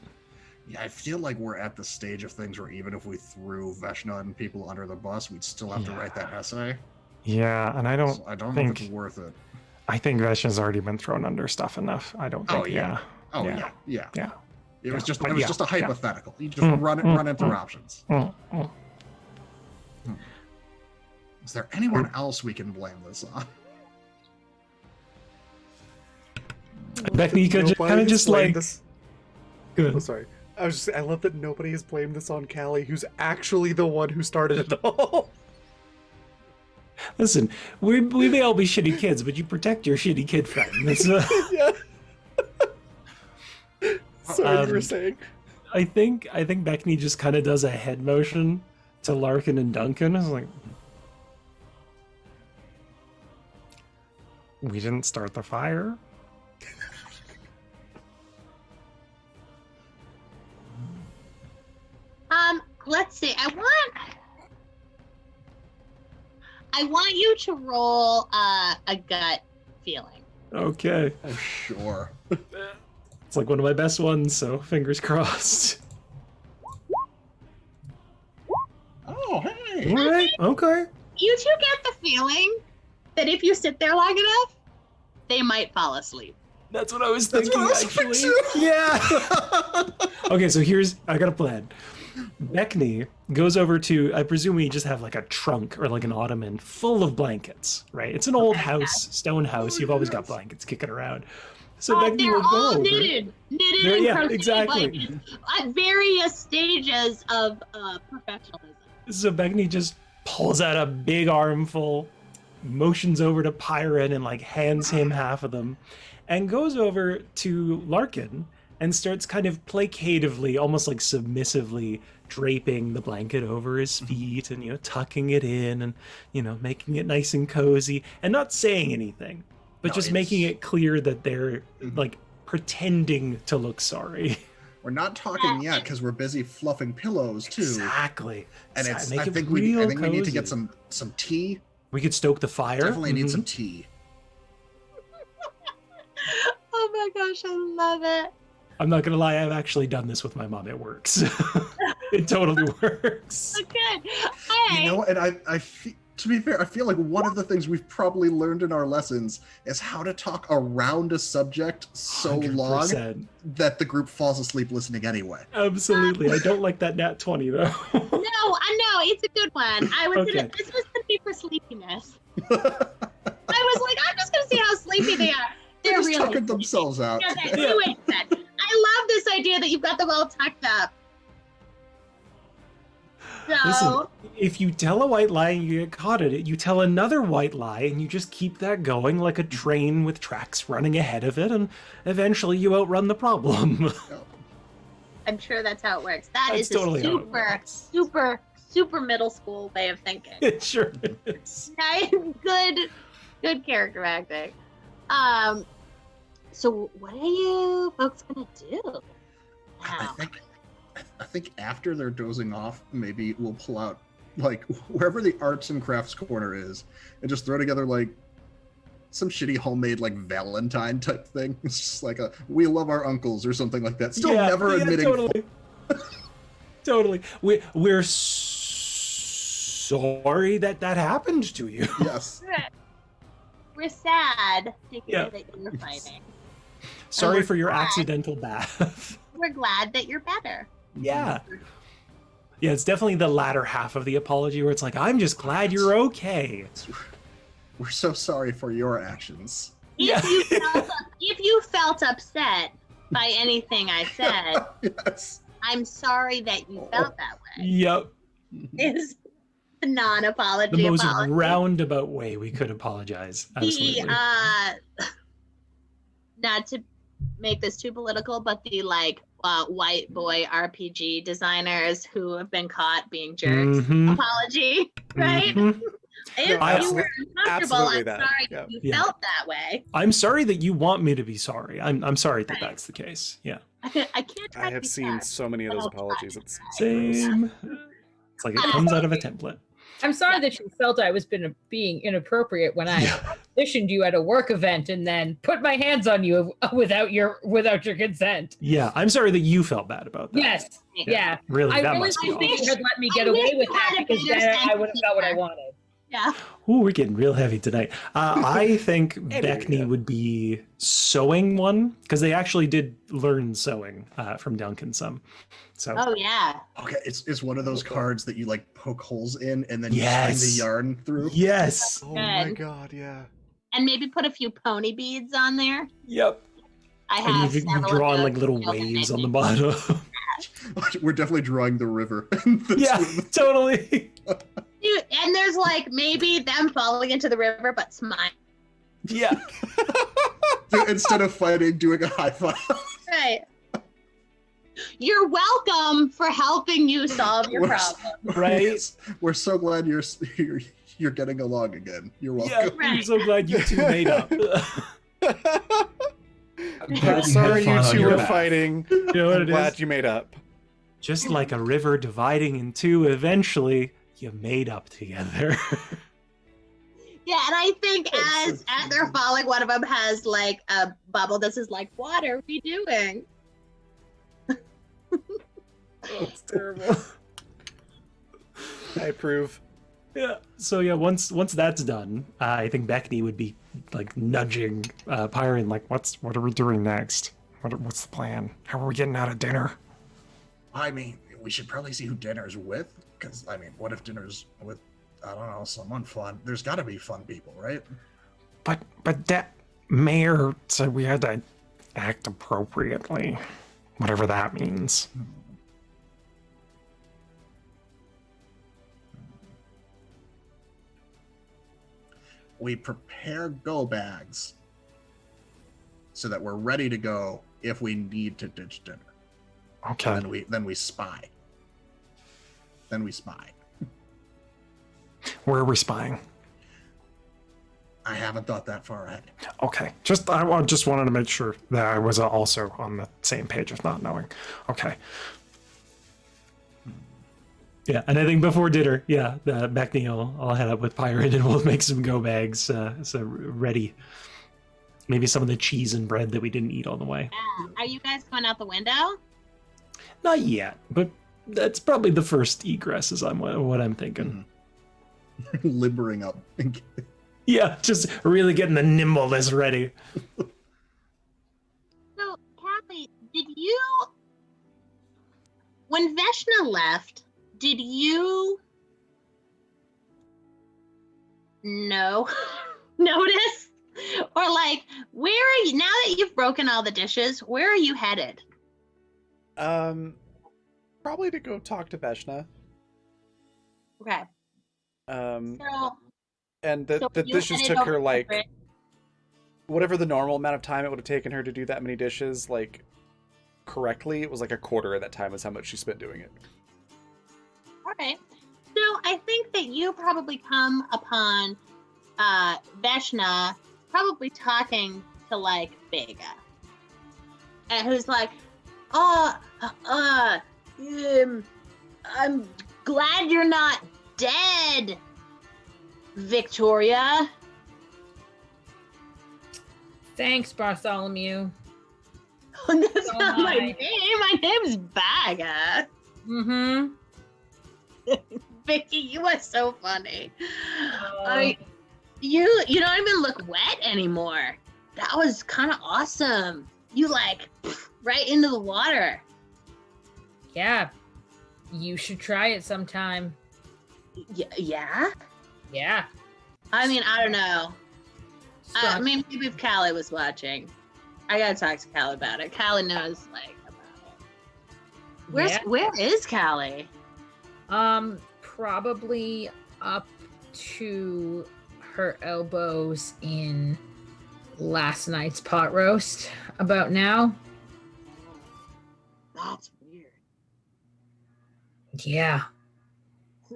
S5: Yeah, I feel like we're at the stage of things where even if we threw Veshna and people under the bus, we'd still have to write that essay.
S7: Yeah, and I don't
S5: So I don't know if
S7: think
S5: it's worth it.
S7: I think Veshna's already been thrown under stuff enough. I don't think.
S5: Oh, yeah. Oh
S7: Yeah.
S5: yeah.
S7: Yeah.
S5: It was
S7: Yeah,
S5: just
S7: but
S5: it was
S7: yeah,
S5: just a
S7: yeah.
S5: hypothetical. You just run it through options.
S7: Mm, mm.
S5: Is there anyone else we can blame this on?
S4: Beckney, you could
S1: Nobody
S4: kind of
S1: has
S4: just
S1: blamed
S4: like.
S1: this.
S4: Good.
S1: Oh, sorry. I love that nobody has blamed this on Callie, who's actually the one who started it all.
S4: Listen, we may all be shitty kids, but you protect your shitty kid friend. That's,
S1: Yeah. Sorry, you were
S4: Um,
S1: saying.
S4: I think Beckney just kind of does a head motion to Larkin and Duncan. It's like,
S7: We didn't start the fire.
S6: Let's see. I want you to roll a gut feeling.
S4: okay,
S5: Oh sure.
S4: it's like one of my best ones, so fingers crossed.
S5: Oh hey.
S4: All right, okay.
S6: You two get the feeling that if you sit there long enough, they might fall asleep.
S4: That's what I was
S5: That's
S4: thinking,
S5: what I was
S4: actually.
S5: thinking, too.
S4: Yeah. Okay, so I got a plan. Beckney goes over to, I presume we just have like a trunk or like an ottoman full of blankets, right? It's an old house, stone house. You've always got blankets kicking around. So Beckney
S6: They're
S4: will go
S6: all
S4: over.
S6: knitted
S4: They're-
S6: and
S4: yeah,
S6: crocheted
S4: exactly.
S6: blankets at various stages of professionalism.
S4: So Beckney just pulls out a big armful, motions over to Pyron and like hands him half of them, and goes over to Larkin and starts kind of placatively, almost like submissively, draping the blanket over his feet and, tucking it in and, making it nice and cozy and not saying anything, but
S5: No,
S4: just making
S5: it's-
S4: it clear that they're like pretending to look sorry.
S5: We're not talking yet because we're busy fluffing pillows too.
S4: Exactly.
S5: And
S4: So
S5: it's
S4: make
S5: I
S4: it
S5: think we
S4: real
S5: need to get
S4: cozy.
S5: some tea.
S4: We could stoke the fire.
S5: Definitely need
S4: Mhm.
S5: some tea.
S6: Oh my gosh, I love it.
S4: I'm not gonna lie, I've actually done this with my mom. It works. It totally works.
S6: Okay. All right.
S5: You know, and I feel, to be fair, I feel like one of the things we've probably learned in our lessons is how to talk around a subject so long
S4: 100%.
S5: that the group falls asleep listening anyway.
S4: Absolutely. I don't like that nat 20 though.
S6: No, I know it's a good one. I was
S4: Okay.
S6: this was gonna be for sleepiness. I was like, I'm just gonna see how sleepy they are.
S5: They
S6: They're
S5: just
S6: really
S5: tuckered themselves out.
S6: Yeah, that's what it said. I love this idea that you've got them all tucked up.
S4: Listen, if you tell a white lie and you get caught at it, you tell another white lie and you just keep that going like a train with tracks running ahead of it, and eventually you outrun the problem.
S6: I'm sure that's how it works. That's
S4: That's
S6: a
S4: totally how it
S6: super middle school way of thinking.
S4: It sure is.
S6: Okay, good character acting. So what are you folks gonna do now?
S5: I think after they're dozing off, maybe we'll pull out like wherever the arts and crafts corner is, and just throw together like some shitty homemade like Valentine type thing. It's just like a "we love our uncles" or something like that. Still never admitting.
S4: Totally. Totally. We're sorry that happened to you.
S5: Yes.
S6: We're sad to
S4: Yeah.
S6: hear that you're fighting.
S4: Sorry
S6: we're
S4: for your
S6: glad.
S4: accidental bath.
S6: We're glad that you're better.
S4: Yeah. Yeah, it's definitely the latter half of the apology where it's like, I'm just glad you're okay.
S5: We're so sorry for your actions.
S4: Yeah.
S6: If you felt upset by anything I said,
S5: Yes.
S6: I'm sorry that you felt that way.
S4: Yep.
S6: Is the non-apology
S4: The most
S6: apology.
S4: roundabout way we could apologize. Absolutely.
S6: Not to make this too political, but the white boy RPG designers who have been caught being jerks
S4: Mhm.
S6: apology, right?
S4: Mhm.
S6: If
S1: No,
S6: you were uncomfortable,
S1: absolutely
S6: I'm
S1: that.
S6: sorry
S1: Yeah.
S6: you
S4: Yeah.
S6: felt that way.
S4: I'm sorry that you want me to be sorry. I'm sorry that
S6: Right.
S4: that's the case. Yeah.
S6: I can't try
S1: I
S6: to
S1: have
S6: be
S1: seen
S6: sorry.
S1: so many of those apologies. It's gross.
S4: Same. It's like it comes out of a template.
S3: I'm sorry that you felt I was being inappropriate when I auditioned you at a work event and then put my hands on you without your consent.
S4: Yeah, I'm sorry that you felt bad about that.
S3: Yes. Yeah.
S4: Really,
S3: I
S4: that
S3: really
S4: must be
S3: wish
S4: awful.
S3: you had let me get
S6: I
S3: away
S6: wish
S3: with
S6: you
S3: that
S6: had a
S3: because
S6: bigger
S3: then I
S6: sense
S3: would have
S6: of
S3: got what I
S6: humor.
S3: wanted.
S6: Yeah.
S4: Ooh, we're getting real heavy tonight. I think
S1: Anyway,
S4: Beckney
S1: yeah.
S4: would be sewing one because they actually did learn sewing from Duncan some. So
S6: Oh yeah.
S5: Okay, it's one of those cards that you like poke holes in and then
S4: Yes.
S5: you string the yarn through.
S4: yes,
S1: Oh my
S6: Good.
S1: god, yeah.
S6: And maybe put a few pony beads on there.
S4: yep.
S6: I have
S4: And you've
S6: several of
S4: drawn
S6: those
S4: like little
S6: built in
S4: waves
S6: my
S4: on the
S6: painting.
S4: bottom.
S5: We're definitely drawing the river.
S4: Yeah, totally.
S6: Dude, and there's like maybe them falling into the river but smile.
S4: Yeah,
S5: Instead of fighting, doing a high five.
S6: Right. You're welcome for helping you solve your
S5: We're-
S6: problem.
S4: right.
S5: We're so glad you're getting along again. You're
S4: Yeah,
S5: welcome.
S4: I'm so glad you two made up.
S1: I'm sorry you
S2: Have fun on
S1: two
S2: your
S1: were
S2: bath.
S1: fighting.
S4: You know what
S1: I'm
S4: it
S1: glad
S4: is?
S1: you made up.
S4: Just like a river dividing in two, eventually you made up together.
S6: Yeah, and I think as they're falling, one of them has like a bubble that says like, "What are we doing?"
S4: It's terrible.
S1: I approve.
S4: Yeah. So yeah, once that's done, I think Beckney would be like nudging Pyron, like,
S7: What are we doing next? What's the plan? How are we getting out of dinner?
S5: I mean, we should probably see who dinner's with. Because, I mean, what if dinner's with, I don't know, someone fun? There's got to be fun people, right?
S7: But that mayor said we had to act appropriately, whatever that means.
S5: We prepare go bags so that we're ready to go if we need to ditch dinner.
S7: Okay.
S5: Then we spy. Then we spy.
S7: Where are we spying?
S5: I haven't thought that far ahead.
S7: Okay. I just wanted to make sure that I was also on the same page of not knowing. Okay.
S4: Yeah, and I think before dinner, Beckney will head up with Pyron and we'll make some go bags so ready. Maybe some of the cheese and bread that we didn't eat on the way.
S6: Are you guys going out the window?
S4: Not yet, but that's probably the first egress is what I'm thinking.
S5: Limbering up.
S4: Yeah, just really getting the nimbleness ready.
S6: So, Kathy, did you, when Veshna left, did you notice? Or like, where are you, now that you've broken all the dishes, where are you headed?
S1: Probably to go talk to Veshna.
S6: Okay.
S1: Um,
S6: So,
S1: and
S6: so
S1: the
S6: you
S1: dishes
S6: headed
S1: took
S6: over
S1: her
S6: to
S1: like
S6: Brit-
S1: whatever the normal amount of time it would have taken her to do that many dishes, like correctly, it was like a quarter of that time is how much she spent doing it.
S6: Okay. So I think that you probably come upon Veshna probably talking to like Vega. And who's like, I'm glad you're not dead, Victoria.
S3: Thanks, Bartholomew.
S6: That's
S3: So
S6: not my
S3: nice.
S6: name. My name's Baga.
S3: Mm-hmm.
S6: Vicky, you are so funny.
S3: Oh.
S6: You don't even look wet anymore. That was kind of awesome. You like right into the water.
S3: Yeah. You should try it sometime.
S6: Yeah?
S3: Yeah.
S6: I mean, I don't know. I
S3: Strong-
S6: mean, maybe if Callie was watching. I gotta talk to Callie about it. Callie knows like about it.
S3: Yeah.
S6: Where is Callie?
S3: Probably up to her elbows in last night's pot roast about now.
S6: That's weird.
S3: Yeah.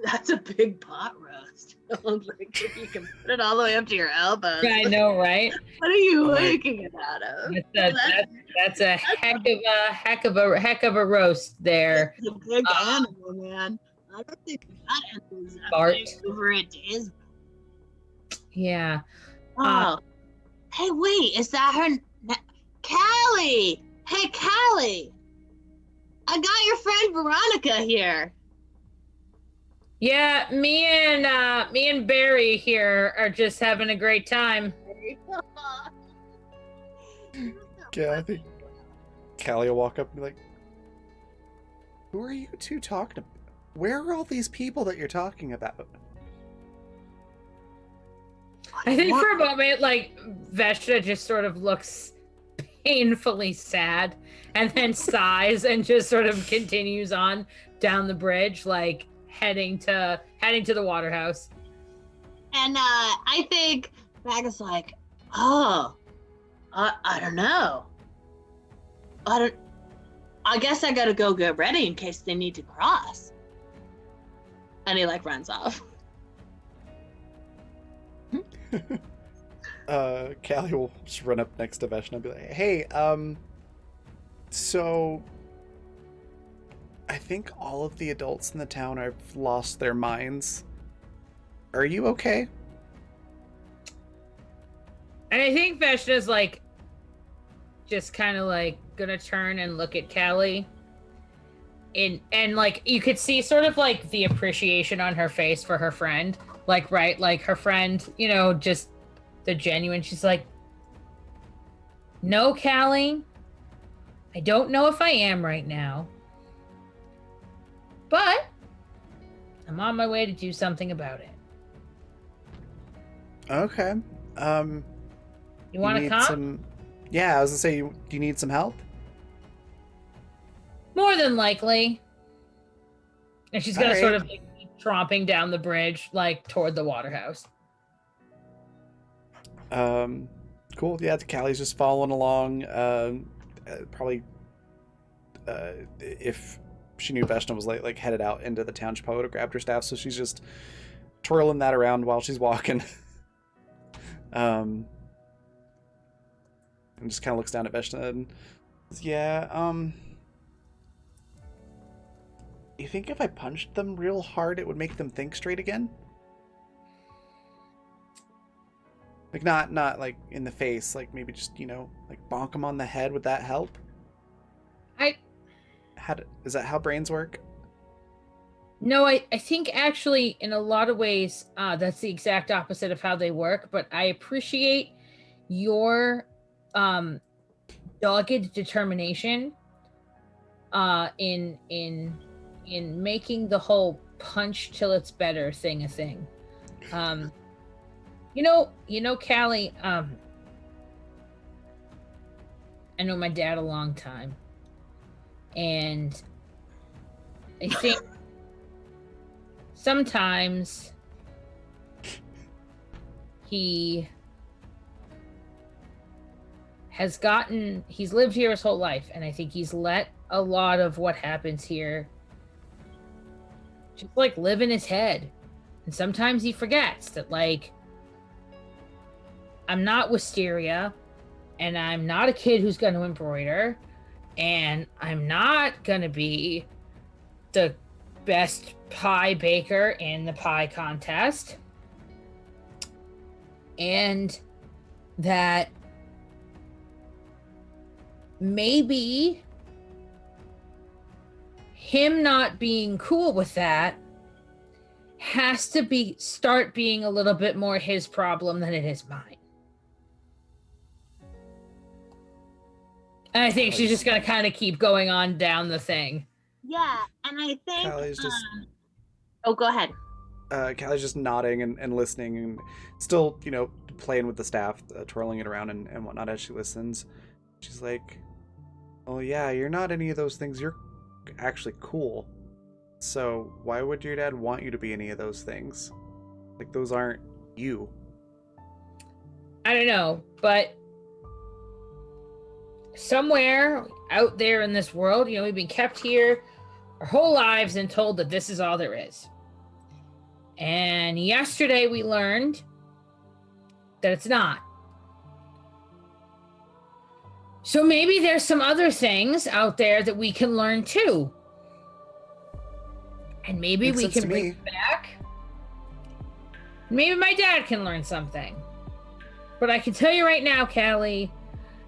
S6: That's a big pot roast. Like, if you can put it all the way up to your elbows.
S3: I know, right?
S6: What are you making it out of?
S3: That's a heck of a roast there.
S6: That's a big animal, man. I don't think that animal's
S3: Bart.
S6: over a day's.
S3: Yeah.
S6: Oh. Hey, wait, is that her? Callie! Hey, Callie! I got your friend Veronica here.
S3: Yeah, me and Barry here are just having a great time.
S1: Kathy. Callie will walk up and be like, "Who are you two talking about? Where are all these people that you're talking about?"
S3: I think for a moment, like, Veshna just sort of looks painfully sad and then sighs and just sort of continues on down the bridge, like heading to the waterhouse.
S6: And I think Baga's like, oh, I don't know. I guess I gotta go get ready in case they need to cross. And he like runs off.
S1: Callie will just run up next to Veshna and be like, "Hey, so I think all of the adults in the town have lost their minds. Are you okay?"
S3: And I think Veshna's like just kind of like gonna turn and look at Callie. And like you could see sort of like the appreciation on her face for her friend. Like, right, like her friend, you know, just the genuine. She's like, "No, Callie, I don't know if I am right now, but I'm on my way to do something about it.
S1: Okay.
S3: You want to
S1: need
S3: come?
S1: some? Yeah, I was gonna say, do you need some help?
S3: More than likely." And she's gonna
S1: All
S3: sort
S1: right.
S3: of like, keep tromping down the bridge, like toward the waterhouse.
S1: Cool. Yeah, Callie's just following along. Probably, if she knew Veshna was like headed out into the town, she probably would have grabbed her staff. So she's just twirling that around while she's walking. And just kind of looks down at Veshna and says, "Yeah, you think if I punched them real hard, it would make them think straight again? Like not like in the face, like maybe just, like bonk them on the head. Would that help? Is that how brains work?"
S3: No, I think actually in a lot of ways that's the exact opposite of how they work, but I appreciate your dogged determination in making the whole punch till it's better thing a thing. You know, Callie, I know my dad a long time, and I think sometimes he he's lived here his whole life, and I think he's let a lot of what happens here just like live in his head. And sometimes he forgets that, like, I'm not Wisteria, and I'm not a kid who's going to embroider, and I'm not going to be the best pie baker in the pie contest. And that maybe him not being cool with that has to start being a little bit more his problem than it is mine. And I think she's just gonna kind of keep going on down the thing.
S6: Yeah, and I think.
S1: Callie's just
S6: Oh, go ahead.
S1: Callie's just nodding and listening, and still, playing with the staff, twirling it around and whatnot as she listens. She's like, "Oh yeah, you're not any of those things. You're actually cool. So why would your dad want you to be any of those things? Like, those aren't you."
S3: I don't know, but somewhere out there in this world, we've been kept here our whole lives and told that this is all there is. And yesterday we learned that it's not. So maybe there's some other things out there that we can learn too. And maybe
S1: Makes
S3: we
S1: sense
S3: can
S1: to
S3: bring
S1: me.
S3: it back. Maybe my dad can learn something. But I can tell you right now, Callie,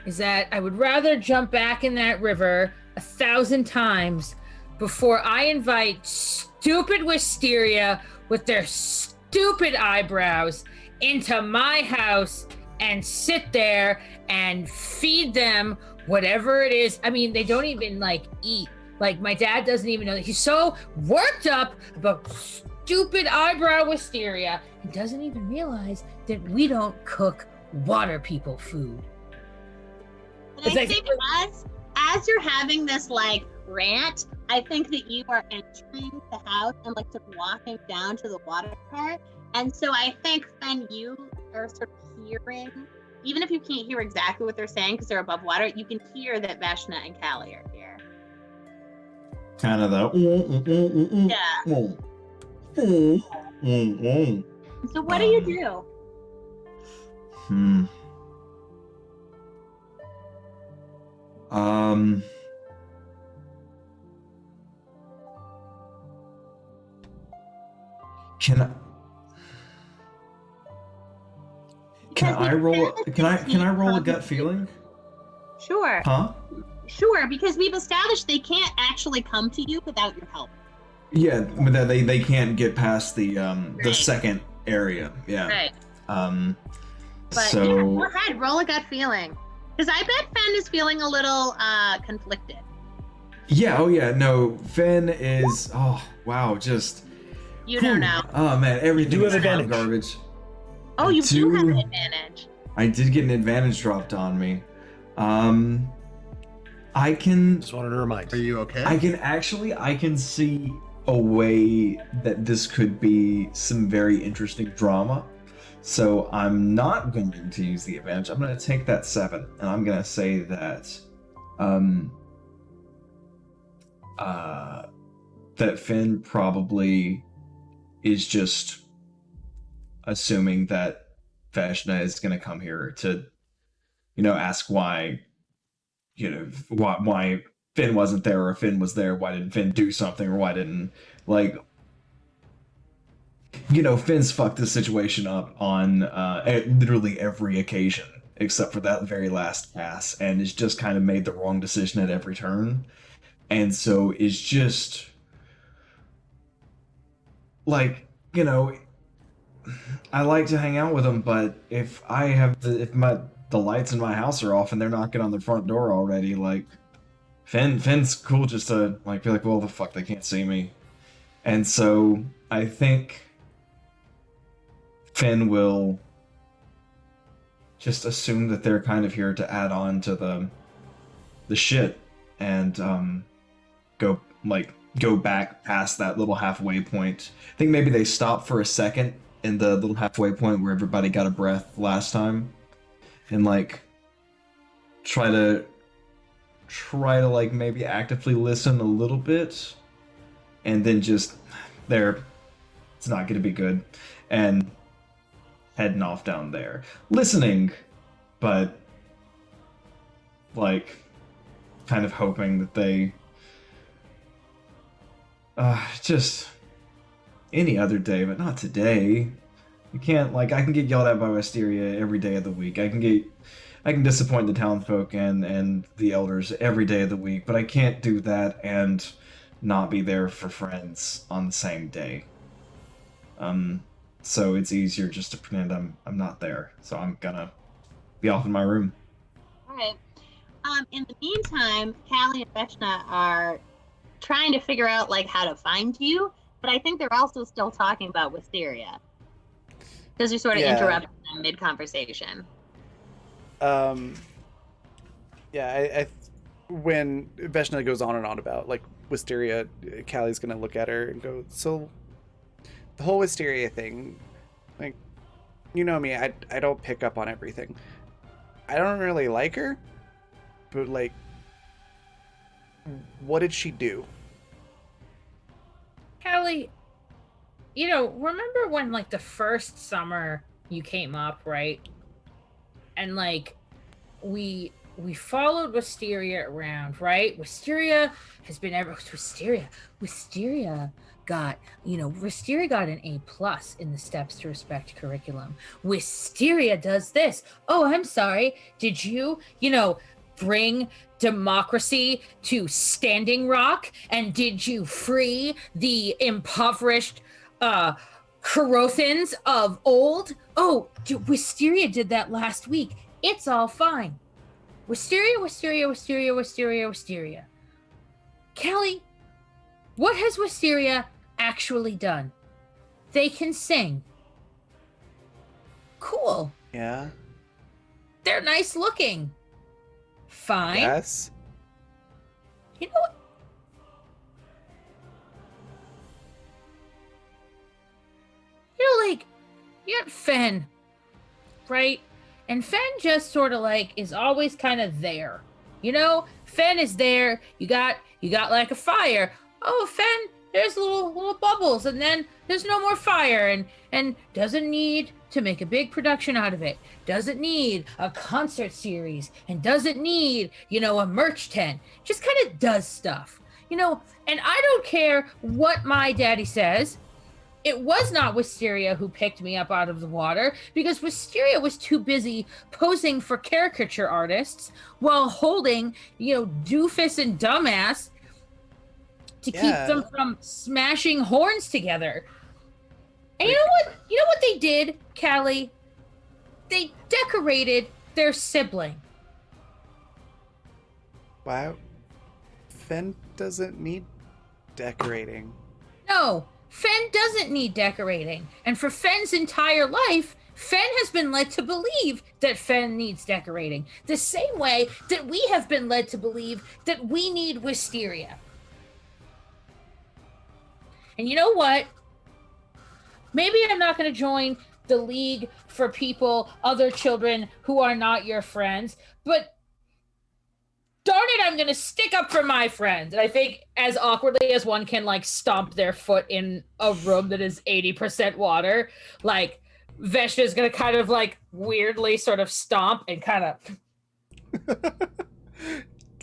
S3: is that I would rather jump back in that river 1,000 times before I invite stupid Wisteria with their stupid eyebrows into my house and sit there and feed them whatever it is. I mean, they don't even eat. Like, my dad doesn't even know that. He's so worked up about stupid eyebrow Wisteria and doesn't even realize that we don't cook water people food.
S6: And I think as you're having this rant, I think that you are entering the house and sort of walking down to the water part. And so I think, Fen, you are sort of hearing, even if you can't hear exactly what they're saying because they're above water, you can hear that Vashna and Callie are here.
S2: Kind of the.
S6: Yeah. So what do you do?
S2: Can I roll? Can I roll a gut feeling?
S6: Sure.
S2: Huh?
S6: Sure, because we've established they can't actually come to you without your help.
S2: Yeah, but that they can't get past the
S6: Right.
S2: second area. Yeah.
S6: Right. But
S2: So
S6: yeah, go ahead, roll a gut feeling. Because I bet Fen is feeling a little conflicted.
S2: yeah, oh yeah, no, Finn is. Oh wow, just.
S6: You don't know.
S2: Oh man, everything
S4: You
S2: is
S4: have
S2: hot
S4: advantage.
S2: garbage.
S6: Oh, you do have an
S2: do-
S6: advantage.
S2: I did get an advantage dropped on me. I can.
S4: Just wanted to remind
S5: Are
S4: you.
S5: you okay?
S2: I can see a way that this could be some very interesting drama. So I'm not going to use the advantage. I'm going to take that 7, and I'm going to say that, that Finn probably is just assuming that Vashna is going to come here to, ask why, why Finn wasn't there, or if Finn was there, why didn't Finn do something, or why didn't, Finn's fucked this situation up on literally every occasion, except for that very last cast, and has just kind of made the wrong decision at every turn. And so is just, I like to hang out with him, but if I have the lights in my house are off and they're knocking on the front door already, Finn's cool just to be like, well, the fuck, they can't see me. And so I think Finn will just assume that they're kind of here to add on to the shit and go go back past that little halfway point. I think maybe they stop for a second in the little halfway point where everybody got a breath last time, and like try to like maybe actively listen a little bit, and then just there, it's not going to be good, and heading off down there, listening, but like kind of hoping that they just any other day, but not today. You can't, like, I can get yelled at by Wisteria every day of the week. I can disappoint the townsfolk and the elders every day of the week, but I can't do that and not be there for friends on the same day. So it's easier just to pretend I'm not there. So I'm gonna be off in my room.
S6: All right. In the meantime, Callie and Veshna are trying to figure out like how to find you, but I think they're also still talking about Wisteria because you sort of interrupted them mid-conversation.
S1: Yeah, when Veshna goes on and on about like Wisteria, Callie's gonna look at her and go, so the whole Wisteria thing, like, you know me, I don't pick up on everything. I don't really like her, but like, what did she do?
S3: Callie, you know, remember when like the first summer you came up, right? And like we followed Wisteria around, right? Wisteria has been Wisteria got, you know, Wisteria got an A+ in the Steps to Respect curriculum. Wisteria does this. Oh, I'm sorry. Did you know, bring democracy to Standing Rock? And did you free the impoverished Karothans of old? Oh, Wisteria did that last week. It's all fine. Wisteria. Callie, what has Wisteria actually done? They can sing. Cool.
S1: Yeah.
S3: They're nice looking. Fine.
S1: Yes.
S3: You know what? You know, like, you got Fen, right? And Fen just sort of like is always kind of there. You know, Fen is there. You got like a fire. Oh, Fen, there's little bubbles, and then there's no more fire, and doesn't need to make a big production out of it. Doesn't need a concert series, and doesn't need, you know, a merch tent. Just kind of does stuff. You know, and I don't care what my daddy says. It was not Wisteria who picked me up out of the water, because Wisteria was too busy posing for caricature artists while holding, you know, Doofus and Dumbass to keep them from smashing horns together. And you know what they did, Callie? They decorated their sibling.
S1: Wow. Fen doesn't need decorating.
S3: No, Fen doesn't need decorating. And for Fen's entire life, Fen has been led to believe that Fen needs decorating. The same way that we have been led to believe that we need Wisteria. And you know what? Maybe I'm not going to join the League for people, other children who are not your friends, but darn it, I'm going to stick up for my friends. And I think as awkwardly as one can like stomp their foot in a room that is 80% water, like Veshna is going to kind of like weirdly sort of stomp and kind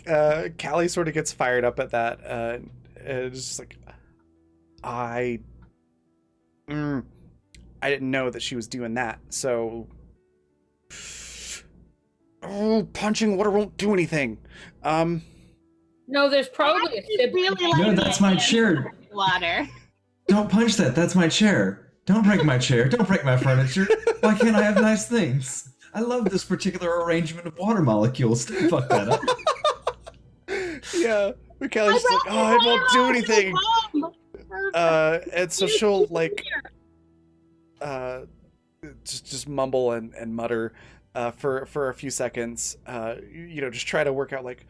S1: of... Callie sort of gets fired up at that. It's just like, I didn't know that she was doing that, so... Oh, punching water won't do anything.
S3: No, there's probably a sibling.
S2: No, that's my chair.
S6: Water.
S2: Don't punch that. That's my chair. Don't break my chair. Don't break my furniture. Why can't I have nice things? I love this particular arrangement of water molecules. Don't fuck that up.
S1: Yeah, Callie's just like, oh, it won't do anything. And so she'll like just mumble and mutter for a few seconds, you know, just try to work out like,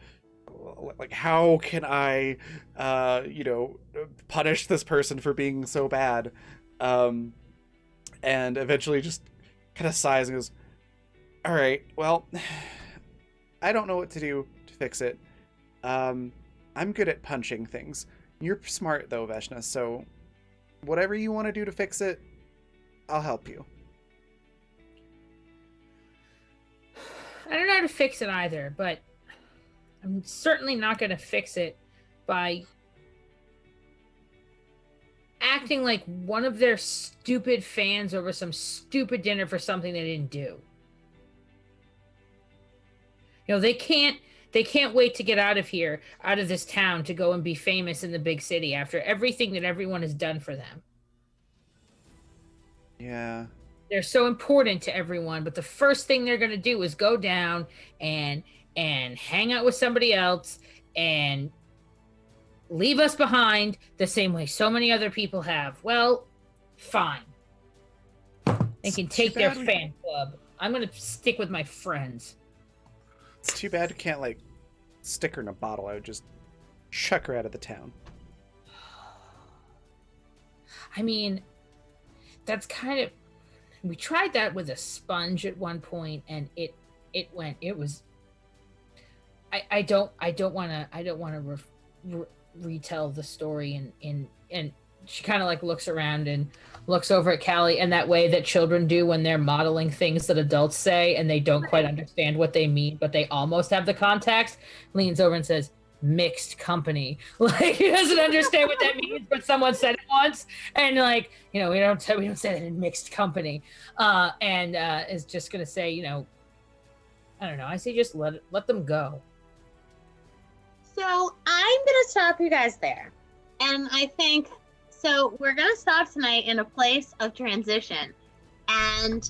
S1: like how can I, punish this person for being so bad, and eventually just kind of sighs and goes, all right, well, I don't know what to do to fix it. I'm good at punching things. You're smart though, Veshna, so whatever you want to do to fix it, I'll help you.
S3: I don't know how to fix it either, but I'm certainly not going to fix it by acting like one of their stupid fans over some stupid dinner for something they didn't do. They can't wait to get out of here, out of this town, to go and be famous in the big city after everything that everyone has done for them.
S1: Yeah.
S3: They're so important to everyone, but the first thing they're going to do is go down and hang out with somebody else and leave us behind the same way so many other people have. Well, fine. They can take their fan club. I'm going to stick with my friends.
S1: It's too bad you can't, stick her in a bottle. I would just chuck her out of the town.
S3: I mean, that's kind of... We tried that with a sponge at one point, and it was... I don't want to retell the story, and she kind of looks around and looks over at Callie in that way that children do when they're modeling things that adults say and they don't quite understand what they mean, but they almost have the context. Leans over and says, "Mixed company." He doesn't understand what that means, but someone said it once, and we don't say that in mixed company, and is just gonna say, I don't know. I say just let them go.
S6: So I'm gonna stop you guys there, and I think so. We're gonna stop tonight in a place of transition, and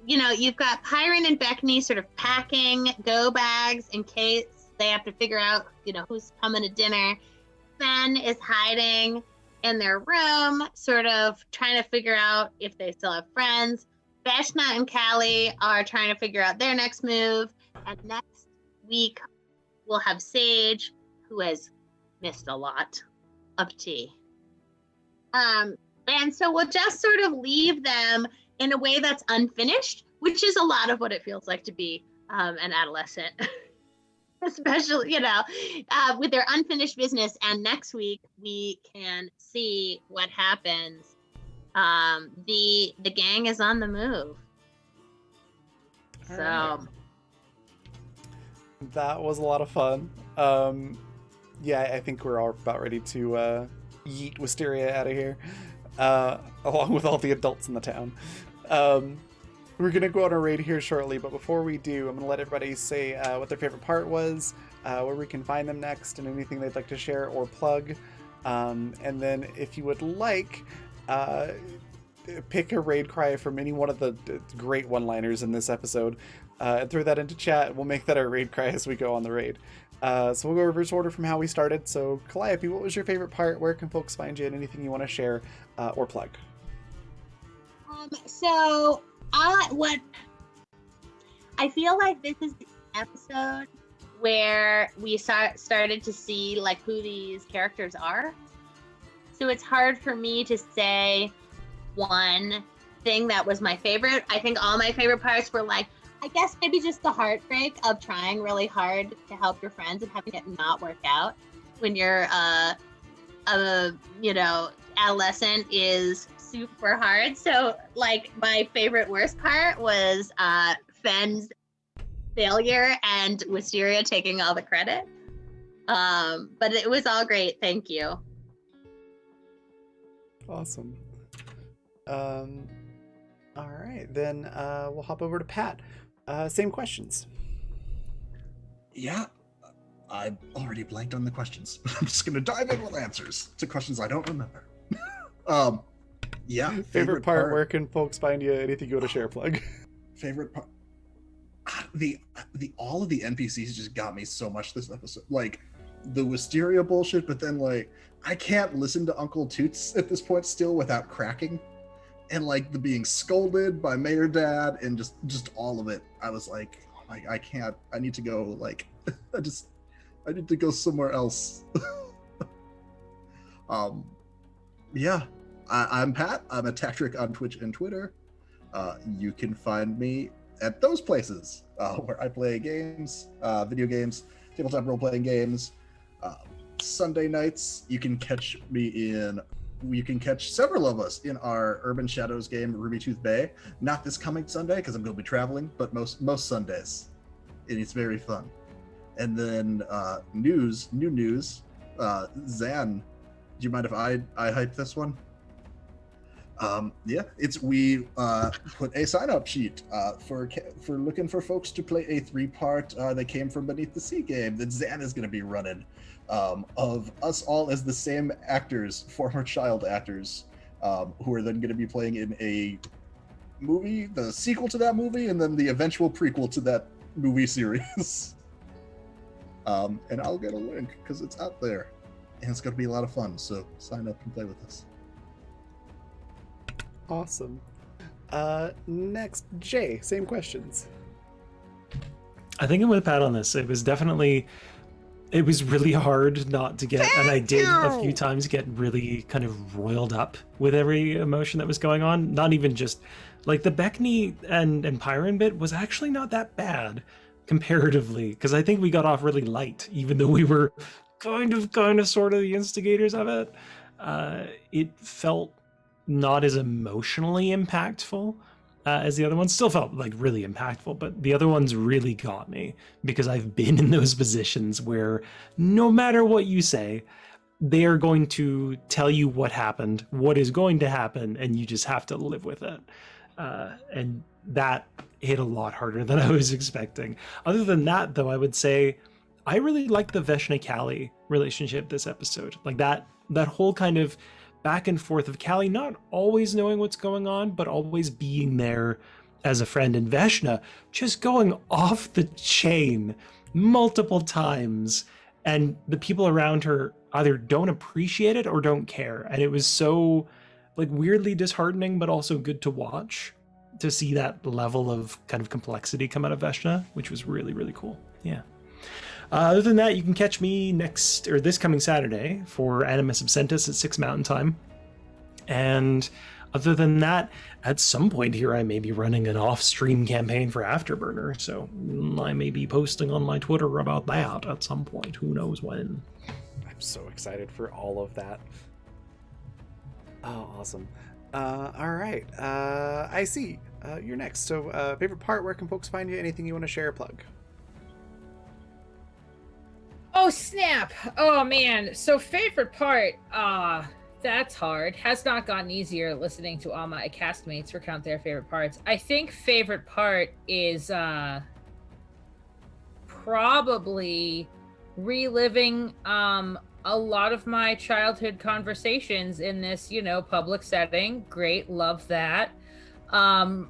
S6: you've got Pyron and Beckney sort of packing go bags in case they have to figure out who's coming to dinner. Fen is hiding in their room, sort of trying to figure out if they still have friends. Veshna and Callie are trying to figure out their next move, and next week we'll have Sage, who has missed a lot of tea. And so we'll just sort of leave them in a way that's unfinished, which is a lot of what it feels like to be an adolescent, especially, with their unfinished business. And next week we can see what happens. The gang is on the move.
S1: All
S6: So
S1: right. That was a lot of fun. Yeah, I think we're all about ready to yeet Wisteria out of here, along with all the adults in the town. We're going to go on a raid here shortly, but before we do, I'm going to let everybody say what their favorite part was, where we can find them next, and anything they'd like to share or plug. And then if you would like, pick a raid cry from any one of the great one-liners in this episode, and throw that into chat. We'll make that our raid cry as we go on the raid. So we'll go reverse order from how we started. So Calliope, what was your favorite part? Where can folks find you, and anything you want to share or plug?
S6: So what I feel like this is the episode where we started to see who these characters are. So it's hard for me to say one thing that was my favorite. I think all my favorite parts were I guess maybe just the heartbreak of trying really hard to help your friends and having it not work out when you're adolescent is super hard. So my favorite worst part was Fen's failure and Wisteria taking all the credit. But it was all great. Thank you.
S1: Awesome. All right, then we'll hop over to Pat. Same questions.
S5: Yeah, I already blanked on the questions. I'm just gonna dive in with answers to questions I don't remember. Yeah.
S1: Favorite part? Where can folks find you? Anything you want to share, plug?
S5: Favorite part? The all of the NPCs just got me so much this episode. The Wisteria bullshit, but then I can't listen to Uncle Toots at this point still without cracking. And the being scolded by Mayor Dad and just all of it. I was I can't, I need to go I need to go somewhere else. Yeah, I'm Pat. I'm a Tactric on Twitch and Twitter. You can find me at those places where I play games, video games, tabletop role-playing games. Sunday nights, you can catch several of us in our Urban Shadows game, Rubytooth Bay. Not this coming Sunday because I'm going to be traveling, but most Sundays, and it's very fun. And then new news. Zan, do you mind if I hype this one? Yeah, we put a sign-up sheet for looking for folks to play a 3-part They Came From Beneath the Sea game that Zan is going to be running, of us all as the same actors, former child actors, who are then going to be playing in a movie, the sequel to that movie, and then the eventual prequel to that movie series. And I'll get a link because it's out there, and it's going to be a lot of fun. So sign up and play with us.
S1: Awesome. Next, Jay, same questions.
S4: I think I'm with Pat on this. It was really hard not to get, and I did a few times get really kind of roiled up with every emotion that was going on. Not even just like the Beckney and Pyron bit was actually not that bad comparatively, because I think we got off really light, even though we were kind of sort of the instigators of it. It felt not as emotionally impactful as the other ones. Still felt like really impactful, but the other ones really got me because I've been in those positions where no matter what you say, they are going to tell you what happened, what is going to happen, and you just have to live with it. And that hit a lot harder than I was expecting. Other than that, though, I would say I really liked the Veshna-Callie relationship this episode. Like that whole kind of back and forth of Callie not always knowing what's going on, but always being there as a friend, and Veshna just going off the chain multiple times, and the people around her either don't appreciate it or don't care. And it was so like weirdly disheartening, but also good to watch, to see that level of kind of complexity come out of Veshna, which was really, really cool. Yeah. Other than that, you can catch me this coming Saturday for Animus Absentus at 6 Mountain Time. And other than that, at some point here, I may be running an off-stream campaign for Afterburner, so I may be posting on my Twitter about that at some point. Who knows when?
S1: I'm so excited for all of that. Oh, awesome. All right. I see. You're next. So, favorite part, where can folks find you? Anything you want to share or plug?
S3: Oh, snap. Oh, man. So favorite part, that's hard. Has not gotten easier listening to all my castmates recount their favorite parts. I think favorite part is probably reliving a lot of my childhood conversations in this, public setting. Great. Love that.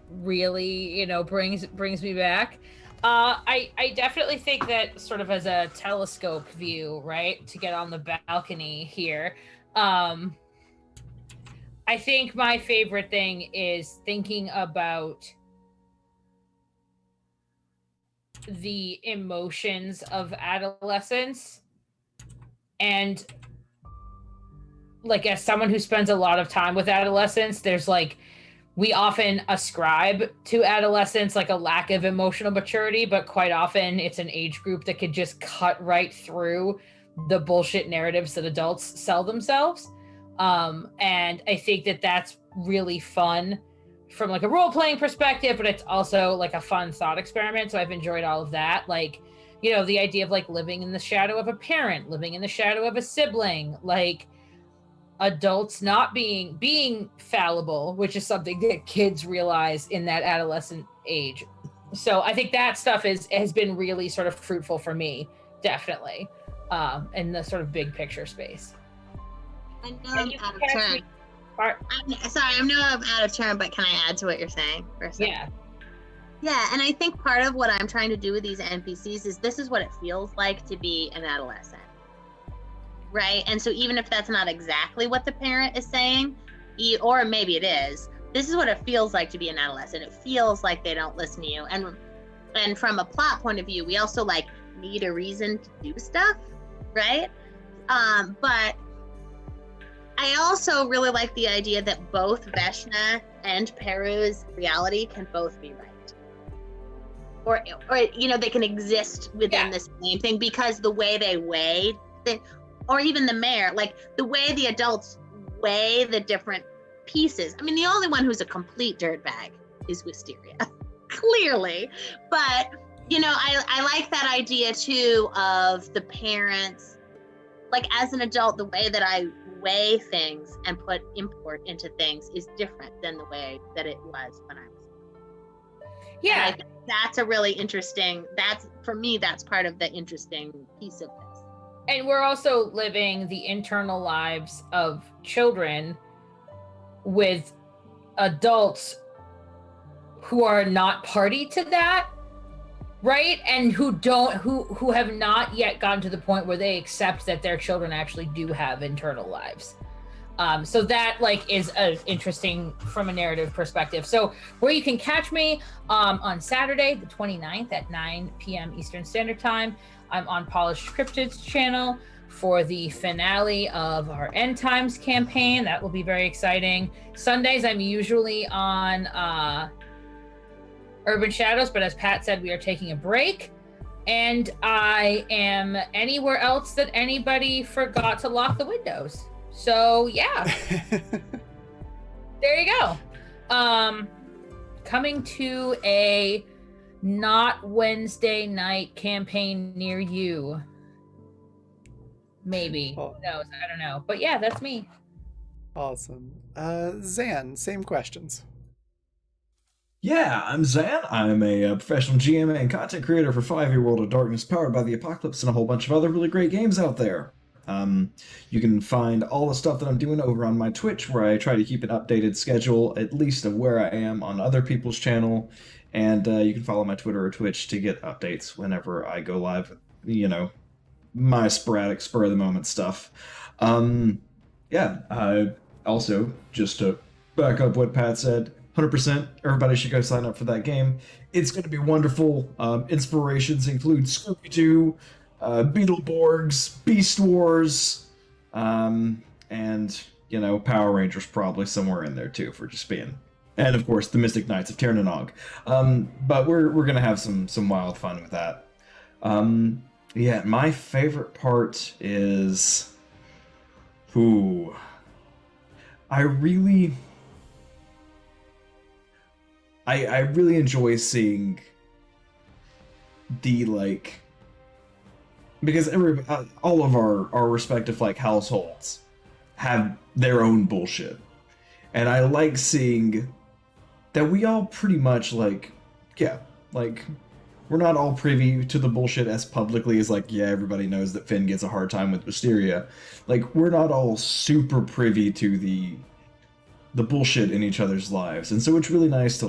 S3: Really, brings me back. I definitely think that sort of as a telescope view, right, to get on the balcony here, I think my favorite thing is thinking about the emotions of adolescence. And like, as someone who spends a lot of time with adolescents, there's like, we often ascribe to adolescence like a lack of emotional maturity, but quite often it's an age group that could just cut right through the bullshit narratives that adults sell themselves. And I think that that's really fun from like a role-playing perspective, but it's also like a fun thought experiment. So I've enjoyed all of that. Like, the idea of like living in the shadow of a parent, living in the shadow of a sibling, like adults not being fallible, which is something that kids realize in that adolescent age. So I think that stuff has been really sort of fruitful for me, definitely, in the sort of big picture space.
S6: I know I'm out of turn. I know I'm out of turn, but can I add to what you're saying for a second?
S3: Yeah.
S6: Yeah, and I think part of what I'm trying to do with these NPCs is this is what it feels like to be an adolescent. Right? And so even if that's not exactly what the parent is saying, or maybe it is, this is what it feels like to be an adolescent. It feels like they don't listen to you. And from a plot point of view, we also like need a reason to do stuff, right? But I also really like the idea that both Veshna and Peru's reality can both be right. Or they can exist within the same thing, because the way they weigh, or even the mayor, like the way the adults weigh the different pieces. I mean, the only one who's a complete dirtbag is Wisteria, clearly. But, I like that idea too of the parents, like as an adult, the way that I weigh things and put import into things is different than the way that it was when I was.
S3: Yeah.
S6: And I think that's a really interesting, for me, that's part of the interesting piece of this.
S3: And we're also living the internal lives of children with adults who are not party to that, right? And who have not yet gotten to the point where they accept that their children actually do have internal lives. So that is interesting from a narrative perspective. So where you can catch me on Saturday, the 29th at 9 p.m. Eastern Standard Time, I'm on Polished Cryptids channel for the finale of our End Times campaign. That will be very exciting. Sundays, I'm usually on Urban Shadows, but as Pat said, we are taking a break. And I am anywhere else that anybody forgot to lock the windows. So yeah, there you go. Coming to a not Wednesday night campaign near you. Maybe. Who knows? I don't know. But yeah, that's me.
S1: Awesome. Zan, same questions.
S2: Yeah, I'm Zan. I'm a professional GM and content creator for 5e World of Darkness, powered by the Apocalypse, and a whole bunch of other really great games out there. You can find all the stuff that I'm doing over on my Twitch, where I try to keep an updated schedule, at least of where I am on other people's channel. And you can follow my Twitter or Twitch to get updates whenever I go live with, my sporadic spur-of-the-moment stuff. Also, just to back up what Pat said, 100%, everybody should go sign up for that game. It's going to be wonderful. Inspirations include Scooby-Doo, Beetleborgs, Beast Wars, and, Power Rangers probably somewhere in there too, for just being... And, of course, the Mystic Knights of Tir na Nog. But we're going to have some wild fun with that. My favorite part is... I really enjoy seeing the, because all of our respective households have their own bullshit, and I like seeing that we all pretty much we're not all privy to the bullshit as publicly as everybody knows that Finn gets a hard time with Wisteria. We're not all super privy to the bullshit in each other's lives, and so it's really nice to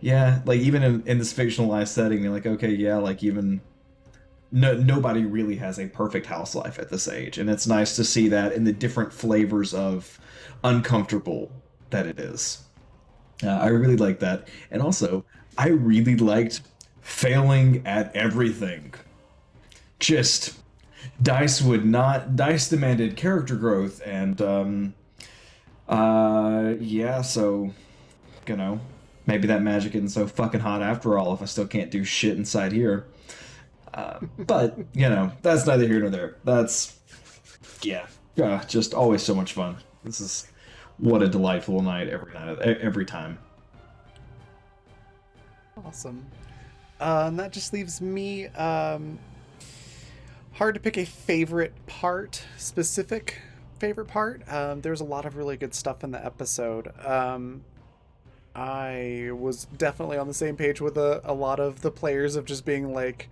S2: even in this fictionalized setting, even nobody really has a perfect house life at this age, and it's nice to see that in the different flavors of uncomfortable that it is. I really like that, and also I really liked failing at everything. Just dice demanded character growth, and so maybe that magic isn't so fucking hot after all if I still can't do shit inside here. But, that's neither here nor there. That's, just always so much fun. This is what a delightful night every time.
S1: Awesome. And that just leaves me, hard to pick a specific favorite part. There's a lot of really good stuff in the episode. I was definitely on the same page with a lot of the players of just being like,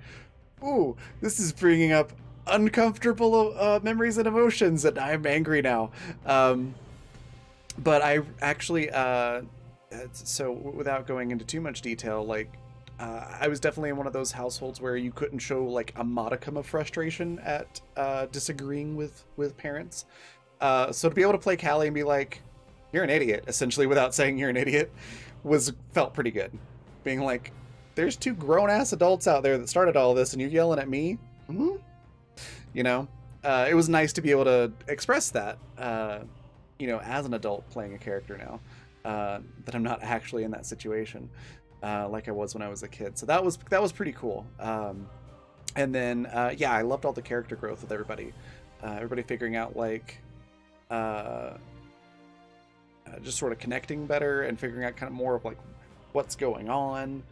S1: ooh, this is bringing up uncomfortable memories and emotions, and I'm angry now. But I actually, so without going into too much detail, I was definitely in one of those households where you couldn't show a modicum of frustration at disagreeing with parents. So to be able to play Callie and be like, you're an idiot, essentially, without saying you're an idiot, felt pretty good. Being like, there's two grown-ass adults out there that started all this, and you're yelling at me? Hmm? You know? It was nice to be able to express that, you know, as an adult playing a character now, that I'm not actually in that situation, like I was when I was a kid. So that was pretty cool. And then, yeah, I loved all the character growth with everybody. Everybody figuring out, like, just sort of connecting better and figuring out kind of more of, like, what's going on.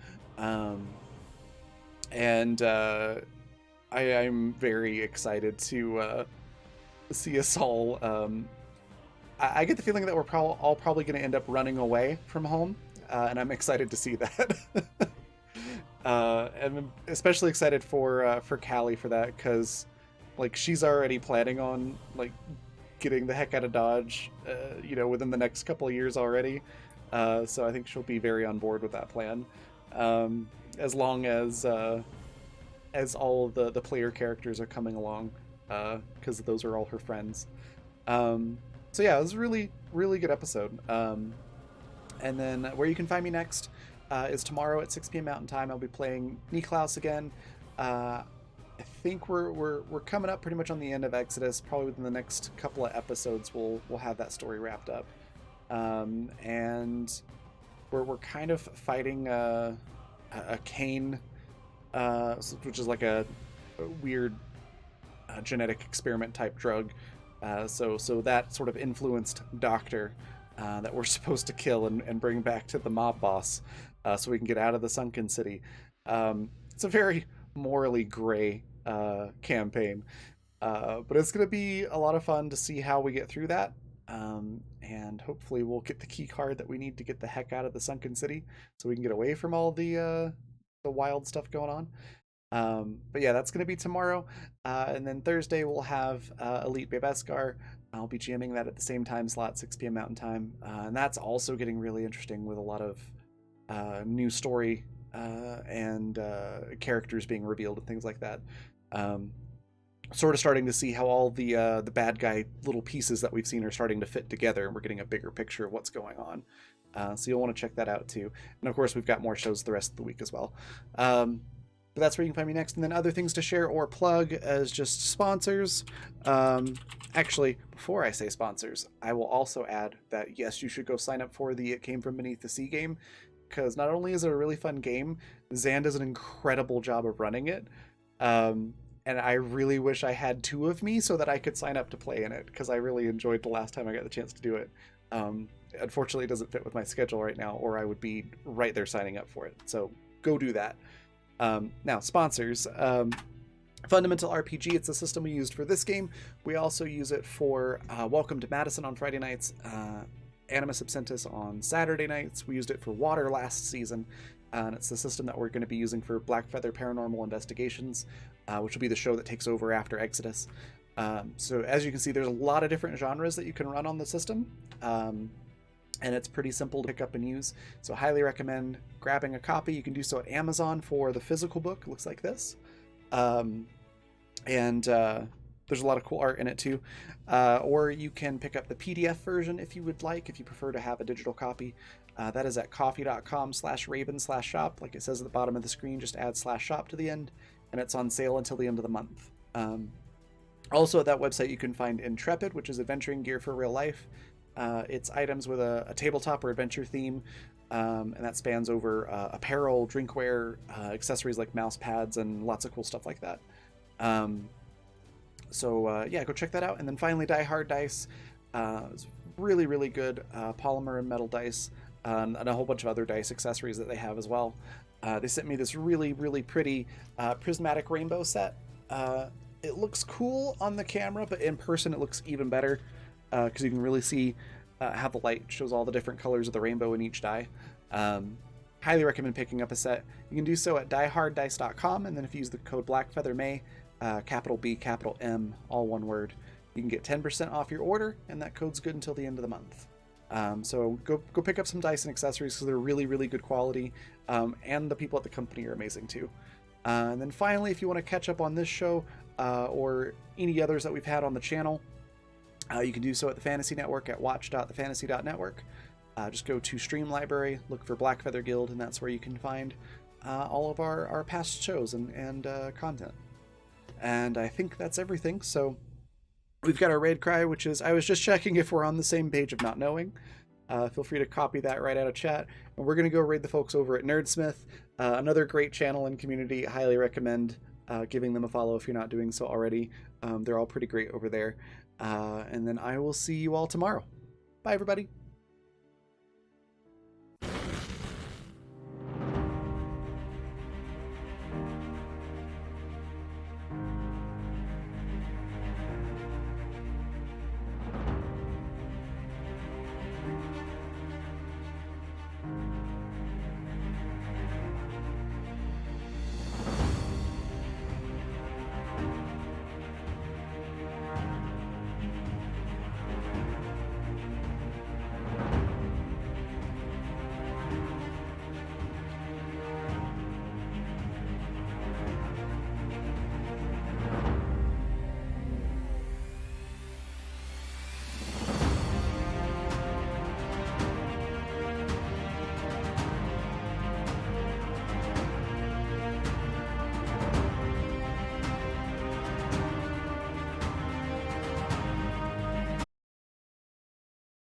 S1: I'm very excited to see us all. I get the feeling that we're all probably going to end up running away from home, and I'm excited to see that. And I'm especially excited for Callie for that, because like she's already planning on like getting the heck out of Dodge, you know, within the next couple of years already. So I think she'll be very on board with that plan, as long as all of the player characters are coming along, because those are all her friends. So yeah, it was a really, really good episode. And then where you can find me next is tomorrow at 6 p.m. Mountain Time. I'll be playing Niklaus again. I think we're coming up pretty much on the end of Exodus. Probably within the next couple of episodes, we'll have that story wrapped up. And we're kind of fighting a Cain, which is like a weird genetic experiment type drug. So that sort of influenced Doctor that we're supposed to kill and bring back to the mob boss, so we can get out of the sunken city. It's a very morally gray campaign, but it's going to be a lot of fun to see how we get through that. And hopefully we'll get the key card that we need to get the heck out of the sunken city, so we can get away from all the wild stuff going on. But yeah, that's going to be tomorrow. And then Thursday we'll have Elite Babe Escar. I'll be GMing that at the same time slot, 6 p.m. Mountain Time. And that's also getting really interesting with a lot of new story and characters being revealed and things like that. Sort of starting to see how all the bad guy little pieces that we've seen are starting to fit together, and we're getting a bigger picture of what's going on. So you'll want to check that out too. And of course, we've got more shows the rest of the week as well. But that's where you can find me next. And then other things to share or plug as just sponsors. Actually, before I say sponsors, I will also add that yes, you should go sign up for the It Came From Beneath the Sea game, because not only is it a really fun game, Zan does an incredible job of running it. And I really wish I had two of me so that I could sign up to play in it, because I really enjoyed the last time I got the chance to do it. Unfortunately, it doesn't fit with my schedule right now, or I would be right there signing up for it. So go do that. Now, sponsors. Fundamental RPG, it's a system we used for this game. We also use it for Welcome to Madison on Friday nights, Animus Absentis on Saturday nights. We used it for Water last season, and it's the system that we're going to be using for Blackfeather Paranormal Investigations, which will be the show that takes over after Exodus. So as you can see, there's a lot of different genres that you can run on the system, and it's pretty simple to pick up and use. So highly recommend grabbing a copy. You can do so at Amazon for the physical book. It looks like this. There's a lot of cool art in it too. Or you can pick up the PDF version if you would like, if you prefer to have a digital copy. That is at coffee.com/raven/shop. Like it says at the bottom of the screen, just add /shop to the end, and it's on sale until the end of the month. Also at that website, you can find Intrepid, which is adventuring gear for real life. It's items with a tabletop or adventure theme, and that spans over apparel, drinkware, accessories like mouse pads, and lots of cool stuff like that. Yeah, go check that out. And then finally, Die Hard Dice. It's really, really good polymer and metal dice, and a whole bunch of other dice accessories that they have as well. They sent me this really, really pretty prismatic rainbow set. It looks cool on the camera, but in person it looks even better, because you can really see how the light shows all the different colors of the rainbow in each die. Highly recommend picking up a set. You can do so at dieharddice.com, and then if you use the code BlackFeatherMay, capital B, capital M, all one word, you can get 10% off your order, and that code's good until the end of the month. So go pick up some dice and accessories, because they're really, really good quality, and the people at the company are amazing too. And then finally, if you want to catch up on this show or any others that we've had on the channel, you can do so at the Fantasy Network at watch.thefantasy.network. Just go to Stream Library, look for Blackfeather Guild, and that's where you can find all of our past shows and content. And I think that's everything. So we've got our raid cry, which is, I was just checking if we're on the same page of not knowing. Feel free to copy that right out of chat. And we're going to go raid the folks over at Nerdsmith, another great channel and community. Highly recommend giving them a follow if you're not doing so already. They're all pretty great over there. And then I will see you all tomorrow. Bye, everybody.